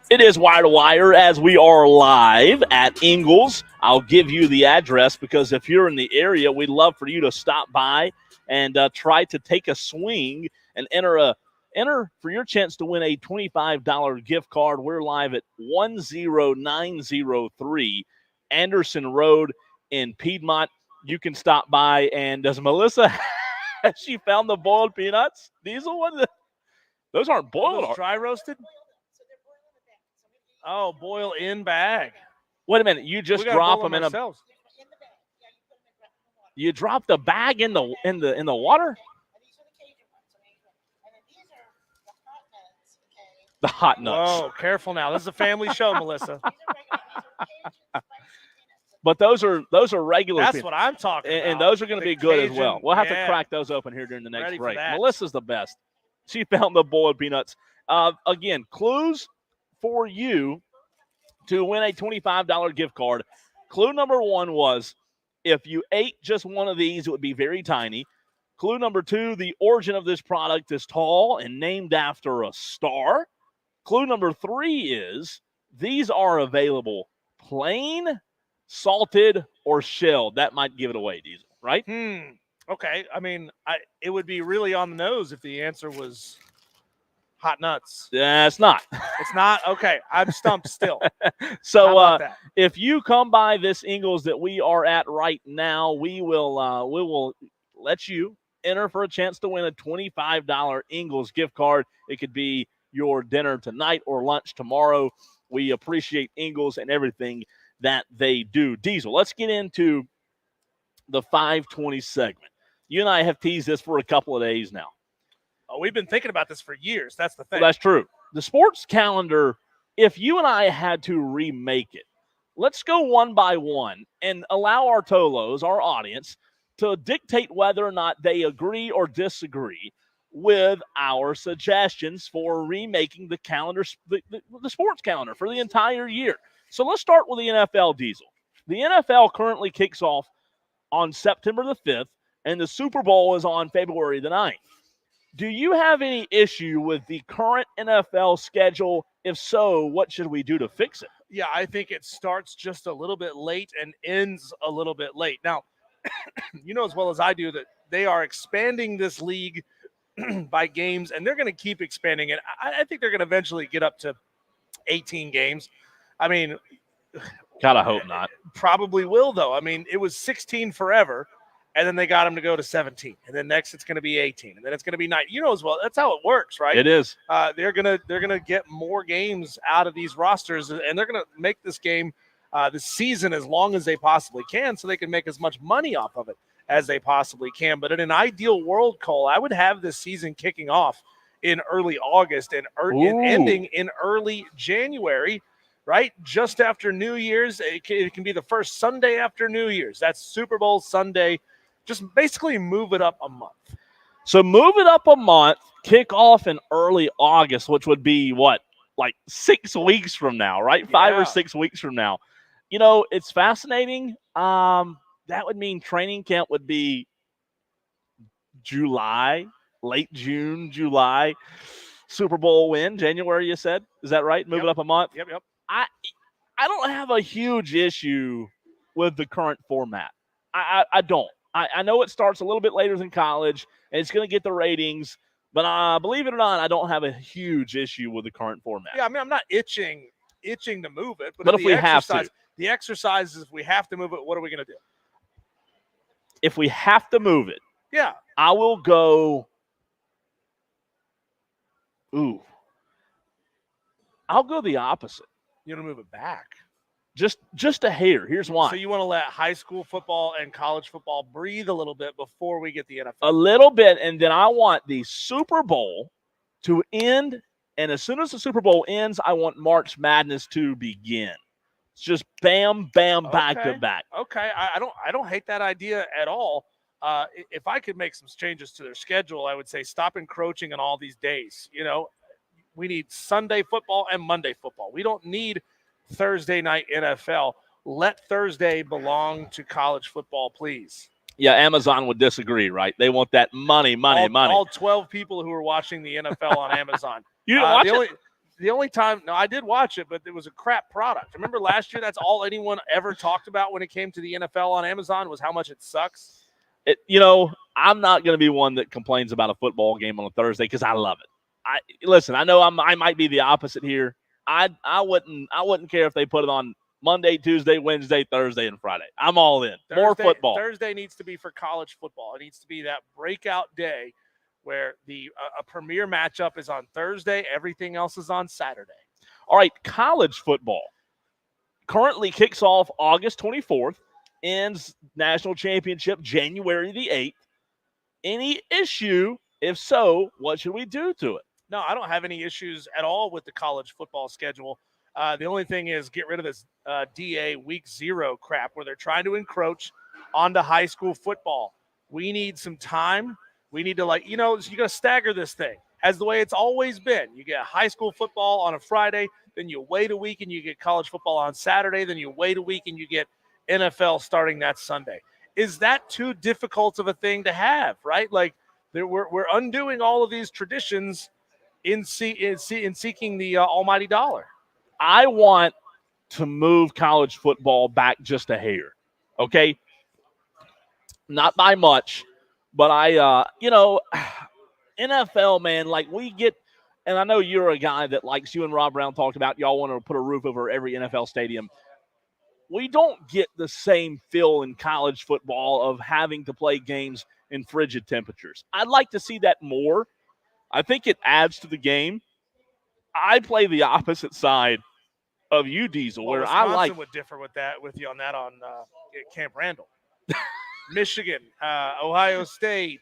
It is Wire to Wire as we are live at Ingles. I'll give you the address because if you're in the area, we'd love for you to stop by and try to take a swing and enter for your chance to win a $25 gift card. We're live at 10903 Anderson Road in Piedmont. you can stop by. And does Melissa, has she found the boiled peanuts? Diesel? Those aren't boiled. Those dry roasted? Oh, boil in bag. Wait a minute. You just drop them in ourselves. You drop the bag in the water? The hot nuts. Whoa, careful now. This is a family show, Melissa. But those are regular That's peanuts. what I'm talking about. And those are going to be good as well. Cajun, We'll have to crack those open here during the next Ready for break. that. Melissa's the best. She found the boiled peanuts. Again, clues for you to win a $25 gift card. Clue number 1 was if you ate just one of these, it would be very tiny. Clue number 2, the origin of this product is tall and named after a star. Clue number 3 is these are available plain, salted, or shelled. That might give it away, Diesel, right? Okay. I mean, it would be really on the nose if the answer was hot nuts. It's not. It's not? Okay. I'm stumped still. So How about that? if you come by this Ingles that we are at right now, we will let you enter for a chance to win a $25 Ingles gift card. It could be your dinner tonight or lunch tomorrow. We appreciate Ingles and everything that they do. Diesel, let's get into the 520 segment. You and I have teased this for a couple of days now. Oh, we've been thinking about this for years. That's the thing. Well, that's true. The sports calendar, if you and I had to remake it, let's go one by one and allow our Tolos, our audience, to dictate whether or not they agree or disagree with our suggestions for remaking the calendar, the sports calendar for the entire year. So let's start with the NFL, Diesel. The NFL currently kicks off on September the 5th, and the Super Bowl is on February the 9th. Do you have any issue with the current NFL schedule? If so, what should we do to fix it? Yeah, I think it starts just a little bit late and ends a little bit late. Now, you know as well as I do that they are expanding this league by games, and they're going to keep expanding it. I think they're going to eventually get up to 18 games. I mean, God, I hope not. Probably will, though. I mean, it was 16 forever, and then they got them to go to 17, and then next it's going to be 18, and then it's going to be 9. You know as well. That's how it works, right? It is. They're gonna get more games out of these rosters, and they're gonna make this game, this season, as long as they possibly can, so they can make as much money off of it as they possibly can. But in an ideal world, Cole, I would have this season kicking off in early August and ending in early January. Right? Just after New Year's. It can be the first Sunday after New Year's. That's Super Bowl Sunday. Just basically move it up a month. So move it up a month, kick off in early August, which would be what? Like 6 weeks from now, right? 5 or 6 weeks from now. You know, it's fascinating. That would mean training camp would be July, late June, July. Super Bowl win, January, you said? Is that right? Move it up a month? Yep. I don't have a huge issue with the current format. I don't. I know it starts a little bit later than college, and it's going to get the ratings, but believe it or not, I don't have a huge issue with the current format. Yeah, I mean, I'm not itching to move it, but if we have to. The exercise is if we have to move it, what are we going to do? If we have to move it, yeah, I will go. I'll go the opposite. You want to move it back? Just a hair. Here's why. So you want to let high school football and college football breathe a little bit before we get the NFL? A little bit, and then I want the Super Bowl to end, and as soon as the Super Bowl ends, I want March Madness to begin. It's just bam, bam, back to back. Okay, I don't hate that idea at all. If I could make some changes to their schedule, I would say stop encroaching on all these days. You know, we need Sunday football and Monday football. We don't need Thursday night NFL. Let Thursday belong to college football, please. Yeah, Amazon would disagree, right? They want that money. All 12 people who are watching the NFL on Amazon. You didn't watch it? The only time, no, I did watch it, but it was a crap product. Remember last year, that's all anyone ever talked about when it came to the NFL on Amazon was how much it sucks. I'm not going to be one that complains about a football game on a Thursday because I love it. I know I might be the opposite here. I wouldn't care if they put it on Monday, Tuesday, Wednesday, Thursday, and Friday. I'm all in. More football. Thursday needs to be for college football. It needs to be that breakout day where a premier matchup is on Thursday. Everything else is on Saturday. All right, college football currently kicks off August 24th, ends national championship January the 8th. Any issue? If so, what should we do to it? No, I don't have any issues at all with the college football schedule. The only thing is get rid of this DA week 0 crap where they're trying to encroach onto high school football. We need some time. We need to, you got to stagger this thing as the way it's always been. You get high school football on a Friday, then you wait a week and you get college football on Saturday, then you wait a week and you get NFL starting that Sunday. Is that too difficult of a thing to have, right? We're undoing all of these traditions in seeking the almighty dollar. I want to move college football back just a hair, okay? Not by much, but NFL, man, we get, and I know you're a guy that likes, you and Rob Brown talked about, y'all want to put a roof over every NFL stadium. We don't get the same feel in college football of having to play games in frigid temperatures. I'd like to see that more. I think it adds to the game. I play the opposite side of you, Diesel, where Wisconsin would differ with you on that on Camp Randall. Michigan, Ohio State,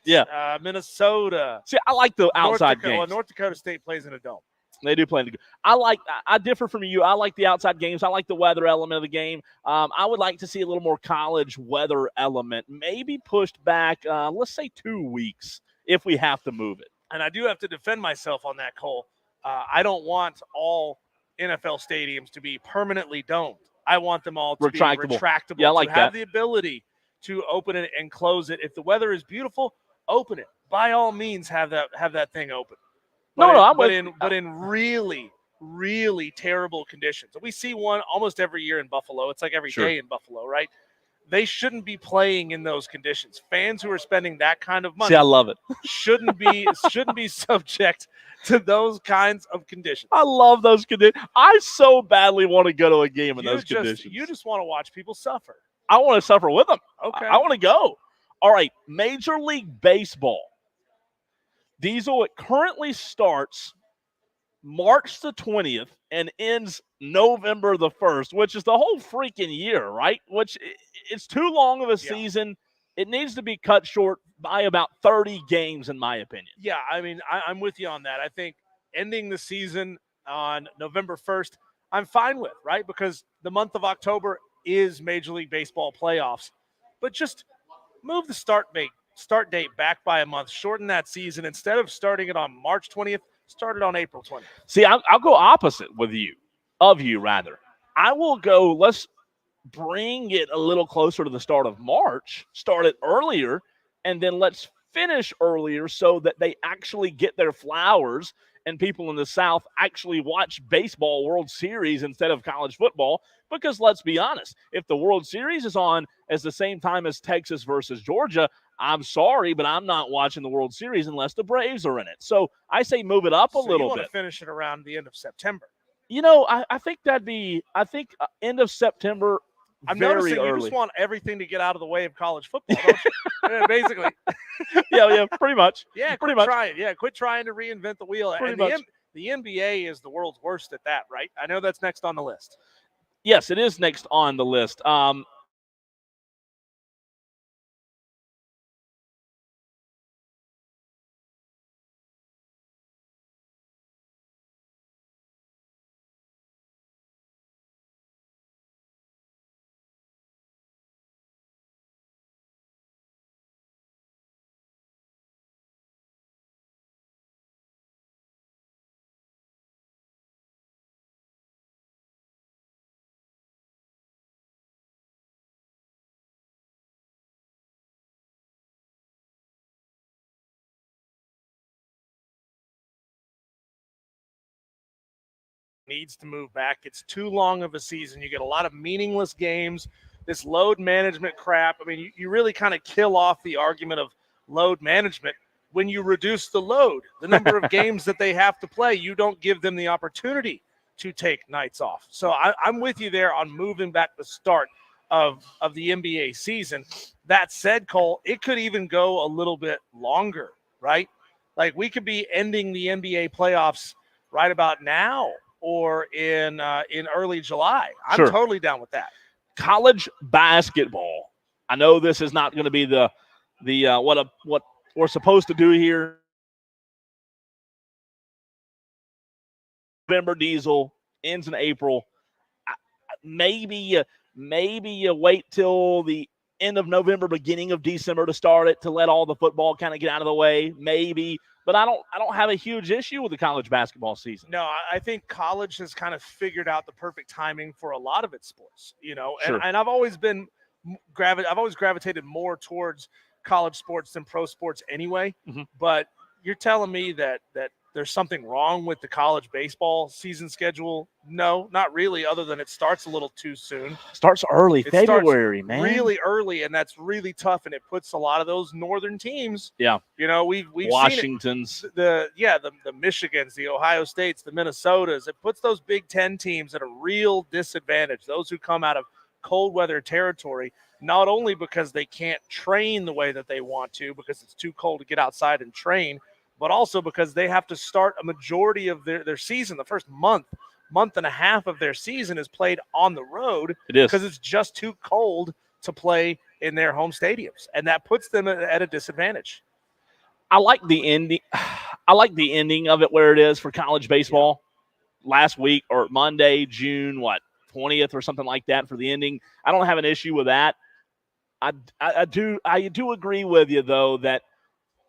Minnesota. See, I like the outside games. Well, North Dakota State plays in a dome. They do play in the game. I differ from you. I like the outside games. I like the weather element of the game. I would like to see a little more college weather element, maybe pushed back, let's say 2 weeks if we have to move it. And I do have to defend myself on that, Cole. I don't want all NFL stadiums to be permanently domed. I want them all to be retractable. Yeah, I like to have the ability to open it and close it. If the weather is beautiful, open it. By all means, have that thing open. But in really, really terrible conditions. We see one almost every year in Buffalo. It's like every day in Buffalo, right? They shouldn't be playing in those conditions. Fans who are spending that kind of money, see, I love it. shouldn't be subject to those kinds of conditions. I love those conditions. I so badly want to go to a game in those conditions. You just want to watch people suffer. I want to suffer with them. Okay. I want to go. All right, Major League Baseball. Diesel, it currently starts March the 20th and ends November the 1st, which is the whole freaking year, right? Which it's too long of a season. It needs to be cut short by about 30 games, in my opinion. Yeah, I mean, I'm with you on that. I think ending the season on November 1st, I'm fine with, right? Because the month of October is Major League Baseball playoffs. But just move the start date back by a month, shorten that season. Instead of starting it on March 20th, start it on April 20th. See, I'll go opposite with you, rather. I will go, let's bring it a little closer to the start of March, start it earlier, and then let's finish earlier so that they actually get their flowers and people in the South actually watch baseball World Series instead of college football. Because let's be honest, if the World Series is on at the same time as Texas versus Georgia, I'm sorry, but I'm not watching the World Series unless the Braves are in it. So I say move it up a little bit. You want to finish it around the end of September. I think end of September. I'm very noticing early. You just want everything to get out of the way of college football, don't you? Yeah, basically. yeah, pretty much. Yeah, pretty much. Quit trying to reinvent the wheel. Pretty much. The NBA is the world's worst at that, right? I know that's next on the list. Yes, it is next on the list. Needs to move back. It's too long of a season. You get a lot of meaningless games, this load management crap. I mean, you really kind of kill off the argument of load management when you reduce the load, the number of games that they have to play. You don't give them the opportunity to take nights off. So I'm with you there on moving back the start of the NBA season. That said, Cole, it could even go a little bit longer, right? Like we could be ending the NBA playoffs right about now or in early July. I'm Sure. totally down with that. College basketball. I know this is not going to be the what we're supposed to do here. November Diesel ends in April. Maybe you wait till the end of November, beginning of December to start it to let all the football kind of get out of the way. Maybe, but I don't have a huge issue with the college basketball season. No, I think college has kind of figured out the perfect timing for a lot of its sports. Sure. And I've always been I've always gravitated more towards college sports than pro sports anyway. Mm-hmm. But you're telling me that there's something wrong with the college baseball season schedule? No, not really, other than it starts a little too soon. Starts early, It February, starts man. really early, and that's really tough, and it puts a lot of those northern teams. Yeah. We've Washington's. seen it, the Michigans, the Ohio States, the Minnesotas. It puts those Big Ten teams at a real disadvantage. Those who come out of cold weather territory, not only because they can't train the way that they want to because it's too cold to get outside and train, but also because they have to start a majority of their season. The first month and a half of their season is played on the road. It is. Because it's just too cold to play in their home stadiums, and that puts them at a disadvantage. I like the ending. I like the ending of it where it is for college baseball. Last week or Monday, June 20th or something like that for the ending. I don't have an issue with that. I do agree with you though that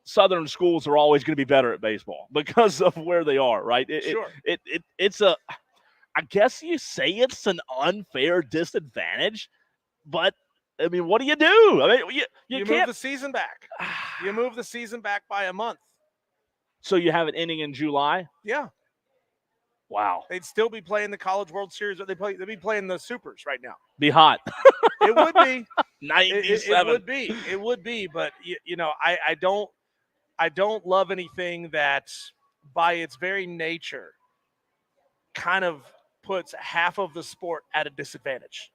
Southern schools are always going to be better at baseball because of where they are, right? Sure. It's a, I guess you say it's an unfair disadvantage, but I mean, what do you do? I mean, you move can't. the season back. You move the season back by a month. So you have it ending in July? Yeah. Wow. They'd still be playing the College World Series. They'd be playing the Supers right now. Be hot. It would be. 97. It would be. But I don't love anything that, by its very nature, kind of puts half of the sport at a disadvantage.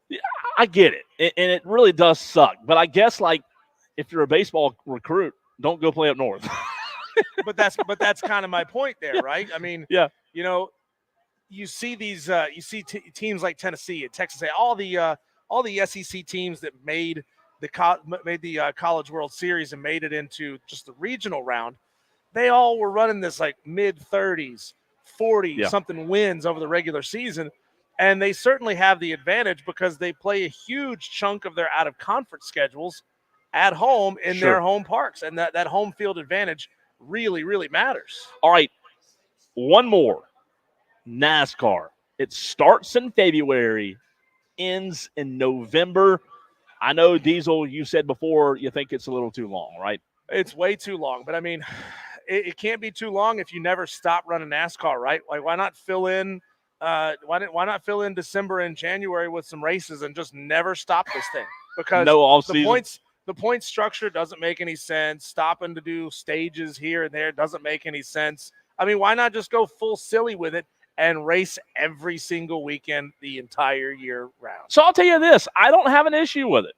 Yeah, I get it, and it really does suck. But I guess if you're a baseball recruit, don't go play up north. but that's kind of my point there, right? I mean, yeah. You see these teams like Tennessee and Texas, all the SEC teams that made the College World Series and made it into just the regional round. They all were running this like mid 30s, 40 something wins over the regular season. And they certainly have the advantage because they play a huge chunk of their out of conference schedules at home in their home parks. And that home field advantage really, really matters. All right. One more. NASCAR. It starts in February, ends in November. I know, Diesel, you said before you think it's a little too long, right? It's way too long. But, I mean, it can't be too long if you never stop running NASCAR, right? Like, why not fill in why not fill in December and January with some races and just never stop this thing? Because no off-season. The point structure doesn't make any sense. Stopping to do stages here and there doesn't make any sense. I mean, why not just go full silly with it and race every single weekend the entire year round? So I'll tell you this. I don't have an issue with it.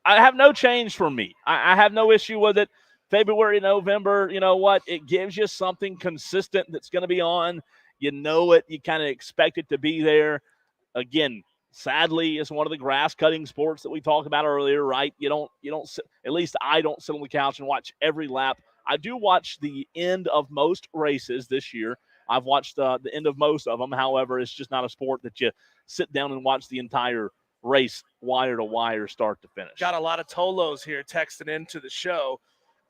I have no change for me. I have no issue with it. February, November, you know what? It gives you something consistent that's going to be on. You know it. You kind of expect it to be there. Again, sadly, it's one of the grass-cutting sports that we talked about earlier, right? You don't sit, at least I don't sit on the couch and watch every lap. I do watch the end of most races this year. I've watched the end of most of them. However, it's just not a sport that you sit down and watch the entire race wire to wire, start to finish. Got a lot of Tolos here texting into the show.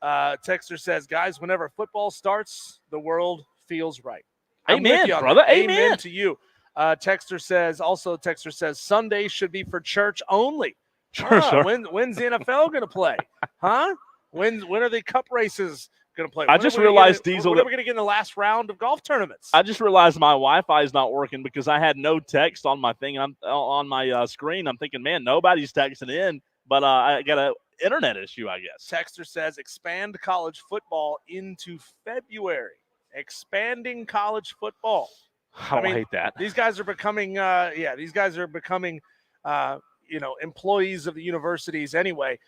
Texter says, guys, whenever football starts, the world feels right. Amen, brother. Amen to you. Texter says, Sunday should be for church only. Sure. When's the NFL going to play? Huh? When are the cup races going to play? I just realized, Diesel, when are we going to get in the last round of golf tournaments? I just realized my Wi-Fi is not working because I had no text on my thing. I'm on my screen. I'm thinking, man, nobody's texting in, but I got an internet issue, I guess. Texter says, expand college football into February. Expanding college football. I hate that. These guys are becoming, employees of the universities anyway.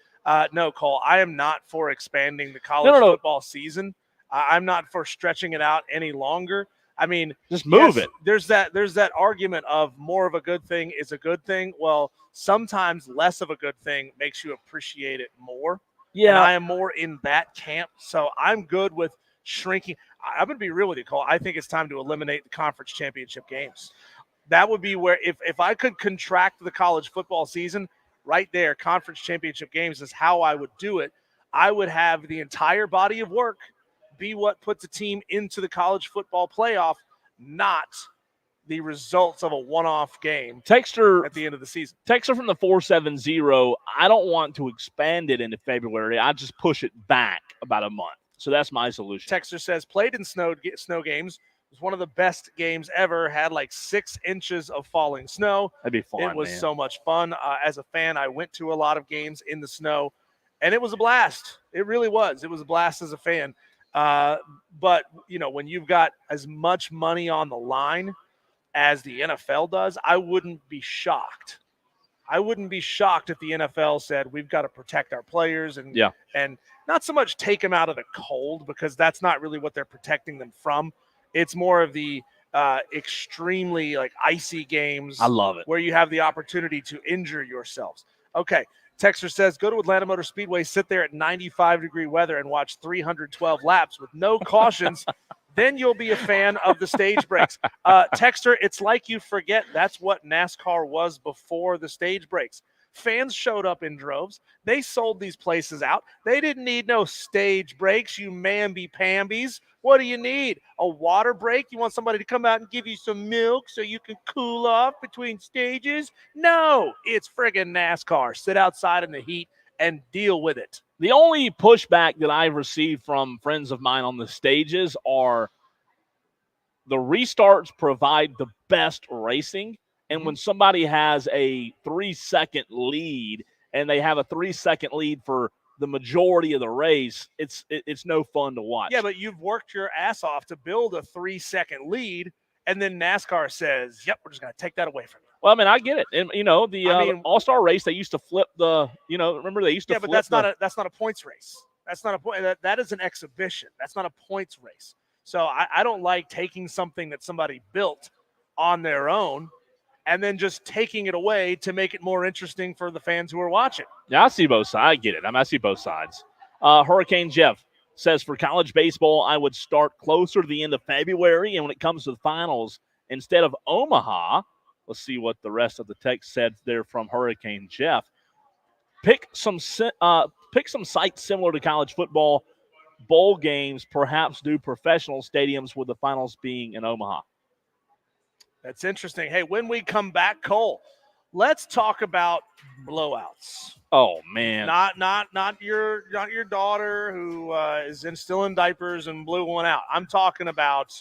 No, Cole, I am not for expanding the college No. football season. I'm not for stretching it out any longer. I mean, Just move yes, it. There's that argument of more of a good thing is a good thing. Well, sometimes less of a good thing makes you appreciate it more. And Yeah. I am more in that camp. So I'm good with shrinking. I'm going to be real with you, Cole. I think it's time to eliminate the conference championship games. That would be where if I could contract the college football season right there, conference championship games is how I would do it. I would have the entire body of work be what puts a team into the college football playoff, not the results of a one-off game Texter at the end of the season. Texter from the 470, I don't want to expand it into February. I just push it back about a month. So that's my solution. Texter says, played in snow games. It was one of the best games ever. Had like 6 inches of falling snow. That'd be fun, It was man. so much fun. As a fan, I went to a lot of games in the snow, and it was a blast. It really was. It was a blast as a fan. But, when you've got as much money on the line as the NFL does, I wouldn't be shocked. I wouldn't be shocked if the NFL said we've got to protect our players and not so much take them out of the cold, because that's not really what they're protecting them from. It's more of the extremely icy games. I love it. Where you have the opportunity to injure yourselves. Okay. Texter says, go to Atlanta Motor Speedway, sit there at 95-degree weather and watch 312 laps with no cautions. Then you'll be a fan of the stage breaks. Texter, it's like you forget that's what NASCAR was before the stage breaks. Fans showed up in droves. They sold these places out. They didn't need no stage breaks, you mamby-pambies. What do you need? A water break? You want somebody to come out and give you some milk so you can cool off between stages? No, it's friggin' NASCAR. Sit outside in the heat and deal with it. The only pushback that I've received from friends of mine on the stages are the restarts provide the best racing. And when somebody has a 3-second lead and they have a 3-second lead for the majority of the race, it's no fun to watch. Yeah, but you've worked your ass off to build a 3-second lead, and then NASCAR says, yep, we're just going to take that away from you. Well, I mean, I get it. And, the All-Star race, they used to flip remember they used to flip but that's not a points race. That's not a point. That is an exhibition. That's not a points race. So I don't like taking something that somebody built on their own and then just taking it away to make it more interesting for the fans who are watching. Yeah, I see both sides. I get it. I see both sides. Hurricane Jeff says, for college baseball, I would start closer to the end of February. And when it comes to the finals, instead of Omaha, let's see what the rest of the text said there from Hurricane Jeff. Pick some sites similar to college football, bowl games, perhaps do professional stadiums with the finals being in Omaha. That's interesting. Hey, when we come back, Cole, let's talk about blowouts. Oh man, not your daughter who is still in diapers and blew one out. I'm talking about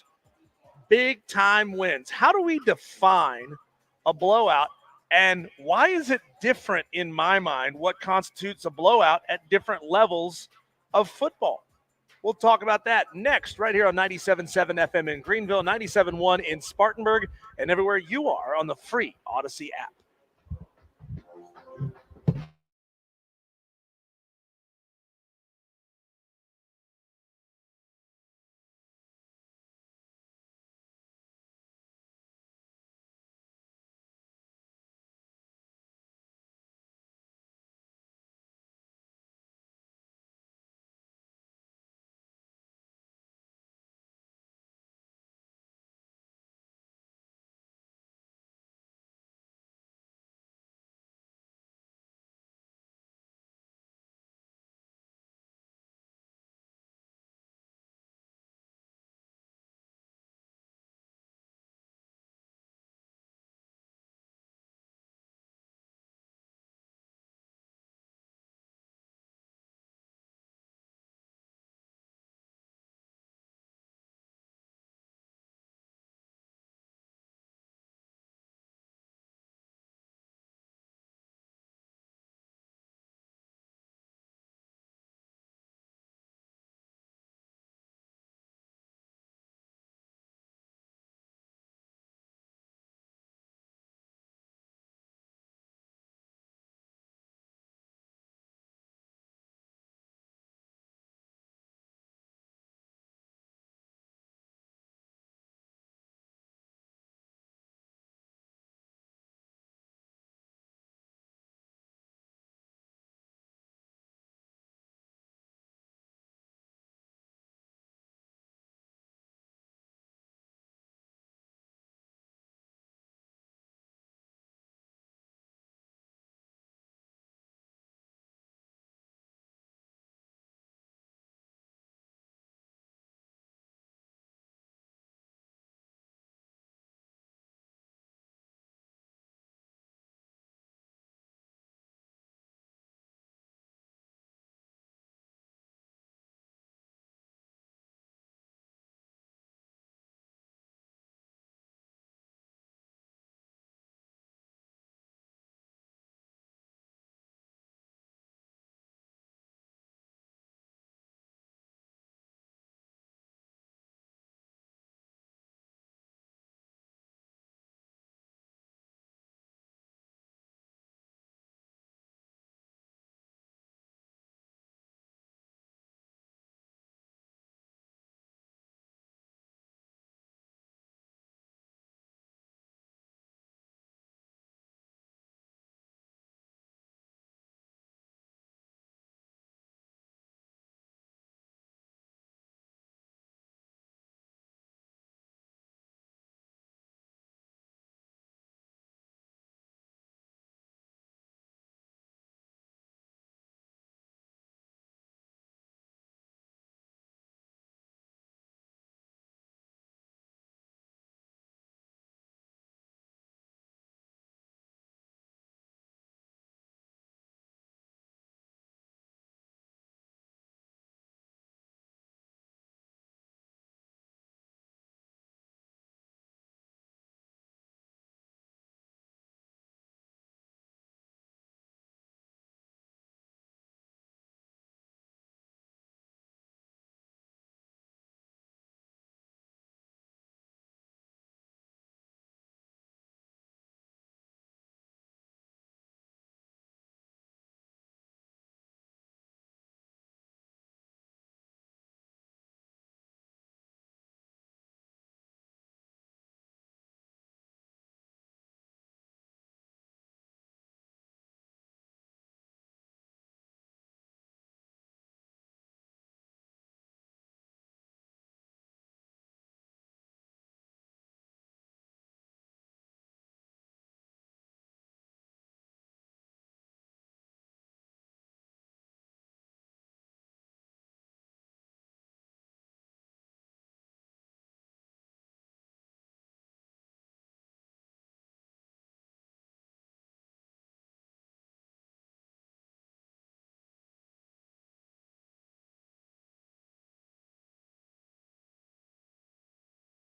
big time wins. How do we define a blowout, and why is it different in my mind? What constitutes a blowout at different levels of football? We'll talk about that next, right here on 97.7 FM in Greenville, 97.1 in Spartanburg, and everywhere you are on the free Odyssey app.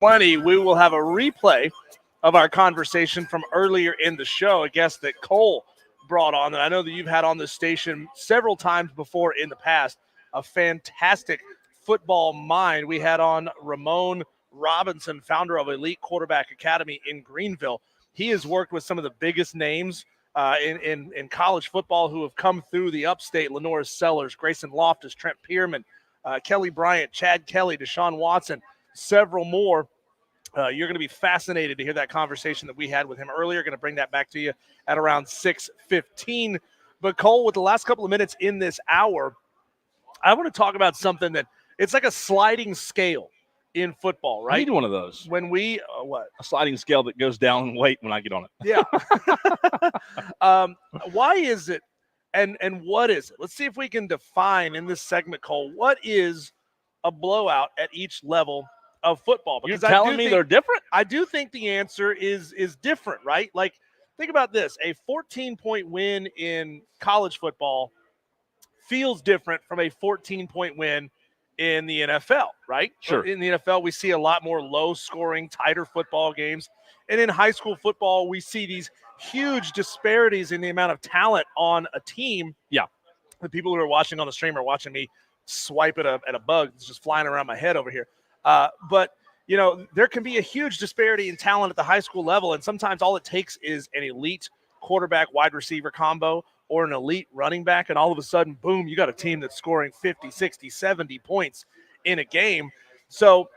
20, we will have a replay of our conversation from earlier in the show, a guest that Cole brought on that I know that you've had on the station several times before in the past, a fantastic football mind. We had on Ramon Robinson, founder of Elite Quarterback Academy in Greenville. He has worked with some of the biggest names in college football who have come through the upstate: Lenora Sellers, Grayson Loftus, Trent Pierman, Kelly Bryant, Chad Kelly, Deshaun Watson, several more. You're going to be fascinated to hear that conversation that we had with him earlier. Going to bring that back to you at around 6:15. But Cole, with the last couple of minutes in this hour, I want to talk about something that it's like a sliding scale in football, right? I need one of those. When we what? A sliding scale that goes down in weight when I get on it. Yeah. Why is it, and what is it? Let's see if we can define in this segment, Cole, what is a blowout at each level of football? Because you're telling me they're different? I do think the answer is different, right? Like, think about this. A 14-point win in college football feels different from a 14-point win in the NFL, right? Sure. In the NFL, we see a lot more low-scoring, tighter football games. And in high school football, we see these huge disparities in the amount of talent on a team. Yeah. The people who are watching on the stream are watching me swipe at a bug that's just flying around my head over here. But, you know, there can be a huge disparity in talent at the high school level, and sometimes all it takes is an elite quarterback wide receiver combo or an elite running back, and all of a sudden, boom, you got a team that's scoring 50, 60, 70 points in a game. So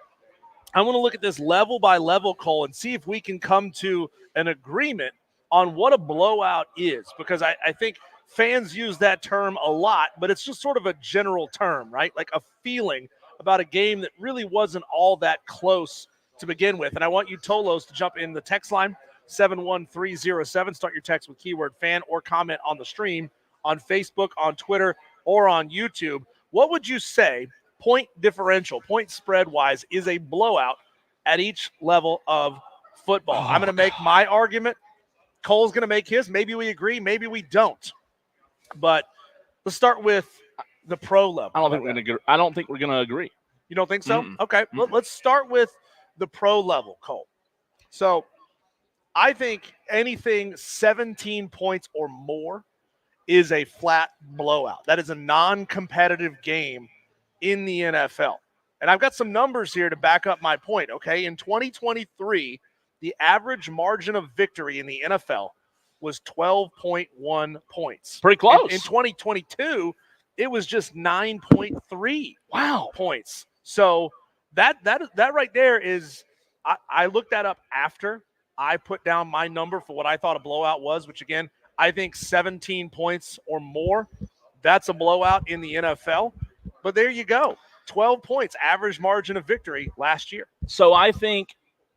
I want to look at this level by level, Cole, and see if we can come to an agreement on what a blowout is, because I think fans use that term a lot, but it's just sort of a general term, right? Like a feeling about a game that really wasn't all that close to begin with. And I want you, Tolos, to jump in the text line, 71307. Start your text with keyword fan or comment on the stream on Facebook, on Twitter, or on YouTube. What would you say, point differential, point spread-wise, is a blowout at each level of football? I'm going to make my argument. Cole's going to make his. Maybe we agree, maybe we don't. But let's start with the pro level. I don't think we're going to agree. You don't think so? Mm-mm. Okay. Mm-mm. Let's start with the pro level, Cole. So I think anything 17 points or more is a flat blowout. That is a non-competitive game in the NFL. And I've got some numbers here to back up my point, okay? In 2023, the average margin of victory in the NFL was 12.1 points. Pretty close. In 2022, it was just 9.3 points. So that right there is, I looked that up after I put down my number for what I thought a blowout was, which again, I think 17 points or more, that's a blowout in the NFL. But there you go. 12 points, average margin of victory last year. So I think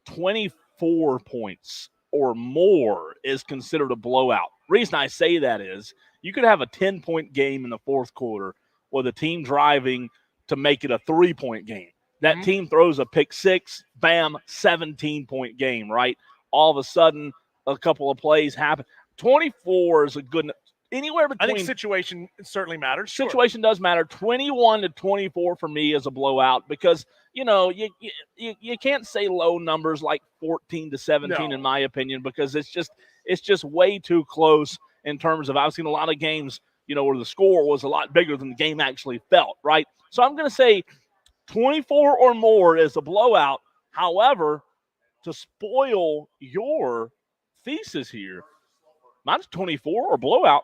24 points or more is considered a blowout. Reason I say that is you could have a 10-point game in the fourth quarter with a team driving to make it a 3-point game. That team throws a pick six, bam, 17-point game, right? All of a sudden, a couple of plays happen. 24 is a good – anywhere between – I think situation certainly matters. Situation does matter. 21 to 24 for me is a blowout because, you know, you can't say low numbers like 14 to 17 in my opinion, because it's just way too close in terms of – I've seen a lot of games, you know, where the score was a lot bigger than the game actually felt, right? So I'm going to say 24 or more is a blowout. However, to spoil your thesis here, mine's 24 or blowout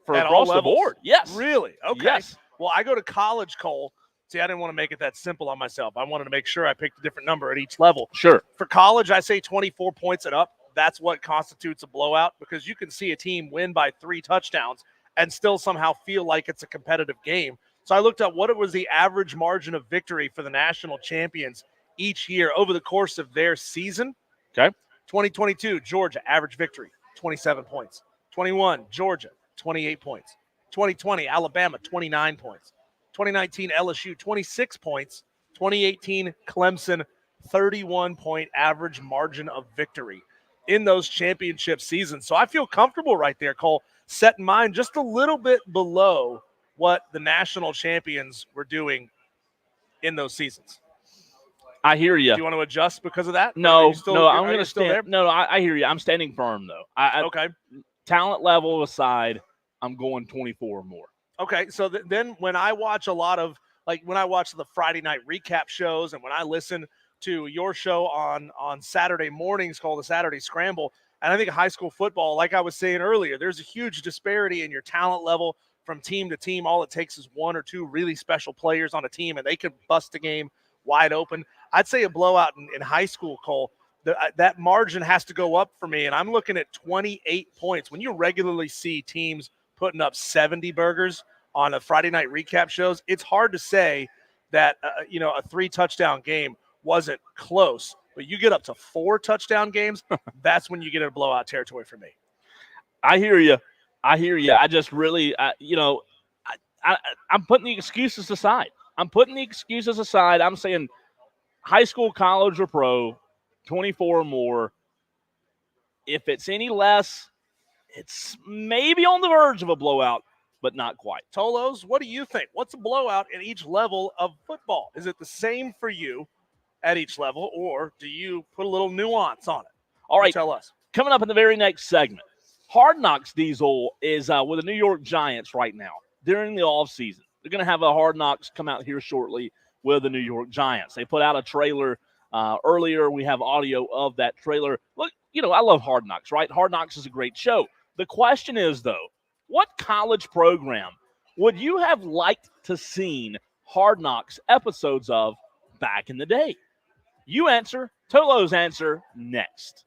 for at across all the levels? board. Yes. Really? Okay. Yes. Well, I go to college, Cole. See, I didn't want to make it that simple on myself. I wanted to make sure I picked a different number at each level. Sure. For college, I say 24 points and up. That's what constitutes a blowout, because you can see a team win by 3 touchdowns and still somehow feel like it's a competitive game. So I looked up what it was the average margin of victory for the national champions each year over the course of their season. Okay. 2022, Georgia, average victory, 27 points. 21, Georgia, 28 points. 2020, Alabama, 29 points. 2019, LSU, 26 points. 2018, Clemson, 31-point average margin of victory in those championship seasons. So I feel comfortable right there, Cole, setting mine just a little bit below what the national champions were doing in those seasons. I hear you. Do you want to adjust because of that? Or are No, you still, no, are I'm you going to still stand. No, I hear you. I'm standing firm though. Okay. Talent level aside, I'm going 24 or more. Okay, so then when I watch a lot of, like when I watch the Friday night recap shows and when I listen to your show on Saturday mornings called the Saturday Scramble, and I think high school football, like I was saying earlier, there's a huge disparity in your talent level from team to team. All it takes is one or two really special players on a team, and they could bust a game wide open. I'd say a blowout in high school, Cole, that margin has to go up for me, and I'm looking at 28 points. When you regularly see teams putting up 70 burgers on a Friday night recap shows, it's hard to say that a 3-touchdown game wasn't close. But you get up to 4 touchdown games, that's when you get into blowout territory for me. I hear you. I just really, I'm putting the excuses aside. I'm saying high school, college, or pro, 24 or more. If it's any less, it's maybe on the verge of a blowout, but not quite. Tolos, what do you think? What's a blowout at each level of football? Is it the same for you at each level, or do you put a little nuance on it? All right. Tell us. Coming up in the very next segment, Hard Knocks Diesel is with the New York Giants right now during the offseason. They're going to have a Hard Knocks come out here shortly with the New York Giants. They put out a trailer earlier. We have audio of that trailer. Look, I love Hard Knocks, right? Hard Knocks is a great show. The question is, though, what college program would you have liked to seen Hard Knocks episodes of back in the day? You answer. Tolo's answer next.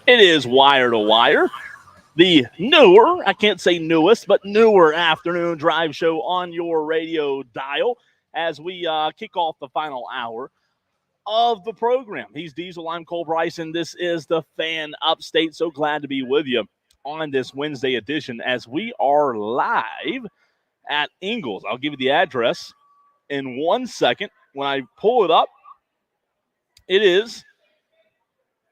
It is Wire to Wire, the newer, I can't say newest, but newer afternoon drive show on your radio dial as we kick off the final hour of the program. He's Diesel, I'm Cole Bryson. This is the Fan Upstate. So glad to be with you on this Wednesday edition as we are live at Ingles. I'll give you the address in 1 second. When I pull it up, it is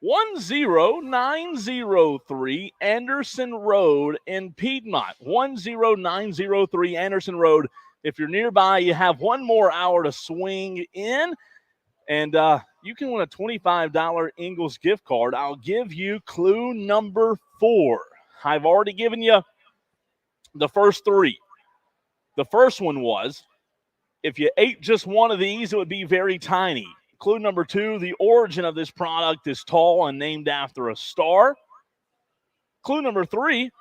10903 Anderson Road in Piedmont. 10903 Anderson Road. If you're nearby, you have one more hour to swing in, and you can win a $25 Ingles gift card. I'll give you clue number 4. I've already given you the first 3. The first one was, if you ate just one of these, it would be very tiny. Clue number 2, the origin of this product is tall and named after a star. Clue number 3,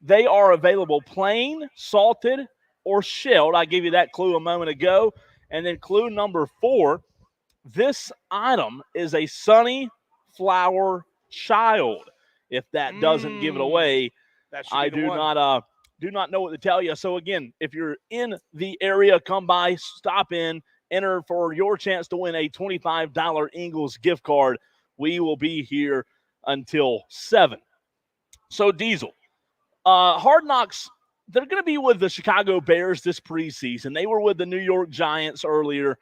they are available plain, salted, or shelled. I gave you that clue a moment ago. And then clue number 4, this item is a sunflower child. If that doesn't give it away, I do not know what to tell you. So again, if you're in the area, come by, stop in, enter for your chance to win a $25 Ingles gift card. We will be here until 7. So Diesel, Hard Knocks, they're going to be with the Chicago Bears this preseason. They were with the New York Giants earlier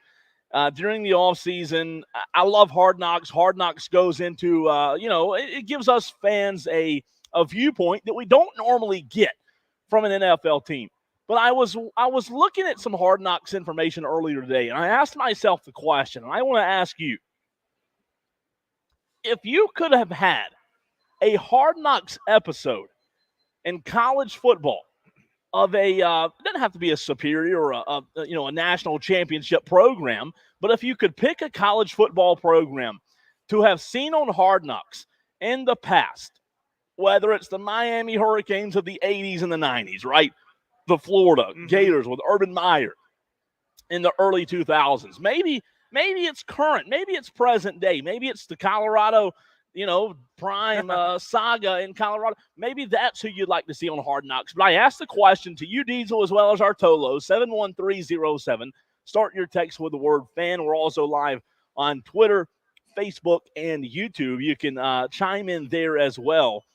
during the offseason. I love Hard Knocks. Hard Knocks goes into, it gives us fans a viewpoint that we don't normally get from an NFL team. But I was looking at some Hard Knocks information earlier today, and I asked myself the question, and I want to ask you, if you could have had a Hard Knocks episode in college football of it doesn't have to be a superior or a national championship program, but if you could pick a college football program to have seen on Hard Knocks in the past, whether it's the Miami Hurricanes of the 80s and the 90s, right? The Florida Gators with Urban Meyer in the early 2000s. Maybe it's current. Maybe it's present day. Maybe it's the Colorado, prime saga in Colorado. Maybe that's who you'd like to see on Hard Knocks. But I asked the question to you, Diesel, as well as our Tolo, 71307. Start your text with the word fan. We're also live on Twitter, Facebook, and YouTube. You can chime in there as well.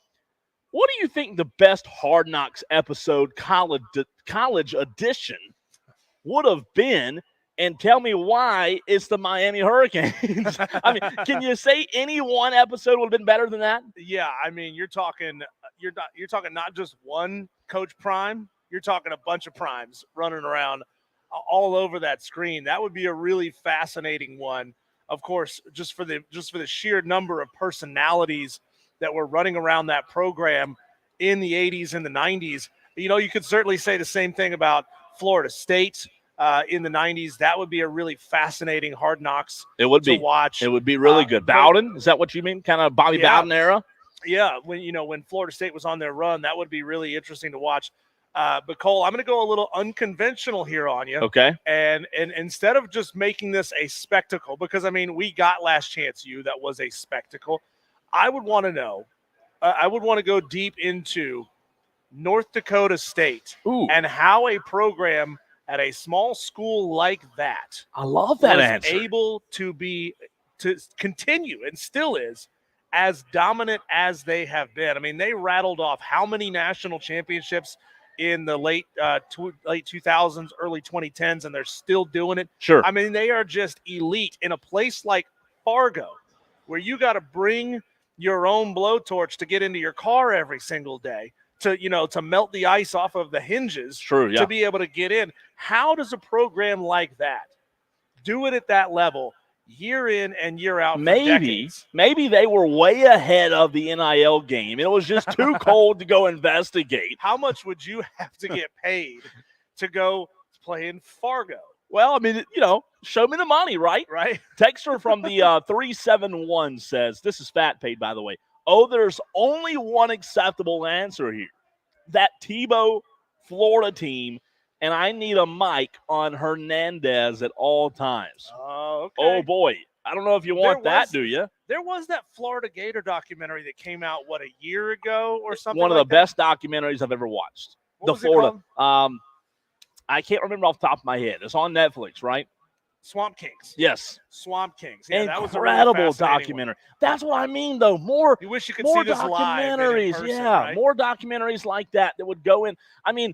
What do you think the best Hard Knocks episode, college edition, would have been? And tell me why it's the Miami Hurricanes. I mean, can you say any one episode would have been better than that? Yeah, I mean, you're talking not just one Coach Prime. You're talking a bunch of primes running around all over that screen. That would be a really fascinating one. Of course, just for the sheer number of personalities that were running around that program in the 80s and the 90s. You could certainly say the same thing about Florida State in the 90s. That would be a really fascinating Hard Knocks to watch. It would be really good. Bowden, is that what you mean? Kind of Bobby Bowden era? Yeah, when Florida State was on their run, that would be really interesting to watch. But Cole, I'm going to go a little unconventional here on you. Okay. And instead of just making this a spectacle, because, I mean, we got Last Chance U, that was a spectacle. I would want to know, I would want to go deep into North Dakota State and how a program at a small school like that, I love that answer, able to continue and still is as dominant as they have been. I mean, they rattled off how many national championships in the late 2000s, early 2010s, and they're still doing it. Sure. I mean, they are just elite in a place like Fargo, where you got to bring your own blowtorch to get into your car every single day to melt the ice off of the hinges. True, yeah. To be able to get in. How does a program like that do it at that level year in and year out? Maybe they were way ahead of the NIL game. It was just too cold to go investigate. How much would you have to get paid to go play in Fargo? Well, I mean, show me the money, right? Right. Texter from the 371 says, this is fat paid, by the way. Oh, there's only one acceptable answer here. That Tebow Florida team, and I need a mic on Hernandez at all times. Oh, okay. Oh, boy. I don't know if you want that, do you? There was that Florida Gator documentary that came out, a year ago or something. One of like the best documentaries I've ever watched. What was it Florida. called? I can't remember off the top of my head. It's on Netflix, right? Swamp Kings. Yes. Swamp Kings. Yeah, incredible that was a really documentary. That's what I mean, though. More. You wish you could more see this live and in documentaries. person, Yeah, right? more documentaries like that would go in. I mean,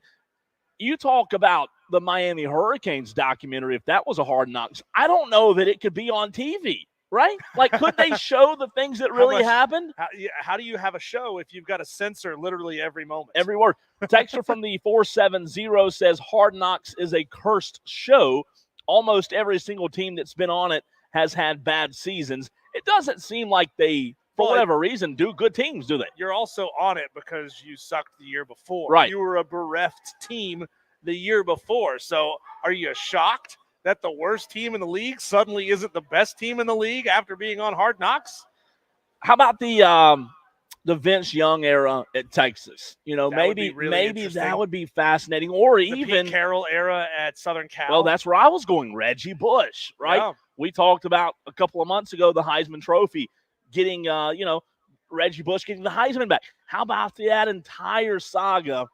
you talk about the Miami Hurricanes documentary. If that was a Hard Knocks, I don't know that it could be on TV, right? Like, could they show the things that really happened? How do you have a show if you've got to censor literally every moment? Every word. Texter from the 470 says Hard Knocks is a cursed show. Almost every single team that's been on it has had bad seasons. It doesn't seem like they, for whatever reason, do good teams, do they? You're also on it because you sucked the year before. Right. You were a bereft team the year before. So are you shocked that the worst team in the league suddenly isn't the best team in the league after being on Hard Knocks? How about the Vince Young era at Texas? You know, That maybe that would be fascinating. Or the even Pete Carroll era at Southern Cal. Well, that's where I was going. Reggie Bush, right? Yeah. We talked about a couple of months ago the Heisman Trophy, getting Reggie Bush getting the Heisman back. How about that entire saga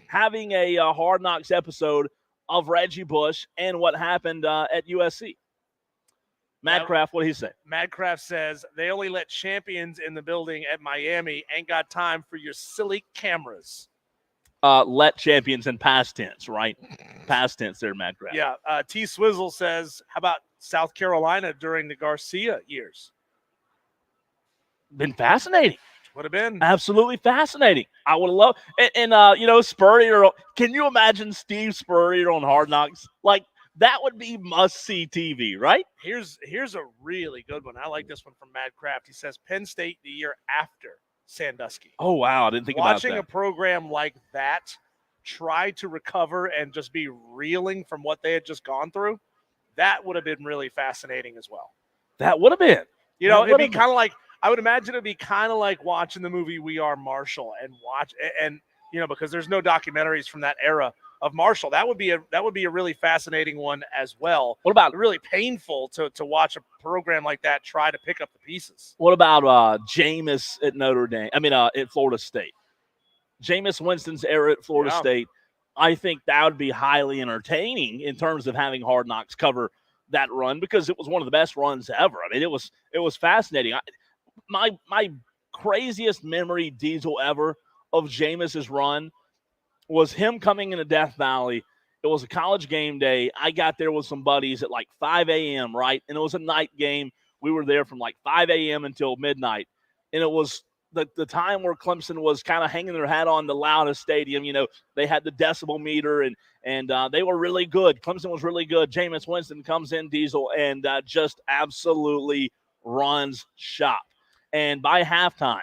having a Hard Knocks episode of Reggie Bush and what happened at USC? Madcraft, what did he say? Madcraft says they only let champions in the building at Miami. Ain't got time for your silly cameras. Let champions in past tense, right? Past tense there, Madcraft. Yeah. T Swizzle says, how about South Carolina during the Garcia years? Been fascinating. Would have been absolutely fascinating. I would love and Spurrier. Can you imagine Steve Spurrier on Hard Knocks? Like, that would be must-see TV, right? Here's a really good one. I like this one from Madcraft. He says Penn State the year after Sandusky. Oh, wow. I didn't think about that. Watching a program like that try to recover and just be reeling from what they had just gone through, that would have been really fascinating as well. That would have been. You know, it'd be kind of like, I would imagine it'd be kind of like watching the movie We Are Marshall and because there's no documentaries from that era of Marshall. That would be a really fascinating one as well. What about really painful to watch a program like that try to pick up the pieces? What about Jameis at Notre Dame? I mean, at Florida State. Jameis Winston's era at Florida State. I think that would be highly entertaining in terms of having Hard Knocks cover that run, because it was one of the best runs ever. I mean, it was fascinating. My craziest memory, Diesel, ever of Jameis's run was him coming into Death Valley. It was a college game day. I got there with some buddies at like 5 a.m., right? And it was a night game. We were there from like 5 a.m. until midnight. And it was the time where Clemson was kind of hanging their hat on the loudest stadium. You know, they had the decibel meter, and they were really good. Clemson was really good. Jameis Winston comes in, Diesel, and just absolutely runs shop. And by halftime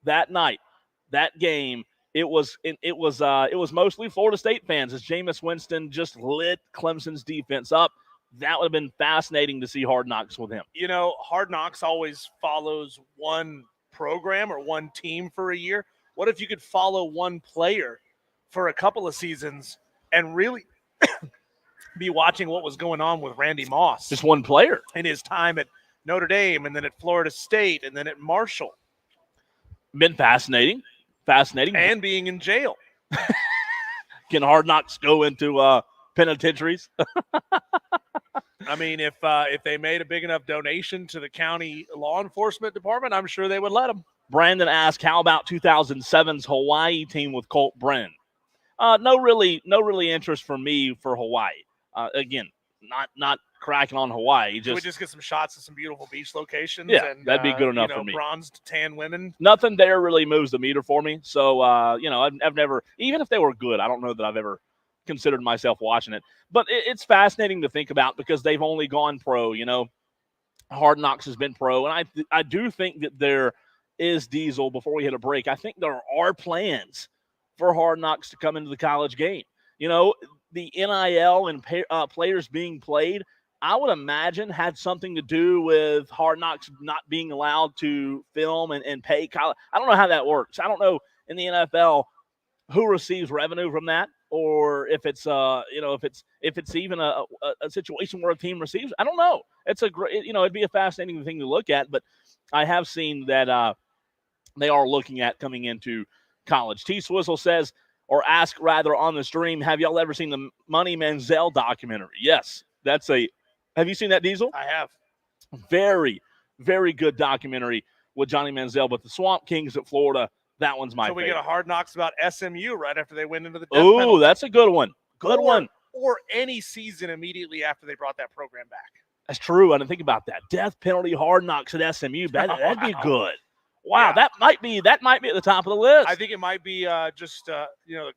that night, that game, it was mostly Florida State fans as Jameis Winston just lit Clemson's defense up. That would have been fascinating to see Hard Knocks with him. You know, Hard Knocks always follows one program or one team for a year. What if you could follow one player for a couple of seasons and really be watching what was going on with Randy Moss? Just one player. In his time at Notre Dame, and then at Florida State, and then at Marshall. Been fascinating. And being in jail. Can Hard Knocks go into penitentiaries? I mean, if they made a big enough donation to the county law enforcement department, I'm sure they would let them. Brandon asked, how about 2007's Hawaii team with Colt Brennan? No really interest for me for Hawaii. Again, not cracking on Hawaii. Can we just get some shots of some beautiful beach locations? Yeah, and, that'd be good enough for me. Bronzed, tan women. Nothing there really moves the meter for me. So, I've never, even if they were good, I don't know that I've ever considered myself watching it. But it's fascinating to think about because they've only gone pro. You know, Hard Knocks has been pro. And I do think that there is, Diesel, before we hit a break, I think there are plans for Hard Knocks to come into the college game. You know, the NIL and players being played, I would imagine had something to do with Hard Knocks not being allowed to film and pay college. I don't know how that works. I don't know in the NFL who receives revenue from that. or if it's if it's even a situation where a team receives. I don't know. It's a great, it'd be a fascinating thing to look at. But I have seen that they are looking at coming into college. T Swizzle says, or ask rather on the stream, have y'all ever seen the Money Manziel documentary? Yes, that's a. Have you seen that, Diesel? I have. Very, very good documentary with Johnny Manziel. But the Swamp Kings at Florida, that one's my So we favorite. get a Hard Knocks about SMU right after they went into the death Oh, penalty. that's a good one. Good one. Or any season immediately after they brought that program back. That's true. I didn't think about that. Death penalty, Hard Knocks at SMU. That'd be good. Wow, Yeah. that might be at the top of the list. I think it might be just the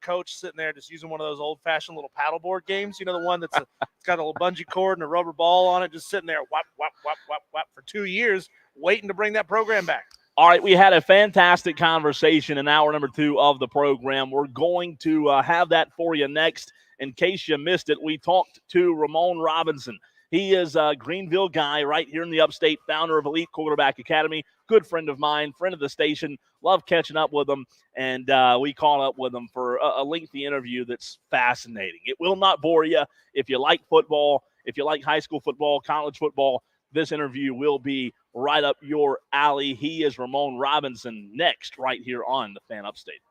coach sitting there just using one of those old-fashioned little paddleboard games. The one that's it's got a little bungee cord and a rubber ball on it, just sitting there, whap, whap, whap, whap, whap, for 2 years, waiting to bring that program back. All right, we had a fantastic conversation in hour number 2 of the program. We're going to have that for you next. In case you missed it, we talked to Ramon Robinson. He is a Greenville guy right here in the upstate, founder of Elite Quarterback Academy, good friend of mine, friend of the station. Love catching up with him, and we caught up with him for a lengthy interview that's fascinating. It will not bore you. If you like football, if you like high school football, college football, this interview will be right up your alley. He is Ramon Robinson next right here on the Fan Upstate.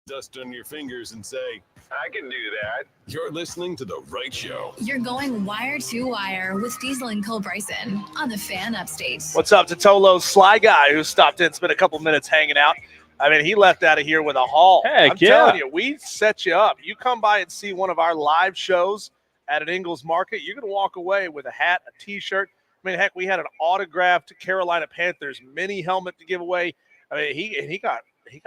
Dust on your fingers and say, I can do that. You're listening to The Right Show. You're going wire to wire with Diesel and Cole Bryson on the Fan Upstate. What's up to Tolo's Sly Guy, who stopped in, spent a couple minutes hanging out. I mean, he left out of here with a haul. Heck I'm yeah. telling you, we set you up. You come by and see one of our live shows at an Ingles Market, you're going to walk away with a hat, a T-shirt. I mean, heck, we had an autographed Carolina Panthers mini helmet to give away. I mean, he got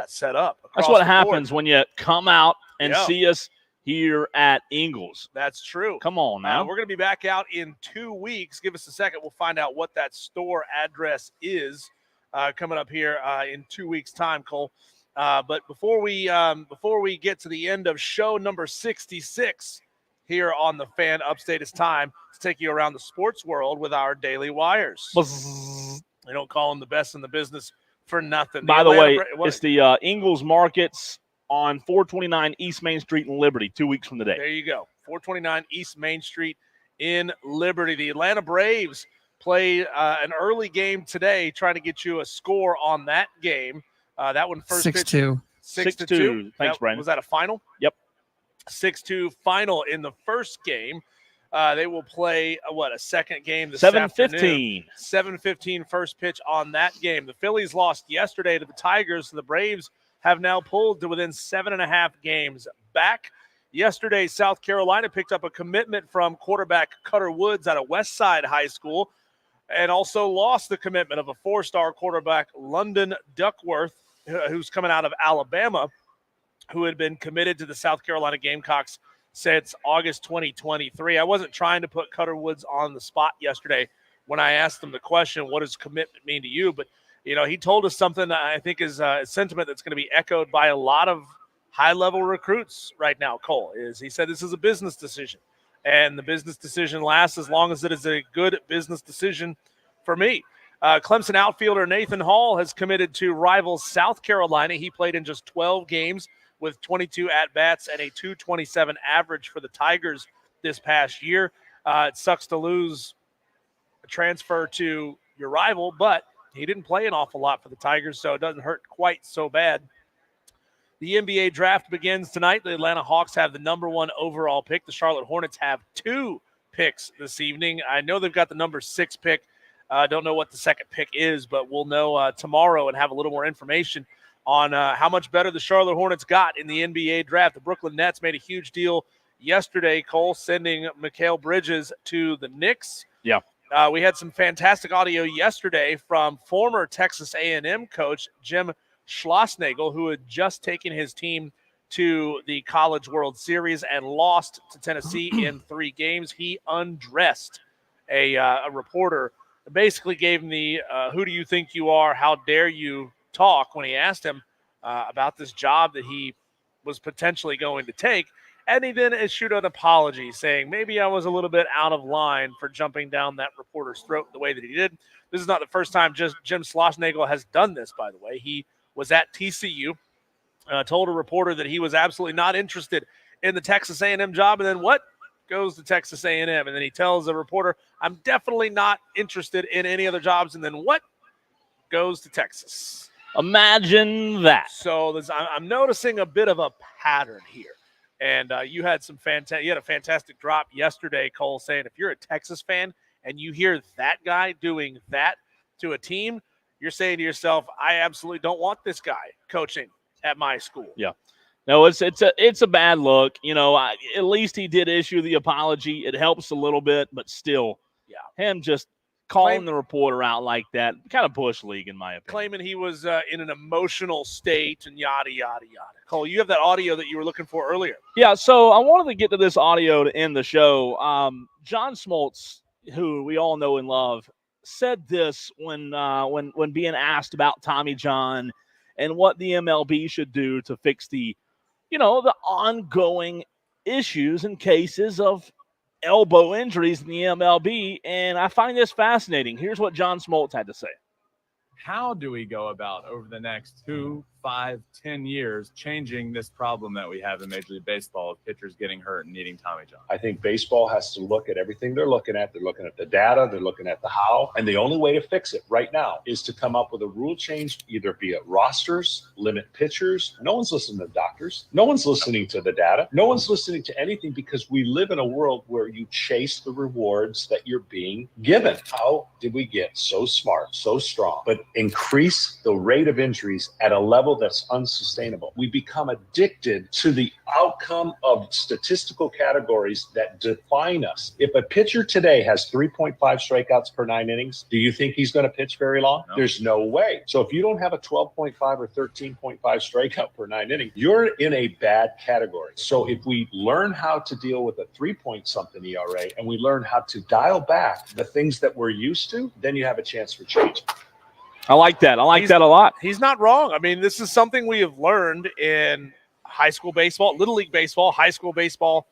set up. That's what happens when you come out and see us here at Ingles. That's true. Come on now. We're going to be back out in 2 weeks. Give us a second. We'll find out what that store address is coming up here in 2 weeks' time, Cole. But before we get to the end of show number 66 here on the Fan Upstate, it's time to take you around the sports world with our Daily Wires. They don't call them the best in the business for nothing. By the way, it's the Ingles Markets on 429 East Main Street in Liberty 2 weeks from today. There you go. 429 East Main Street in Liberty. The Atlanta Braves play an early game today, trying to get you a score on that game. That one first 6-2. 6-2. Thanks, Brandon. Was that a final? Yep. 6-2 final in the first game. They will play a second game this afternoon. 7:15 first pitch on that game. The Phillies lost yesterday to the Tigers, so the Braves have now pulled to within 7.5 games back. Yesterday, South Carolina picked up a commitment from quarterback Cutter Woods out of Westside High School, and also lost the commitment of a 4-star quarterback, London Duckworth, who's coming out of Alabama, who had been committed to the South Carolina Gamecocks since August 2023. I wasn't trying to put Cutter Woods on the spot yesterday when I asked him the question, what does commitment mean to you? But, he told us something that I think is a sentiment that's going to be echoed by a lot of high-level recruits right now, Cole, is he said this is a business decision, and the business decision lasts as long as it is a good business decision for me. Clemson outfielder Nathan Hall has committed to rival South Carolina. He played in just 12 games with 22 at-bats and a .227 average for the Tigers this past year. It sucks to lose a transfer to your rival, but he didn't play an awful lot for the Tigers, so it doesn't hurt quite so bad. The NBA draft begins tonight. The Atlanta Hawks have the number 1 overall pick. The Charlotte Hornets have 2 picks this evening. I know they've got the number 6 pick. Don't know what the second pick is, but we'll know tomorrow and have a little more information on how much better the Charlotte Hornets got in the NBA draft. The Brooklyn Nets made a huge deal yesterday, Cole, sending Mikal Bridges to the Knicks. Yeah. We had some fantastic audio yesterday from former Texas A&M coach Jim Schlossnagle, who had just taken his team to the College World Series and lost to Tennessee in 3 games. He undressed a reporter, basically gave him the who do you think you are, how dare you talk, when he asked him about this job that he was potentially going to take. And he then issued an apology saying, maybe I was a little bit out of line for jumping down that reporter's throat the way that he did. This is not the first time Jim Schlossnagle has done this, by the way. He was at TCU, told a reporter that he was absolutely not interested in the Texas A&M job, and then what? Goes to Texas A&M. And then he tells the reporter, I'm definitely not interested in any other jobs, and then what? Goes to Texas. Imagine that. So I'm noticing a bit of a pattern here. And you had a fantastic drop yesterday, Cole, saying if you're a Texas fan and you hear that guy doing that to a team, you're saying to yourself, I absolutely don't want this guy coaching at my school. Yeah. No, it's a bad look. At least he did issue the apology. It helps a little bit, but still, him just calling the reporter out like that, kind of bush league in my opinion. Claiming he was in an emotional state and yada, yada, yada. Cole, you have that audio that you were looking for earlier. Yeah, so I wanted to get to this audio to end the show. John Smoltz, who we all know and love, said this when being asked about Tommy John and what the MLB should do to fix the ongoing issues and cases of elbow injuries in the MLB, and I find this fascinating. Here's what John Smoltz had to say. How do we go about over the next 2, 5, 10 years changing this problem that we have in Major League Baseball of pitchers getting hurt and needing Tommy John? I think baseball has to look at everything they're looking at. They're looking at the data. They're looking at the how. And the only way to fix it right now is to come up with a rule change, either be it rosters, limit pitchers. No one's listening to doctors. No one's listening to the data. No one's listening to anything because we live in a world where you chase the rewards that you're being given. How did we get so smart, so strong, but increase the rate of injuries at a level that's unsustainable? We become addicted to the outcome of statistical categories that define us. If a pitcher today has 3.5 strikeouts per 9 innings, do you think he's going to pitch very long? No. There's no way. So if you don't have a 12.5 or 13.5 strikeout per 9 innings, you're in a bad category. So if we learn how to deal with a 3-point-something ERA and we learn how to dial back the things that we're used to, then you have a chance for change. I like that. I like that a lot. He's not wrong. I mean, this is something we have learned in high school baseball, little league baseball, high school baseball.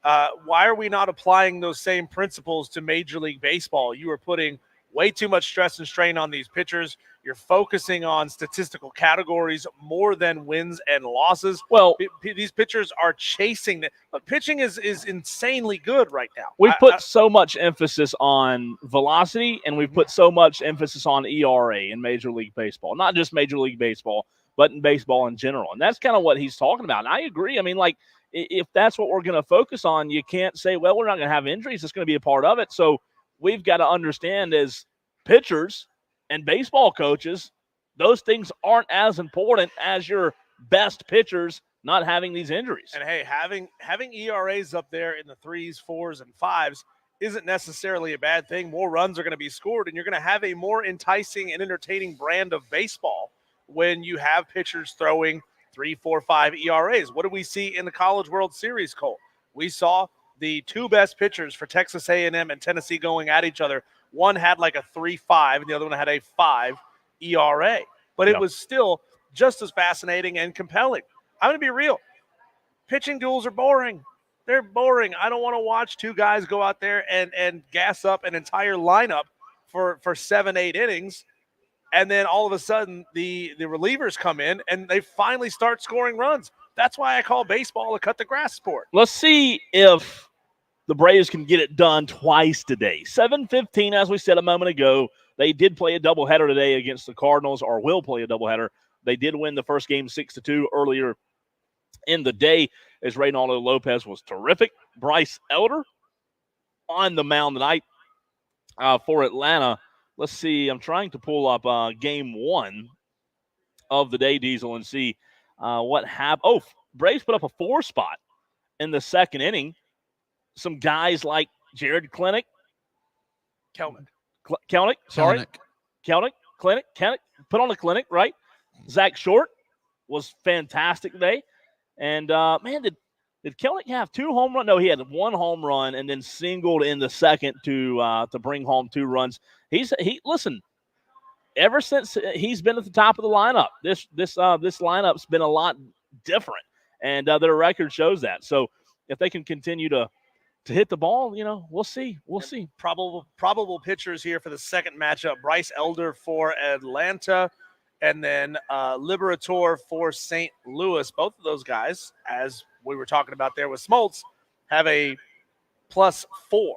Why are we not applying those same principles to Major League Baseball? You are putting way too much stress and strain on these pitchers. You're focusing on statistical categories more than wins and losses. Well, these pitchers are chasing it. Look, pitching is insanely good right now. We've put so much emphasis on velocity, and we've put so much emphasis on ERA in Major League Baseball. Not just Major League Baseball, but in baseball in general. And that's kind of what he's talking about. And I agree. I mean, like, if that's what we're going to focus on, you can't say, well, we're not going to have injuries. It's going to be a part of it. So we've got to understand as pitchers and baseball coaches, those things aren't as important as your best pitchers not having these injuries. And hey, having ERAs up there in the 3s, 4s, and 5s isn't necessarily a bad thing. More runs are going to be scored, and you're going to have a more enticing and entertaining brand of baseball when you have pitchers throwing 3, 4, 5 ERAs. What do we see in the College World Series, Cole? We saw the 2 best pitchers for Texas A&M and Tennessee going at each other. One had like a 3.5, and the other one had a 5 ERA. But it was still just as fascinating and compelling. I'm going to be real. Pitching duels are boring. They're boring. I don't want to watch 2 guys go out there and gas up an entire lineup for 7, 8 innings. And then all of a sudden the relievers come in and they finally start scoring runs. That's why I call baseball a cut-the-grass sport. Let's see if the Braves can get it done twice today. 7:15, as we said a moment ago. They did play a doubleheader today against the Cardinals, or will play a doubleheader. They did win the first game 6-2 earlier in the day, as Reynaldo Lopez was terrific. Bryce Elder on the mound tonight for Atlanta. Let's see. I'm trying to pull up game 1 of the day, Diesel, and see what happened. Oh, Braves put up a 4 spot in the second inning. Some guys like Jared Kelenic, put on the clinic, right? Zach Short was fantastic today. And, man, did Kelenic have 2 home runs? No, he had 1 home run and then singled in the second to bring home 2 runs. Listen, ever since he's been at the top of the lineup, this lineup's been a lot different, and their record shows that. So if they can continue to hit the ball, we'll see. Probable pitchers here for the second matchup: Bryce Elder for Atlanta, and then Liberator for St. Louis. Both of those guys, as we were talking about there with Smoltz, have a +4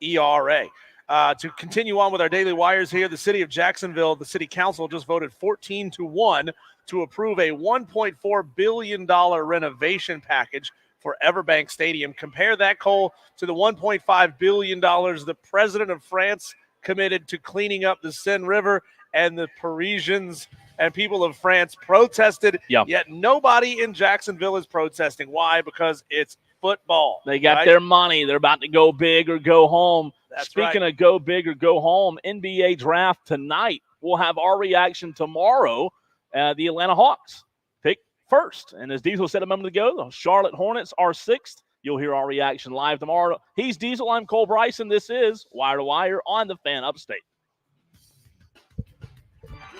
ERA. To continue on with our daily wires here, the city of Jacksonville, the city council just voted 14-1 to approve a $1.4 billion renovation package for Everbank Stadium. Compare that, Cole, to the $1.5 billion the president of France committed to cleaning up the Seine River, and the Parisians and people of France protested. Yep. Yet nobody in Jacksonville is protesting. Why? Because it's football. They got their money. They're about to go big or go home. Speaking of go big or go home, NBA draft tonight. We'll have our reaction tomorrow. The Atlanta Hawks pick first. And as Diesel said a moment ago, the Charlotte Hornets are 6th. You'll hear our reaction live tomorrow. He's Diesel. I'm Cole Bryson. This is Wire to Wire on the Fan Upstate.